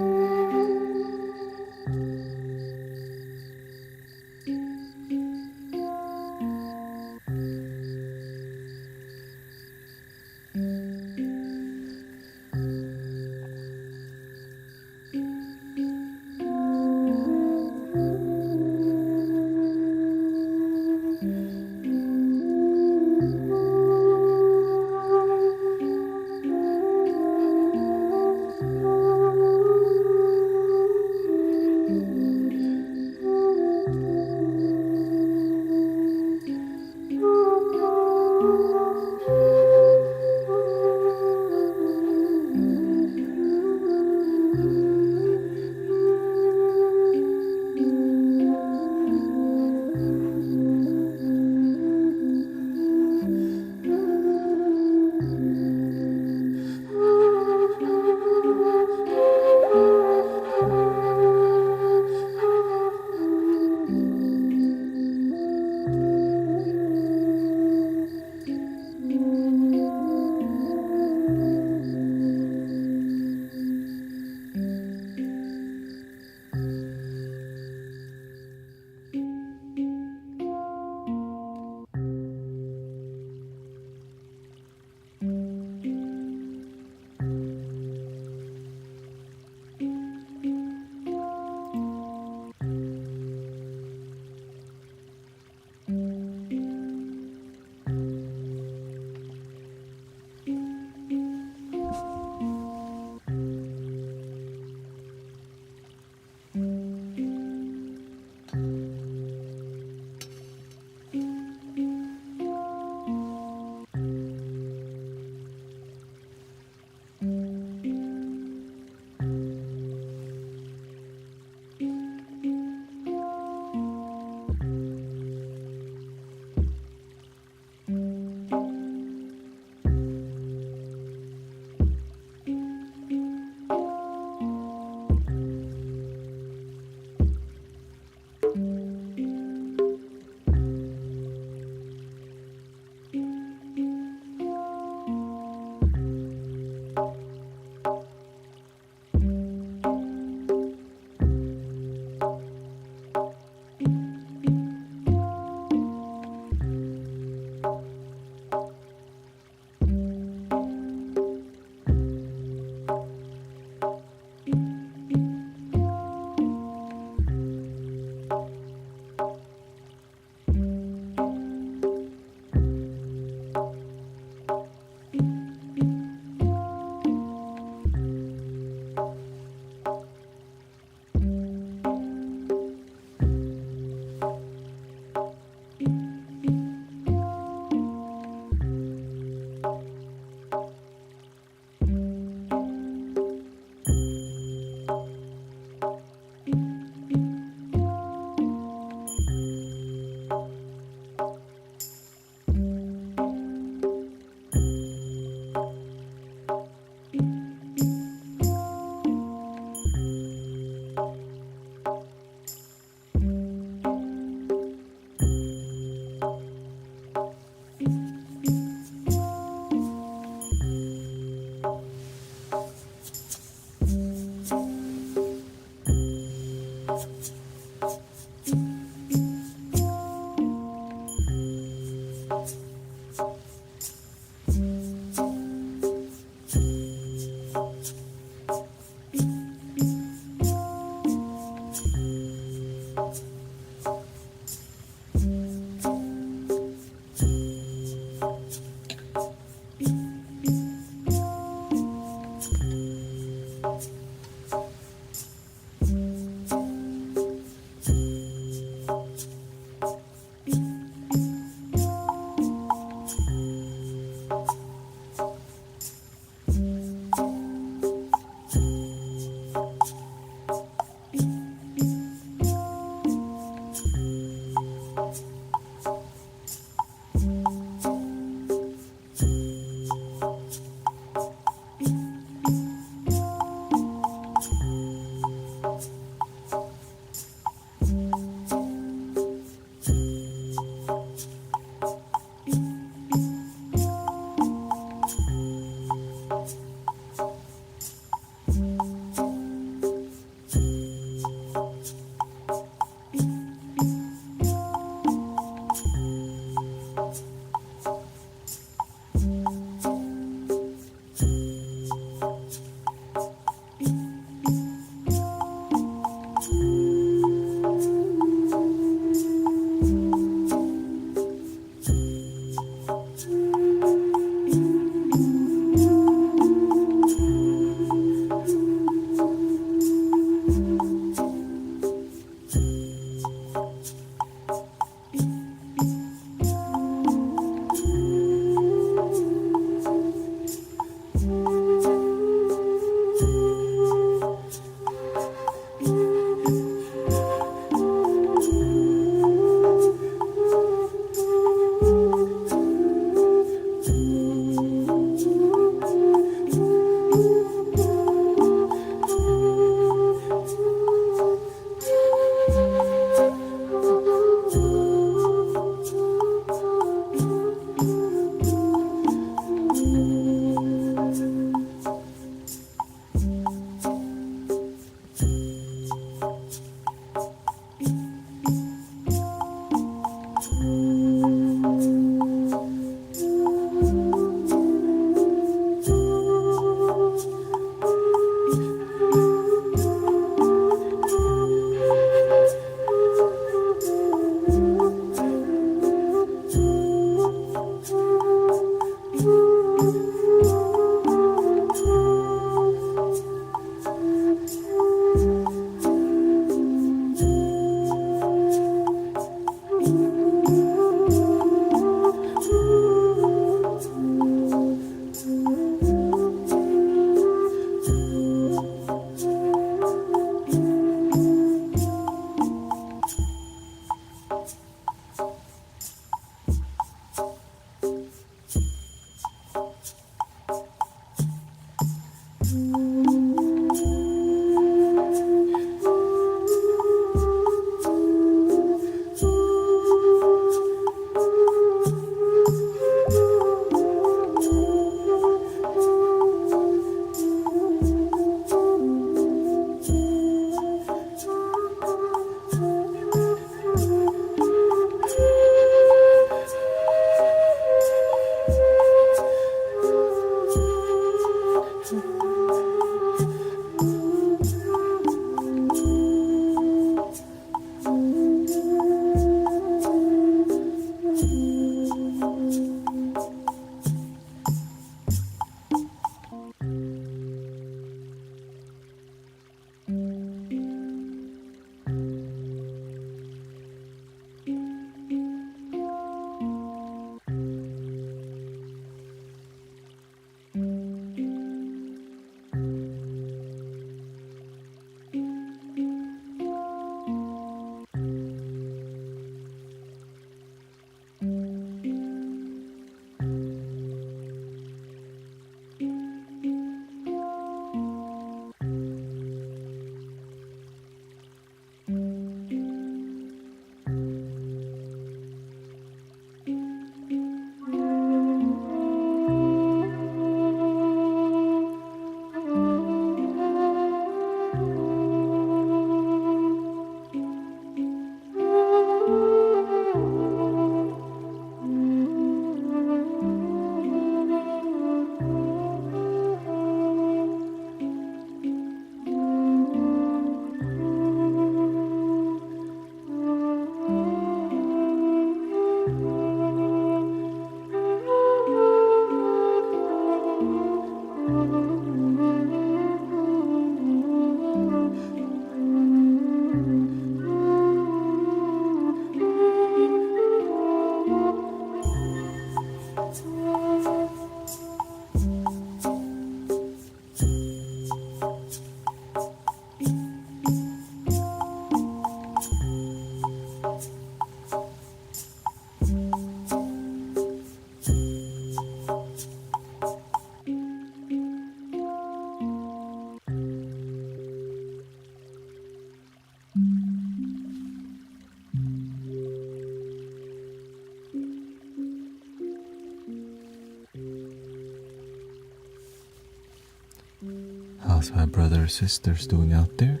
How's my brother or sisters doing out there?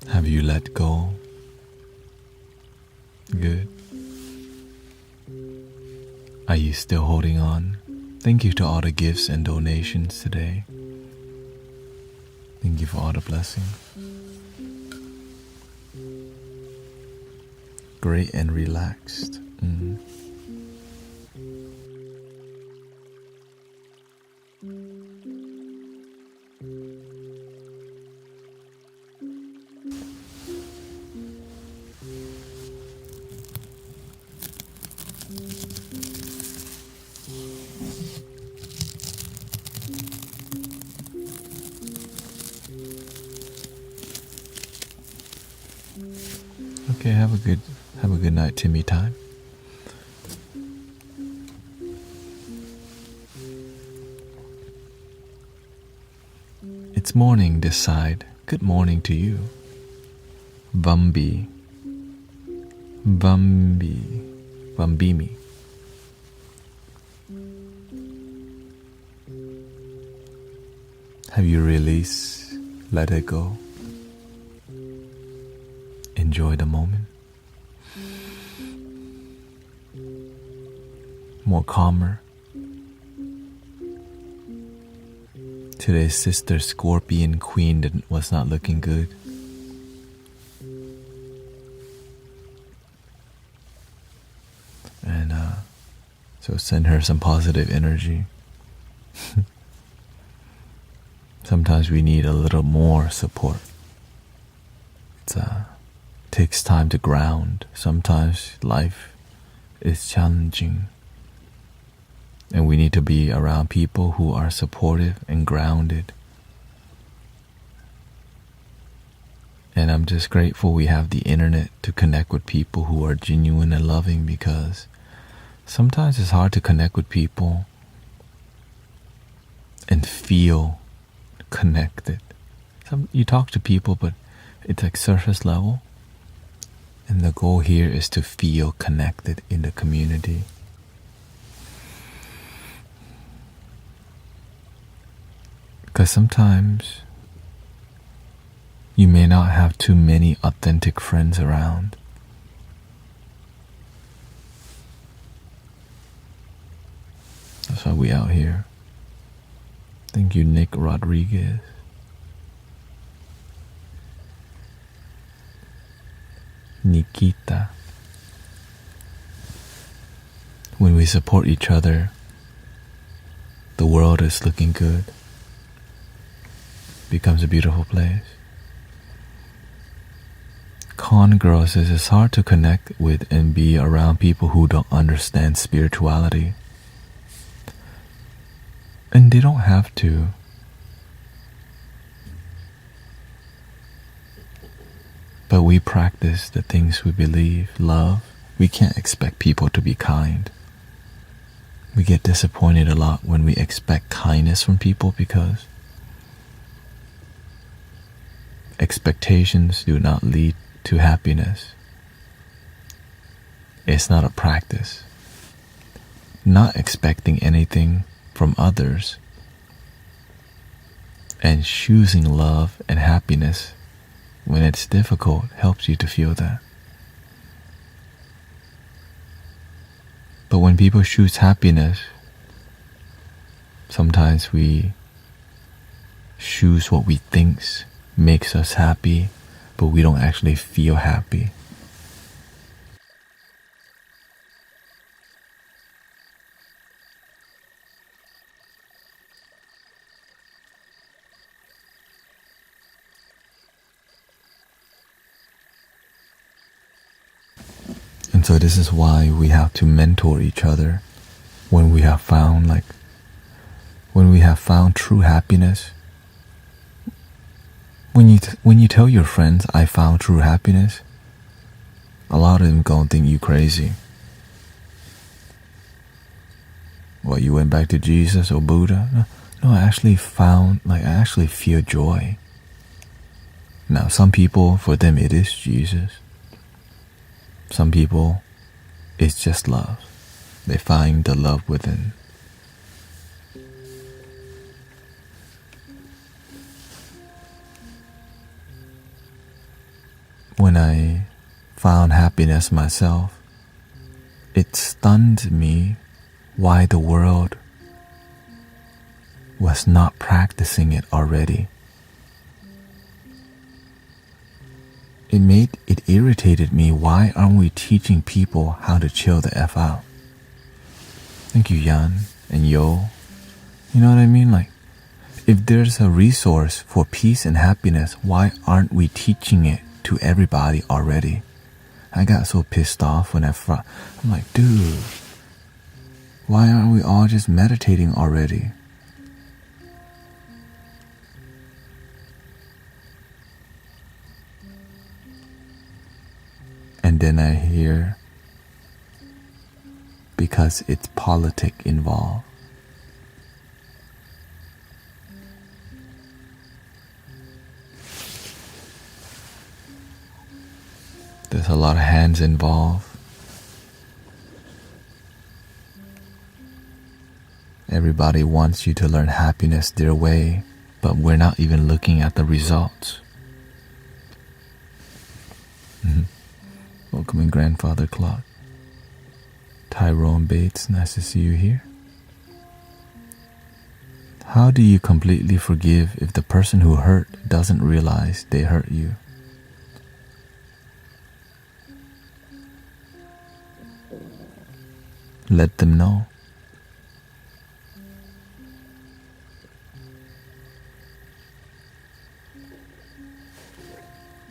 Have you let go? Good. Are you still holding on? Thank you to all the gifts and donations today. Thank you for all the blessings. Great and relaxed. Okay, have a good night, Timmy time. It's morning this side. Good morning to you. Vambimi. Have you released? Let it go. Enjoy the moment. More calmer. Today's sister Scorpion Queen was not looking good. And so send her some positive energy. Sometimes we need a little more support. It takes time to ground. Sometimes life is challenging. And we need to be around people who are supportive and grounded. And I'm just grateful we have the internet to connect with people who are genuine and loving, because sometimes it's hard to connect with people and feel connected. You talk to people, but it's like surface level. And the goal here is to feel connected in the community. Because sometimes you may not have too many authentic friends around. That's why we out here. Thank you, Nick Rodriguez. Nikita. When we support each other, the world is looking good. Becomes a beautiful place. Con Girl says it's hard to connect with and be around people who don't understand spirituality. And they don't have to. But we practice the things we believe, love. We can't expect people to be kind. We get disappointed a lot when we expect kindness from people, because expectations do not lead to happiness. It's not a practice. Not expecting anything from others and choosing love and happiness when it's difficult helps you to feel that. But when people choose happiness, sometimes we choose what we think makes us happy, but we don't actually feel happy. And so this is why we have to mentor each other when we have found true happiness. When you tell your friends, I found true happiness, a lot of them gonna think you crazy. What, you went back to Jesus or Buddha? No, I actually feel joy. Now, some people, for them it is Jesus. Some people, it's just love. They find the love within. When I found happiness myself, it stunned me why the world was not practicing it already. It irritated me. Why aren't we teaching people how to chill the F out? Thank you, Yan and Yo. You know what I mean? Like, if there's a resource for peace and happiness, why aren't we teaching it to everybody already? I got so pissed off when I'm like, dude, why aren't we all just meditating already? And then I hear, because it's politic involved. There's a lot of hands involved. Everybody wants you to learn happiness their way, but we're not even looking at the results. Welcome in, Grandfather Clock. Tyrone Bates, nice to see you here. How do you completely forgive if the person who hurt doesn't realize they hurt you? Let them know.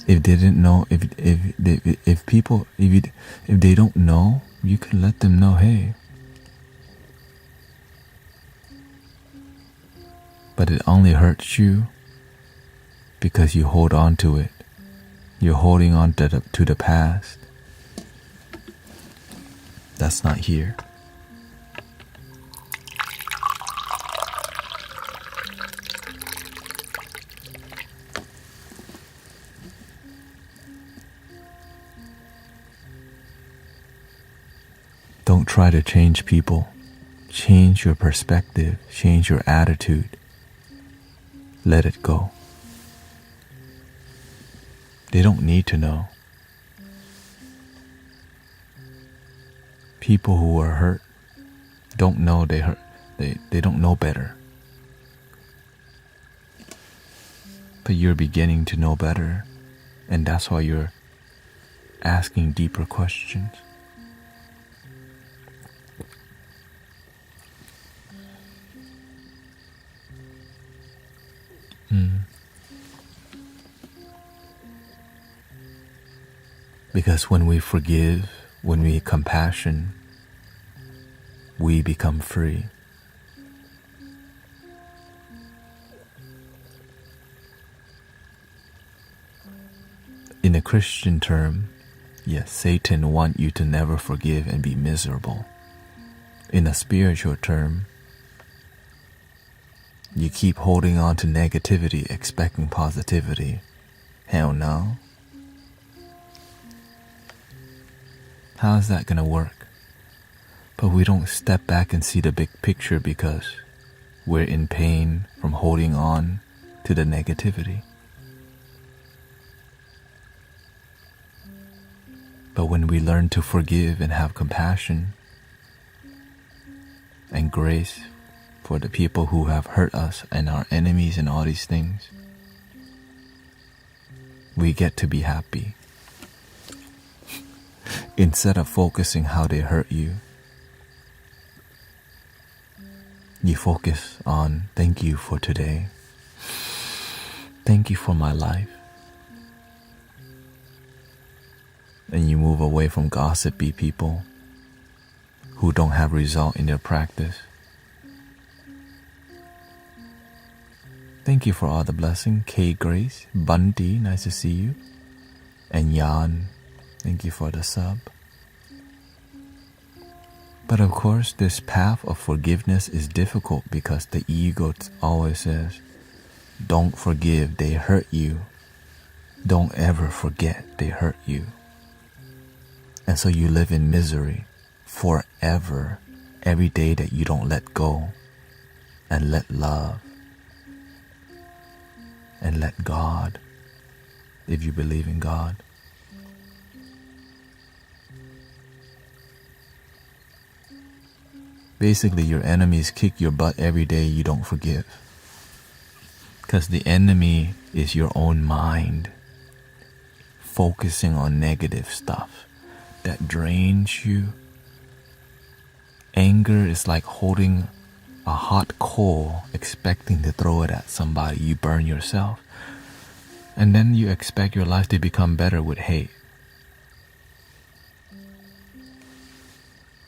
If they didn't know, if they don't know, you can let them know, hey. But it only hurts you because you hold on to it. You're holding on to the past. That's not here. Don't try to change people. Change your perspective. Change your attitude. Let it go. They don't need to know. People who are hurt don't know they hurt. They don't know better. But you're beginning to know better, and that's why you're asking deeper questions. Because when we forgive, when we compassion, we become free. In a Christian term, yes, Satan wants you to never forgive and be miserable. In a spiritual term, you keep holding on to negativity, expecting positivity. Hell no. How is that going to work? But we don't step back and see the big picture because we're in pain from holding on to the negativity. But when we learn to forgive and have compassion and grace for the people who have hurt us and our enemies and all these things, we get to be happy. Instead of focusing how they hurt you, you focus on thank you for today. Thank you for my life. And you move away from gossipy people who don't have result in their practice. Thank you for all the blessing. K Grace, Bunty, nice to see you. And Jan, thank you for the sub. But of course, this path of forgiveness is difficult because the ego always says, don't forgive, they hurt you. Don't ever forget they hurt you. And so you live in misery forever, every day that you don't let go and let love and let God, if you believe in God. Basically, your enemies kick your butt every day you don't forgive. Because the enemy is your own mind, focusing on negative stuff that drains you. Anger is like holding a hot coal, expecting to throw it at somebody. You burn yourself. And then you expect your life to become better with hate.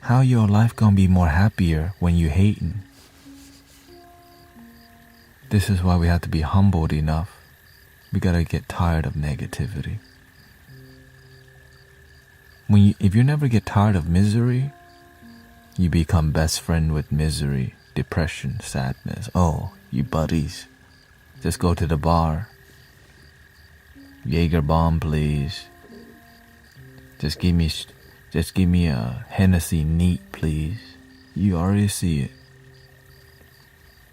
How your life gonna be more happier when you hating? This is why we have to be humbled enough. We gotta get tired of negativity. If you never get tired of misery, you become best friend with misery, depression, sadness. Oh, you buddies, just go to the bar. Jaeger bomb, please. Just give me a Hennessy neat, please. You already see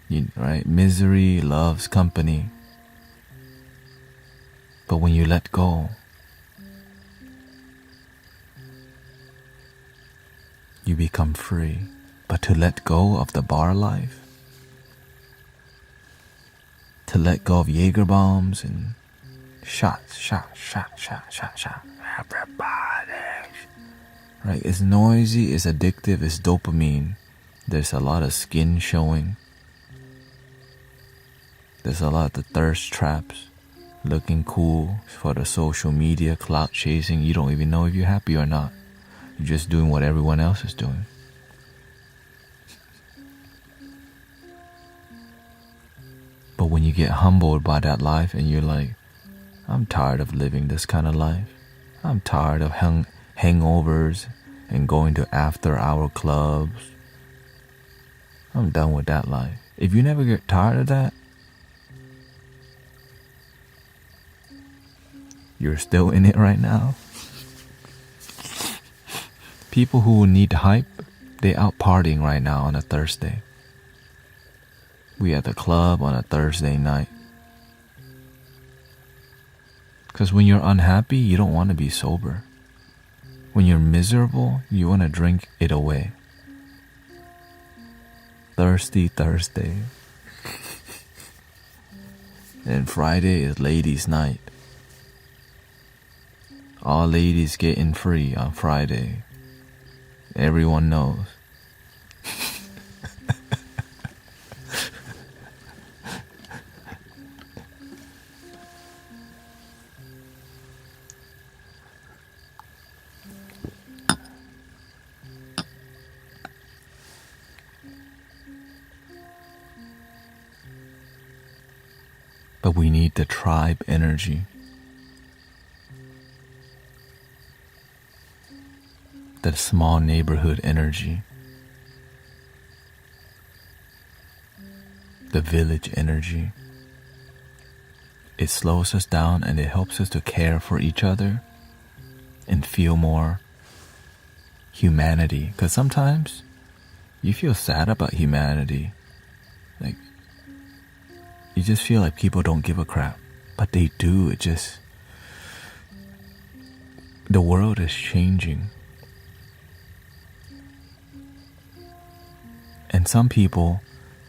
it. Right? Misery loves company. But when you let go, you become free. But to let go of the bar life, to let go of Jaeger bombs and shots, everybody. Right? It's noisy, it's addictive, it's dopamine. There's a lot of skin showing. There's a lot of thirst traps, looking cool for the social media, clout chasing. You don't even know if you're happy or not. You're just doing what everyone else is doing. But when you get humbled by that life and you're like, I'm tired of living this kind of life. I'm tired of hangovers and going to after-hour clubs. I'm done with that life. If you never get tired of that, you're still in it right now. People who need hype, they out partying right now on a Thursday. We at the club on a Thursday night. Because when you're unhappy, you don't want to be sober. When you're miserable, you want to drink it away. Thirsty Thursday. And Friday is ladies' night. All ladies getting free on Friday. Everyone knows. But we need the tribe energy. The small neighborhood energy. The village energy. It slows us down and it helps us to care for each other and feel more humanity. Because sometimes you feel sad about humanity. Like, you just feel like people don't give a crap. But they do. The world is changing. And some people,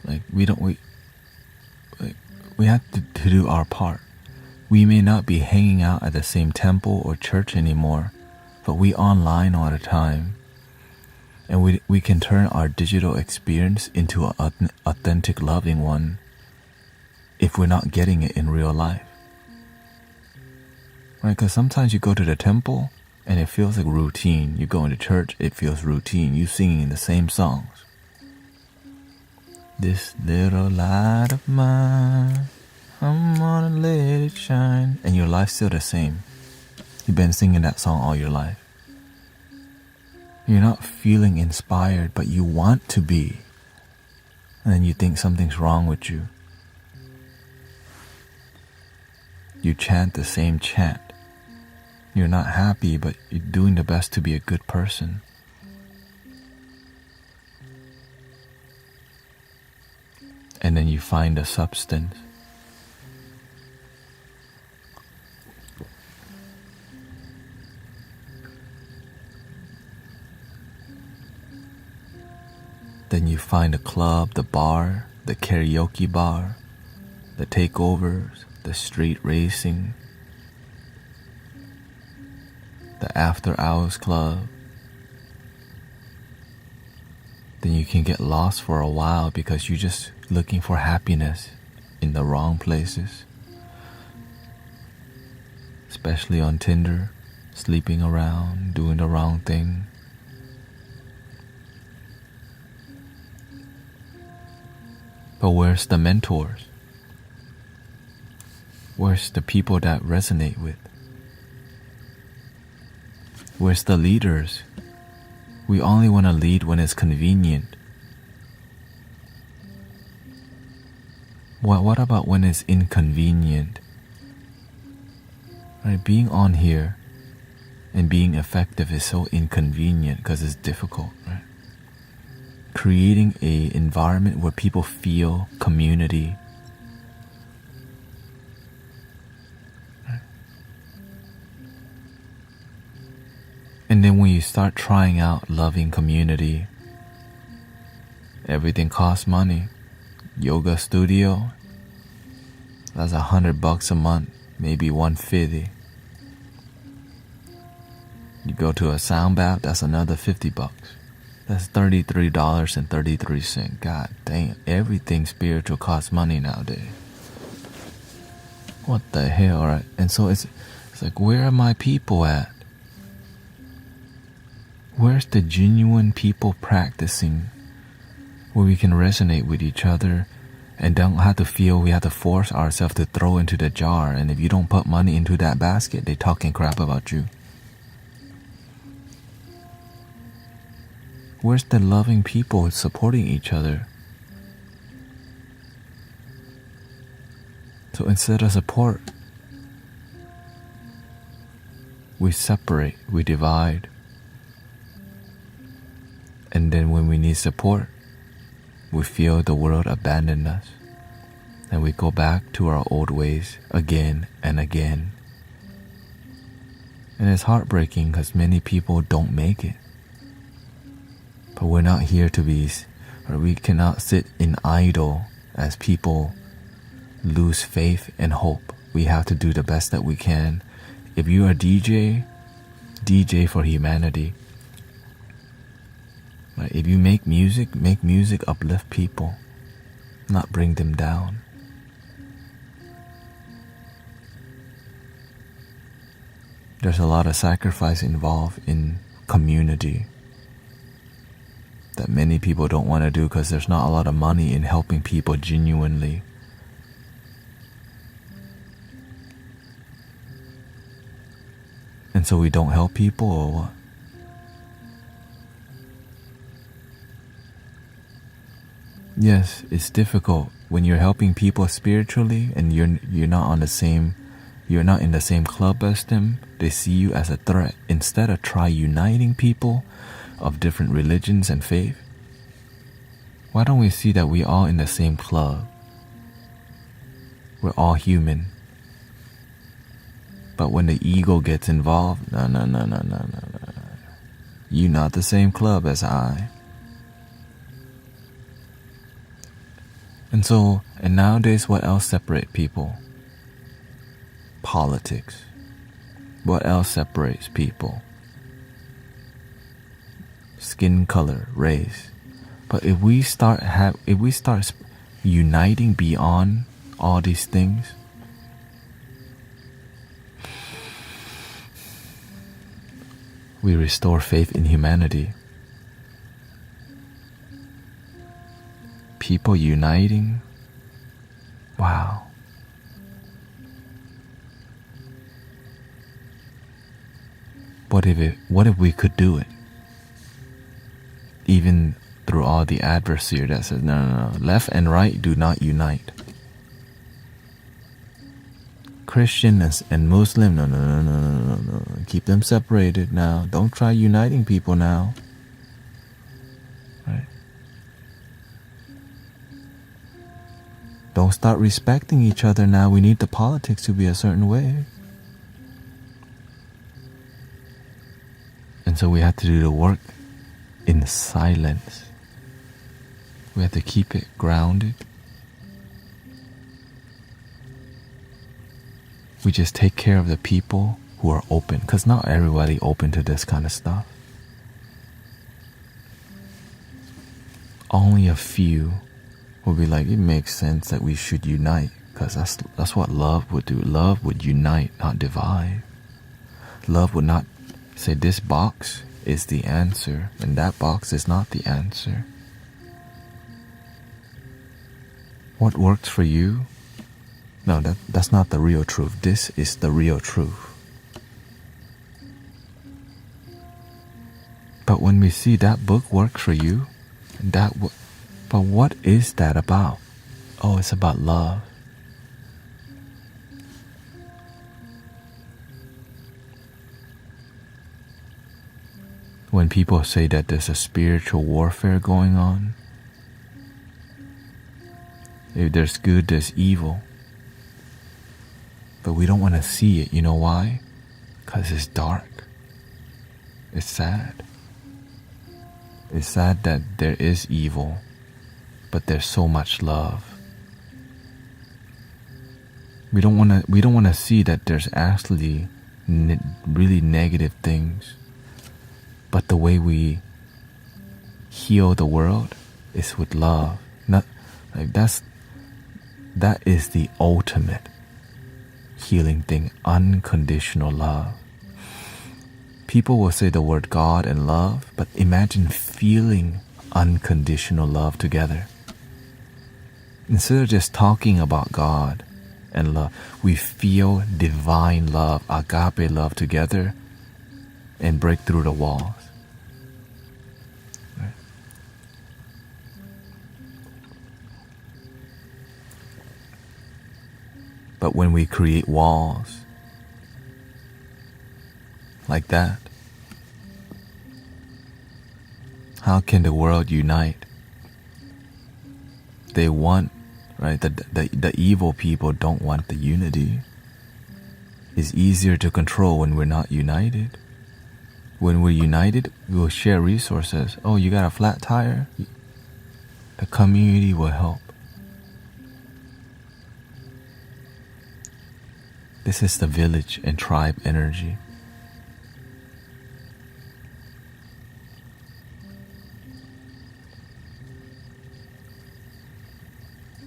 Like we have to do our part. We may not be hanging out at the same temple or church anymore, but we online all the time. And we can turn our digital experience into an authentic loving one if we're not getting it in real life. Right? Because sometimes you go to the temple and it feels like routine. You go into church, it feels routine. You singing the same songs. This little light of mine, I'm gonna let it shine. And your life's still the same. You've been singing that song all your life. You're not feeling inspired, but you want to be. And then you think something's wrong with you. You chant the same chant. You're not happy, but you're doing the best to be a good person. And then you find a substance. Then you find the club, the bar, the karaoke bar, the takeovers, the street racing, the after hours club. Then you can get lost for a while because you're just looking for happiness in the wrong places. Especially on Tinder, sleeping around, doing the wrong thing. But where's the mentors? Where's the people that resonate with? Where's the leaders? We only want to lead when it's convenient. What about when it's inconvenient? Right? Being on here and being effective is so inconvenient because it's difficult, right? Creating an environment where people feel community. Right? And then when you start trying out loving community, everything costs money. Yoga studio, that's $100 a month, maybe $150. You go to a sound bath, that's another $50. That's $33.33. God dang, everything spiritual costs money nowadays. What the hell, right? And so it's like, where are my people at? Where's the genuine people practicing where we can resonate with each other and don't have to feel we have to force ourselves to throw into the jar, and if you don't put money into that basket, they talking crap about you. Where's the loving people supporting each other? So instead of support, we separate, we divide. And then when we need support, we feel the world abandon us, and we go back to our old ways again and again. And it's heartbreaking because many people don't make it. But we're not here to be, or we cannot sit in idle as people lose faith and hope. We have to do the best that we can. If you are DJ, DJ for humanity. If you make music uplift people, not bring them down. There's a lot of sacrifice involved in community that many people don't want to do because there's not a lot of money in helping people genuinely. And so we don't help people, or what? Yes, it's difficult when you're helping people spiritually and you're not in the same club as them. They see you as a threat. Instead of try uniting people of different religions and faith, why don't we see that we're all in the same club? We're all human. But when the ego gets involved, no. You're not the same club as I. And nowadays, what else separates people? Politics. What else separates people? Skin color, race. But if we start uniting beyond all these things, we restore faith in humanity. People uniting, wow. What if we could do it? Even through all the adversary that says, no, left and right do not unite. Christian and Muslim, no. Keep them separated now. Don't try uniting people now. Right? Don't start respecting each other now. We need the politics to be a certain way. And so we have to do the work in silence. We have to keep it grounded. We just take care of the people who are open, because not everybody open to this kind of stuff. Only a few will be like, it makes sense that we should unite, because that's what love would do. Love would unite, not divide. Love would not say this box is the answer and that box is not the answer. What works for you? No, that's not the real truth. This is the real truth. But when we see that book works for you, but what is that about? Oh, it's about love. When people say that there's a spiritual warfare going on, if there's good, there's evil. But we don't want to see it. You know why? Because it's dark. It's sad. It's sad that there is evil, but there's so much love. We don't want to see that there's actually really negative things. But the way we heal the world is with love. Not like that is the ultimate healing thing, unconditional love. People will say the word God and love, but imagine feeling unconditional love together. Instead of just talking about God and love, we feel divine love, agape love together and break through the walls. Right? But when we create walls like that, how can the world unite? They want, right? The evil people don't want the unity. It's easier to control when we're not united. When we're united, we will share resources. Oh, you got a flat tire? The community will help. This is the village and tribe energy.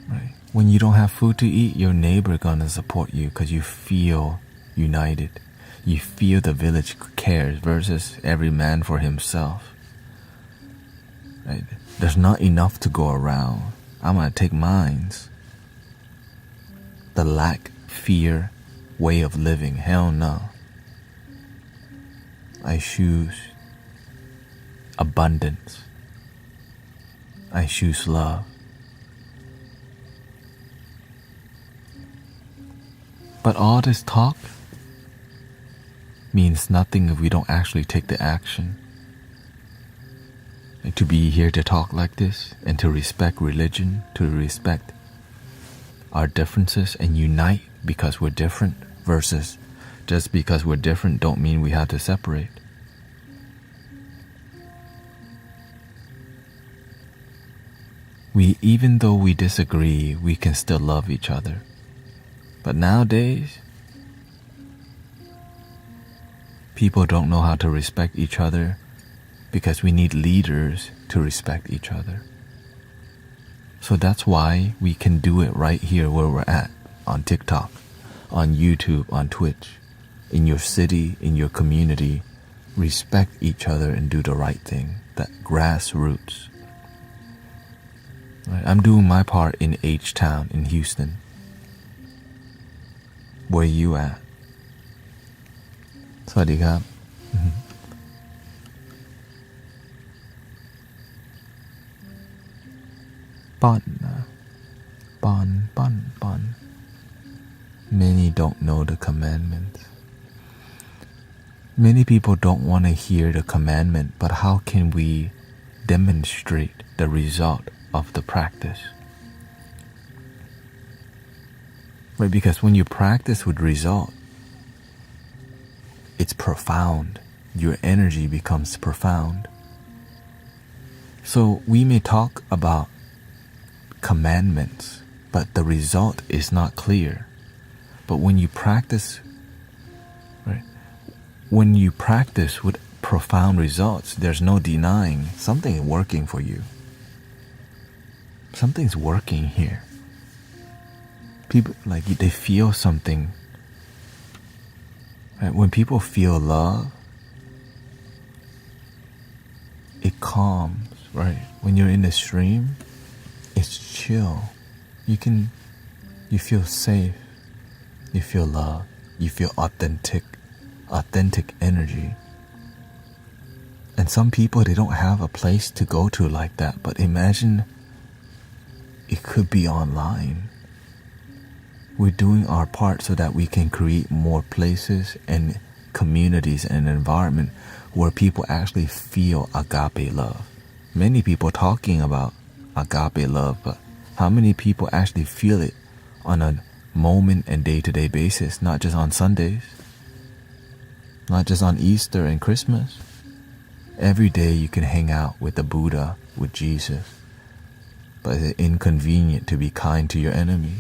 Right? When you don't have food to eat, your neighbor gonna support you because you feel united. You feel the village cares versus every man for himself. Right? There's not enough to go around. I'm gonna take mines. The lack, fear, way of living, hell no. I choose abundance. I choose love. But all this talk means nothing if we don't actually take the action. And to be here to talk like this and to respect religion, to respect our differences and unite because we're different versus just because we're different don't mean we have to separate. Even though we disagree, we can still love each other. But nowadays, people don't know how to respect each other because we need leaders to respect each other. So that's why we can do it right here where we're at, on TikTok, on YouTube, on Twitch, in your city, in your community. Respect each other and do the right thing, that grassroots. Right? I'm doing my part in H-Town in Houston. Where you at? สวัสดีครับ Bon. Many don't know the commandments. Many people don't want to hear the commandment, but how can we demonstrate the result of the practice? Right, because when you practice with result, it's profound. Your energy becomes profound. So we may talk about commandments, but the result is not clear. But when you practice, right, when you practice with profound results, there's no denying something is working for you. Something's working here. People, like, they feel something. Right? When people feel love, it calms, right? When you're in the stream, it's chill. You feel safe. You feel love. You feel authentic energy. And some people, they don't have a place to go to like that. But imagine it could be online. We're doing our part so that we can create more places and communities and an environment where people actually feel agape love. Many people talking about agape love, but how many people actually feel it on a moment and day-to-day basis, not just on Sundays, not just on Easter and Christmas. Every day you can hang out with the Buddha, with Jesus, but it's inconvenient to be kind to your enemy.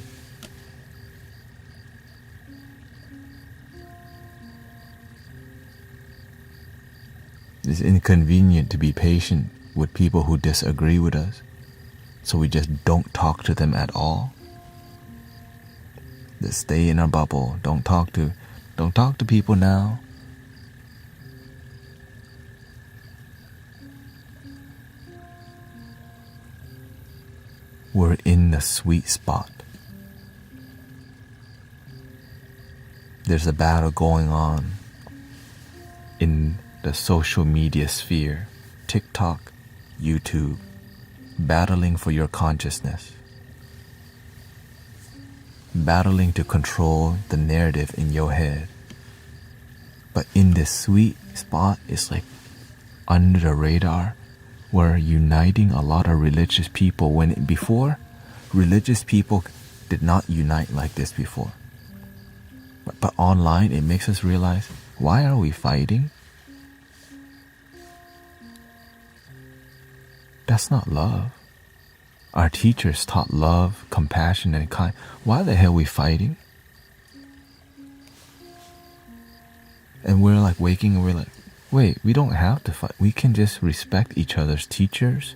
It's inconvenient to be patient with people who disagree with us, so we just don't talk to them at all. Just stay in our bubble. Don't talk to people now. We're in the sweet spot. There's a battle going on in the social media sphere, TikTok, YouTube, battling for your consciousness, battling to control the narrative in your head. But in this sweet spot, it's like under the radar. We're uniting a lot of religious people when before, religious people did not unite like this before. But online, it makes us realize, why are we fighting? That's not love. Our teachers taught love, compassion, and kind. Why the hell are we fighting? And we're like waking and we're like, wait, we don't have to fight. We can just respect each other's teachers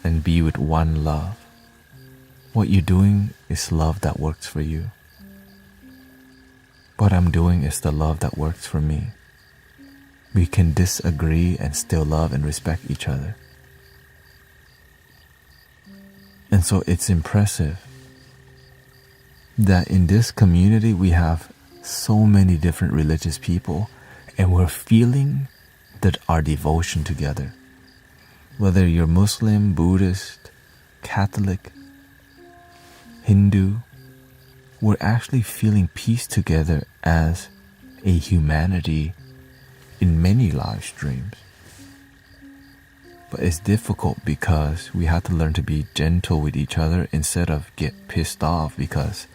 and be with one love. What you're doing is love that works for you. What I'm doing is the love that works for me. We can disagree and still love and respect each other. And so it's impressive that in this community we have so many different religious people, and we're feeling that our devotion together. Whether you're Muslim, Buddhist, Catholic, Hindu, we're actually feeling peace together as a humanity in many live streams. But it's difficult because we have to learn to be gentle with each other instead of get pissed off because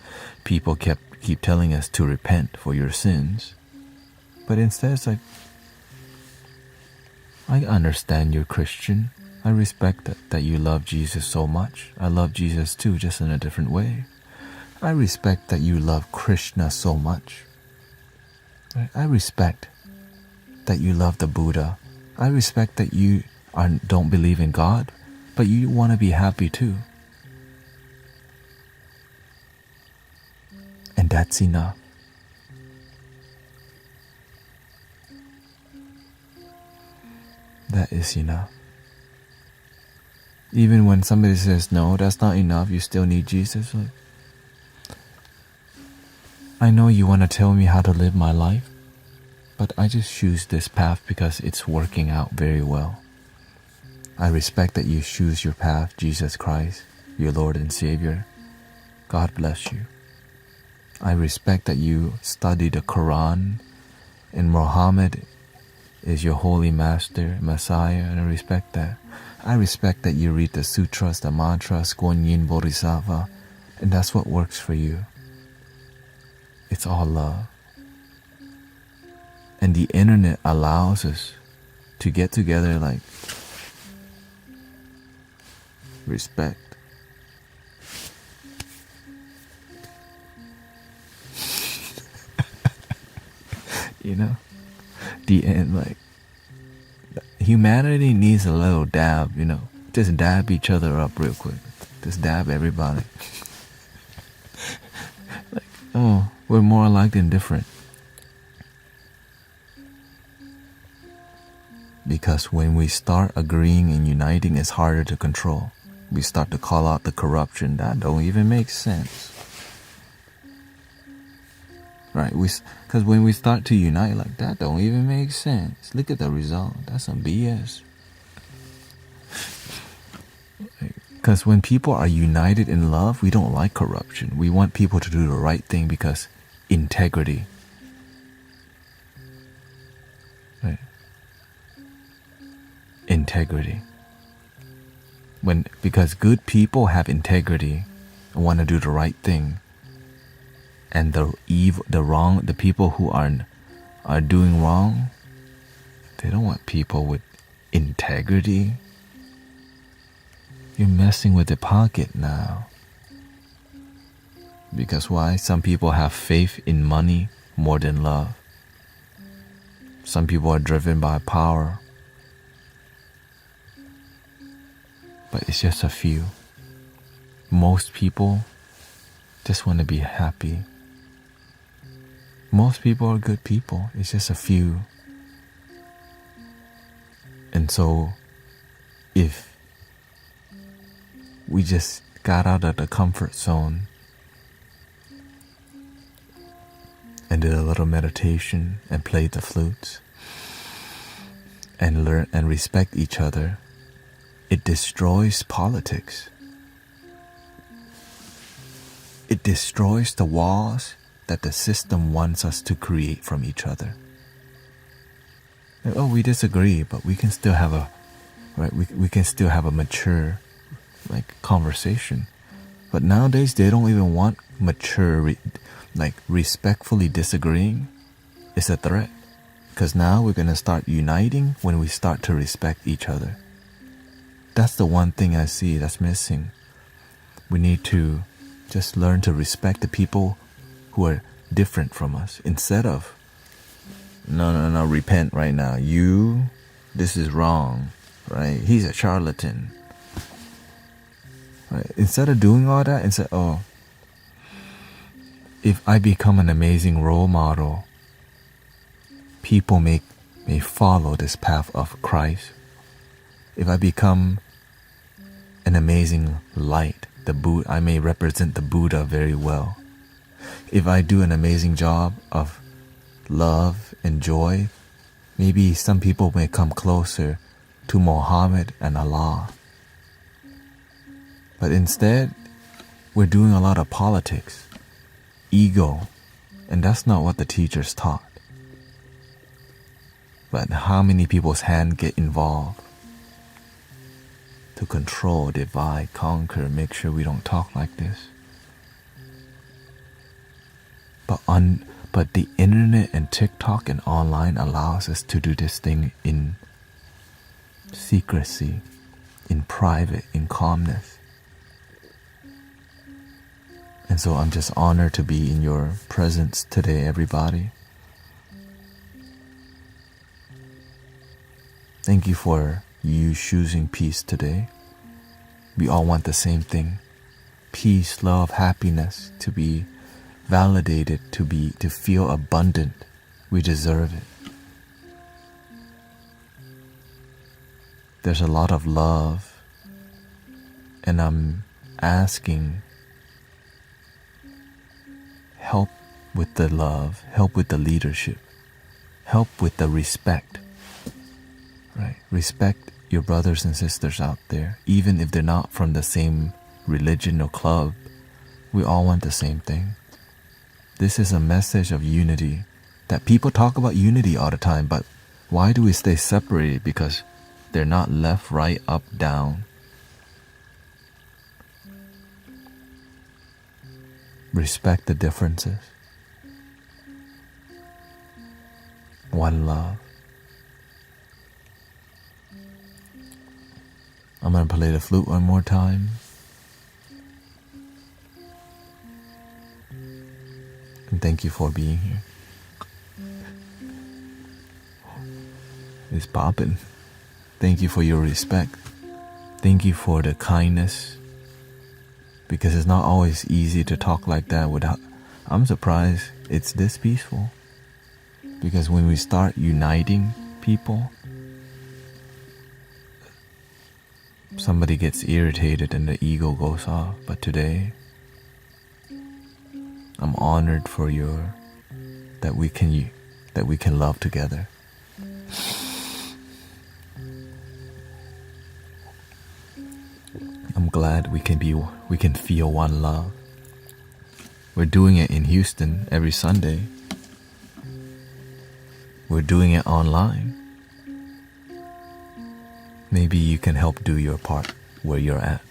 people keep telling us to repent for your sins. But instead it's like, I understand you're Christian. I respect that you love Jesus so much. I love Jesus too, just in a different way. I respect that you love Krishna so much. Right? I respect that you love the Buddha. I respect that you don't believe in God, but you want to be happy too. And that's enough. That is enough. Even when somebody says, no, that's not enough, you still need Jesus. Like, I know you want to tell me how to live my life, but I just choose this path because it's working out very well. I respect that you choose your path, Jesus Christ, your Lord and Savior. God bless you. I respect that you study the Quran and Muhammad is your holy master, Messiah, and I respect that. I respect that you read the sutras, the mantras, Guan Yin Bodhisattva, and that's what works for you. It's all love. And the internet allows us to get together like respect. You know? The end, like, humanity needs a little dab, you know? Just dab each other up real quick. Just dab everybody. Like, oh, we're more alike than different. Because when we start agreeing and uniting, it's harder to control. We start to call out the corruption. That don't even make sense. Right? Because when we start to unite, like, that don't even make sense. Look at the result. That's some BS. Because when people are united in love, we don't like corruption. We want people to do the right thing because integrity. Right? Integrity. Because good people have integrity and want to do the right thing. And the people who are doing wrong, they don't want people with integrity. You're messing with the pocket now. Because why? Some people have faith in money more than love. Some people are driven by power. But it's just a few. Most people just want to be happy. Most people are good people. It's just a few. And so, if we just got out of the comfort zone and did a little meditation and played the flutes and learn and respect each other, it destroys politics. It destroys the walls that the system wants us to create from each other. Like, oh, we disagree, but we can still have we can still have a mature conversation. But nowadays they don't even want mature, respectfully disagreeing is a threat. Because now we're gonna start uniting when we start to respect each other. That's the one thing I see that's missing. We need to just learn to respect the people who are different from us instead of no, repent right now. This is wrong, right? He's a charlatan. Right? Instead of doing all that, if I become an amazing role model, people may follow this path of Christ. If I become an amazing light, I may represent the Buddha very well. If I do an amazing job of love and joy, maybe some people may come closer to Muhammad and Allah. But instead, we're doing a lot of politics, ego, and that's not what the teachers taught. But how many people's hands get involved to control, divide, conquer, make sure we don't talk like this? But the internet and TikTok and online allows us to do this thing in secrecy. in private, in calmness. And so I'm just honored to be in your presence today, everybody. Thank you for you choosing peace today. We all want the same thing. Peace, love, happiness, to be validated, to feel abundant. We deserve it. There's a lot of love, and I'm asking help with the love, help with the leadership, help with the respect, right? Respect your brothers and sisters out there, even if they're not from the same religion or club. We all want the same thing. This is a message of unity, that people talk about unity all the time, but why do we stay separated? Because they're not left, right, up, down. Respect the differences. One love. I'm going to play the flute one more time. And thank you for being here. It's popping. Thank you for your respect. Thank you for the kindness. Because it's not always easy to talk like that without... I'm surprised it's this peaceful. Because when we start uniting people, somebody gets irritated and the ego goes off. But today, I'm honored for that we can love together. I'm glad we can feel one love. We're doing it in Houston every Sunday. We're doing it online. Maybe you can help do your part where you're at.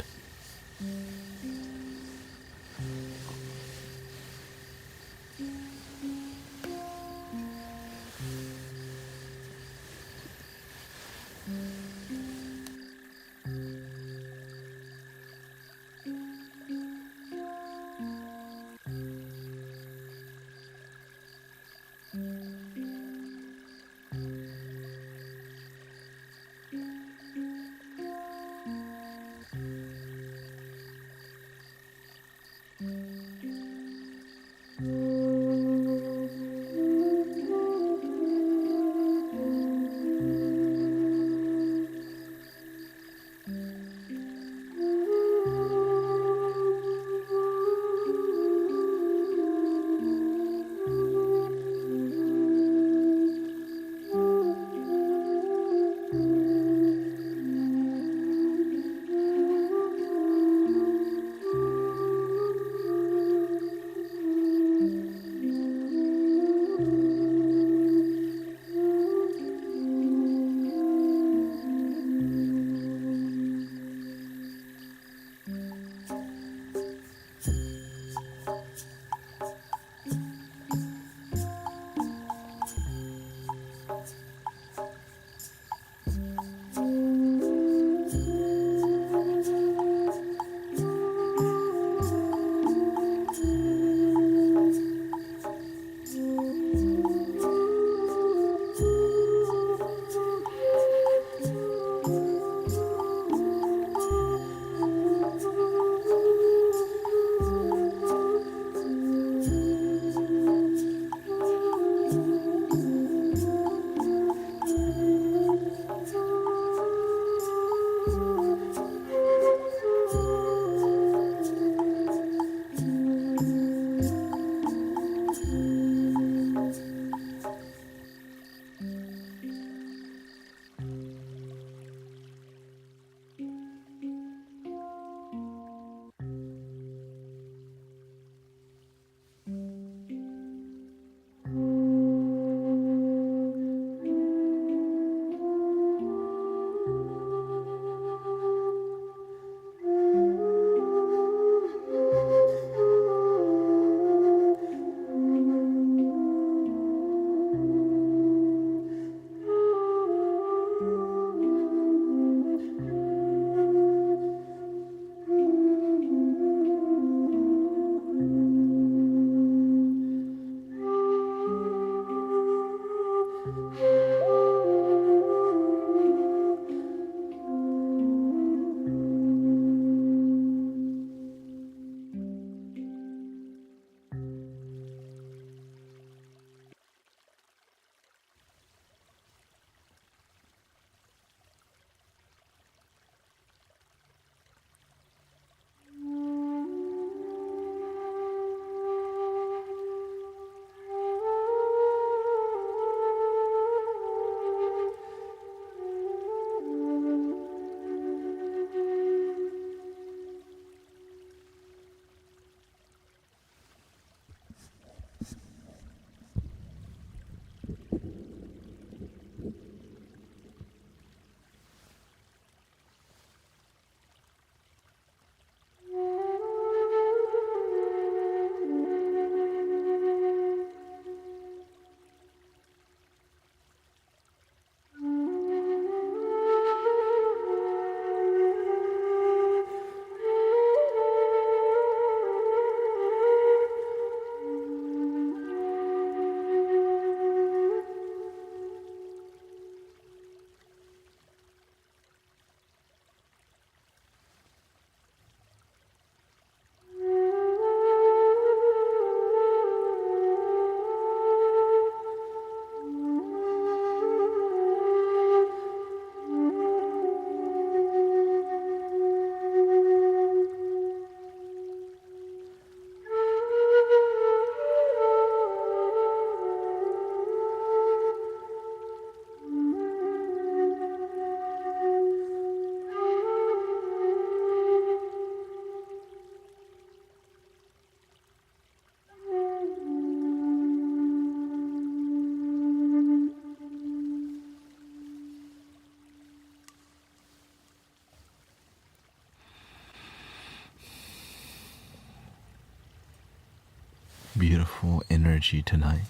beautiful energy tonight.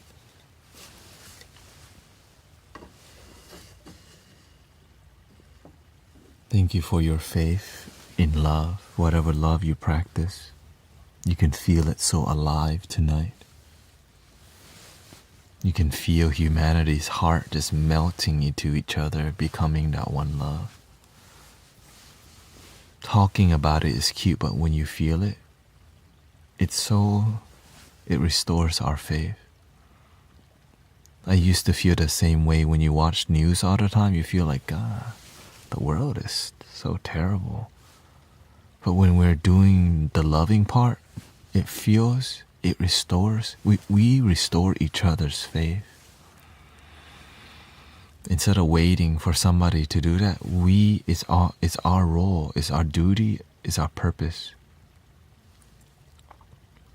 Thank you for your faith in love, whatever love you practice. You can feel it so alive tonight. You can feel humanity's heart just melting into each other, becoming that one love. Talking about it is cute, but when you feel it, it restores our faith. I used to feel the same way when you watch news all the time. You feel like, God, the world is so terrible. But when we're doing the loving part, it restores. We restore each other's faith. Instead of waiting for somebody to do that, it's our role, it's our duty, it's our purpose.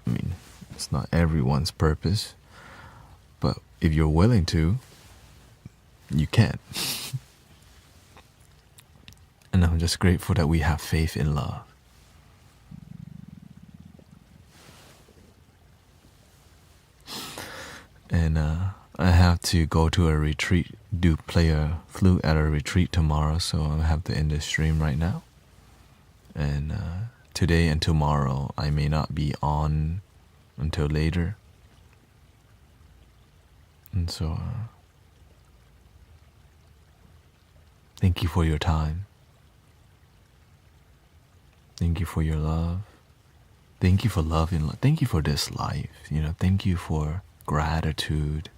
I mean, it's not everyone's purpose, but if you're willing to, you can. And I'm just grateful that we have faith in love. And I have to go to a retreat, play a flute at a retreat tomorrow, so I have to end the stream right now. And today and tomorrow, I may not be on until later. And so, thank you for your time. Thank you for your love. Thank you for loving. Thank you for this life. Thank you for gratitude.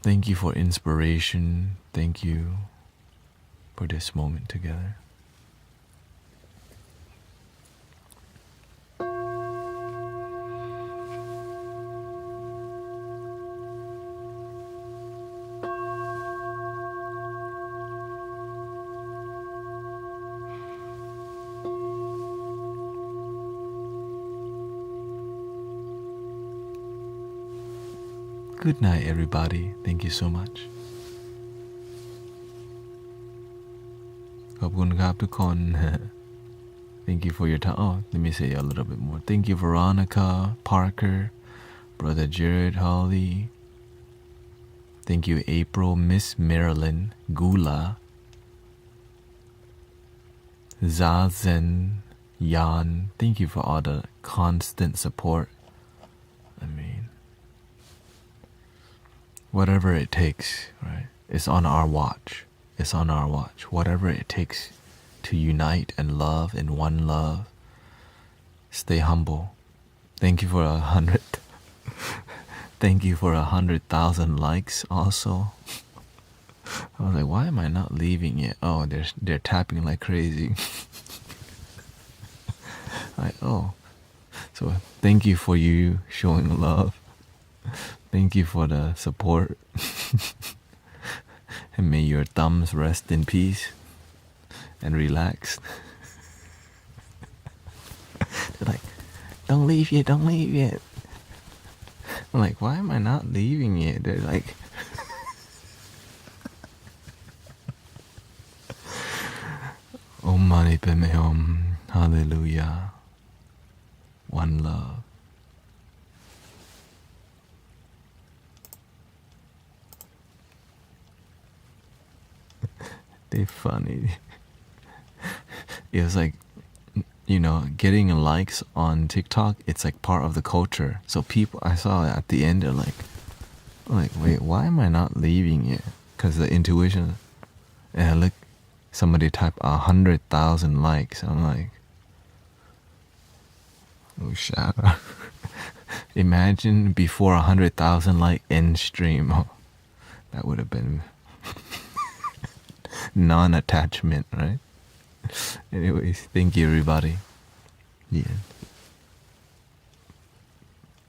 Thank you for inspiration. Thank you for this moment together. Good night, everybody. Thank you so much. ขอบคุณครับทุกคน Thank you for your time. Oh, let me say a little bit more. Thank you, Veronica, Parker, Brother Jared, Holly. Thank you, April, Miss Marilyn, Gula, Zazen, Yan. Thank you for all the constant support. I mean, whatever it takes, right? It's on our watch. It's on our watch. Whatever it takes to unite and love in one love. Stay humble. Thank you for 100. Thank you for 100,000 likes also. I was like, why am I not leaving it? Oh, they're tapping like crazy. So thank you for you showing love. Thank you for the support. And may your thumbs rest in peace and relax. They're like, don't leave yet, don't leave yet. I'm like, why am I not leaving yet? They're like, Om Mani Padme Hum. Hallelujah. One love. They funny. It was like, getting likes on TikTok, it's like part of the culture. So people, I saw at the end, they're like, wait, why am I not leaving it? Because the intuition, and I look, somebody typed 100,000 likes. I'm like, oh, shout out. Imagine before 100,000 like end stream. Oh, that would have been non-attachment, right? Anyways, thank you, everybody. Yeah.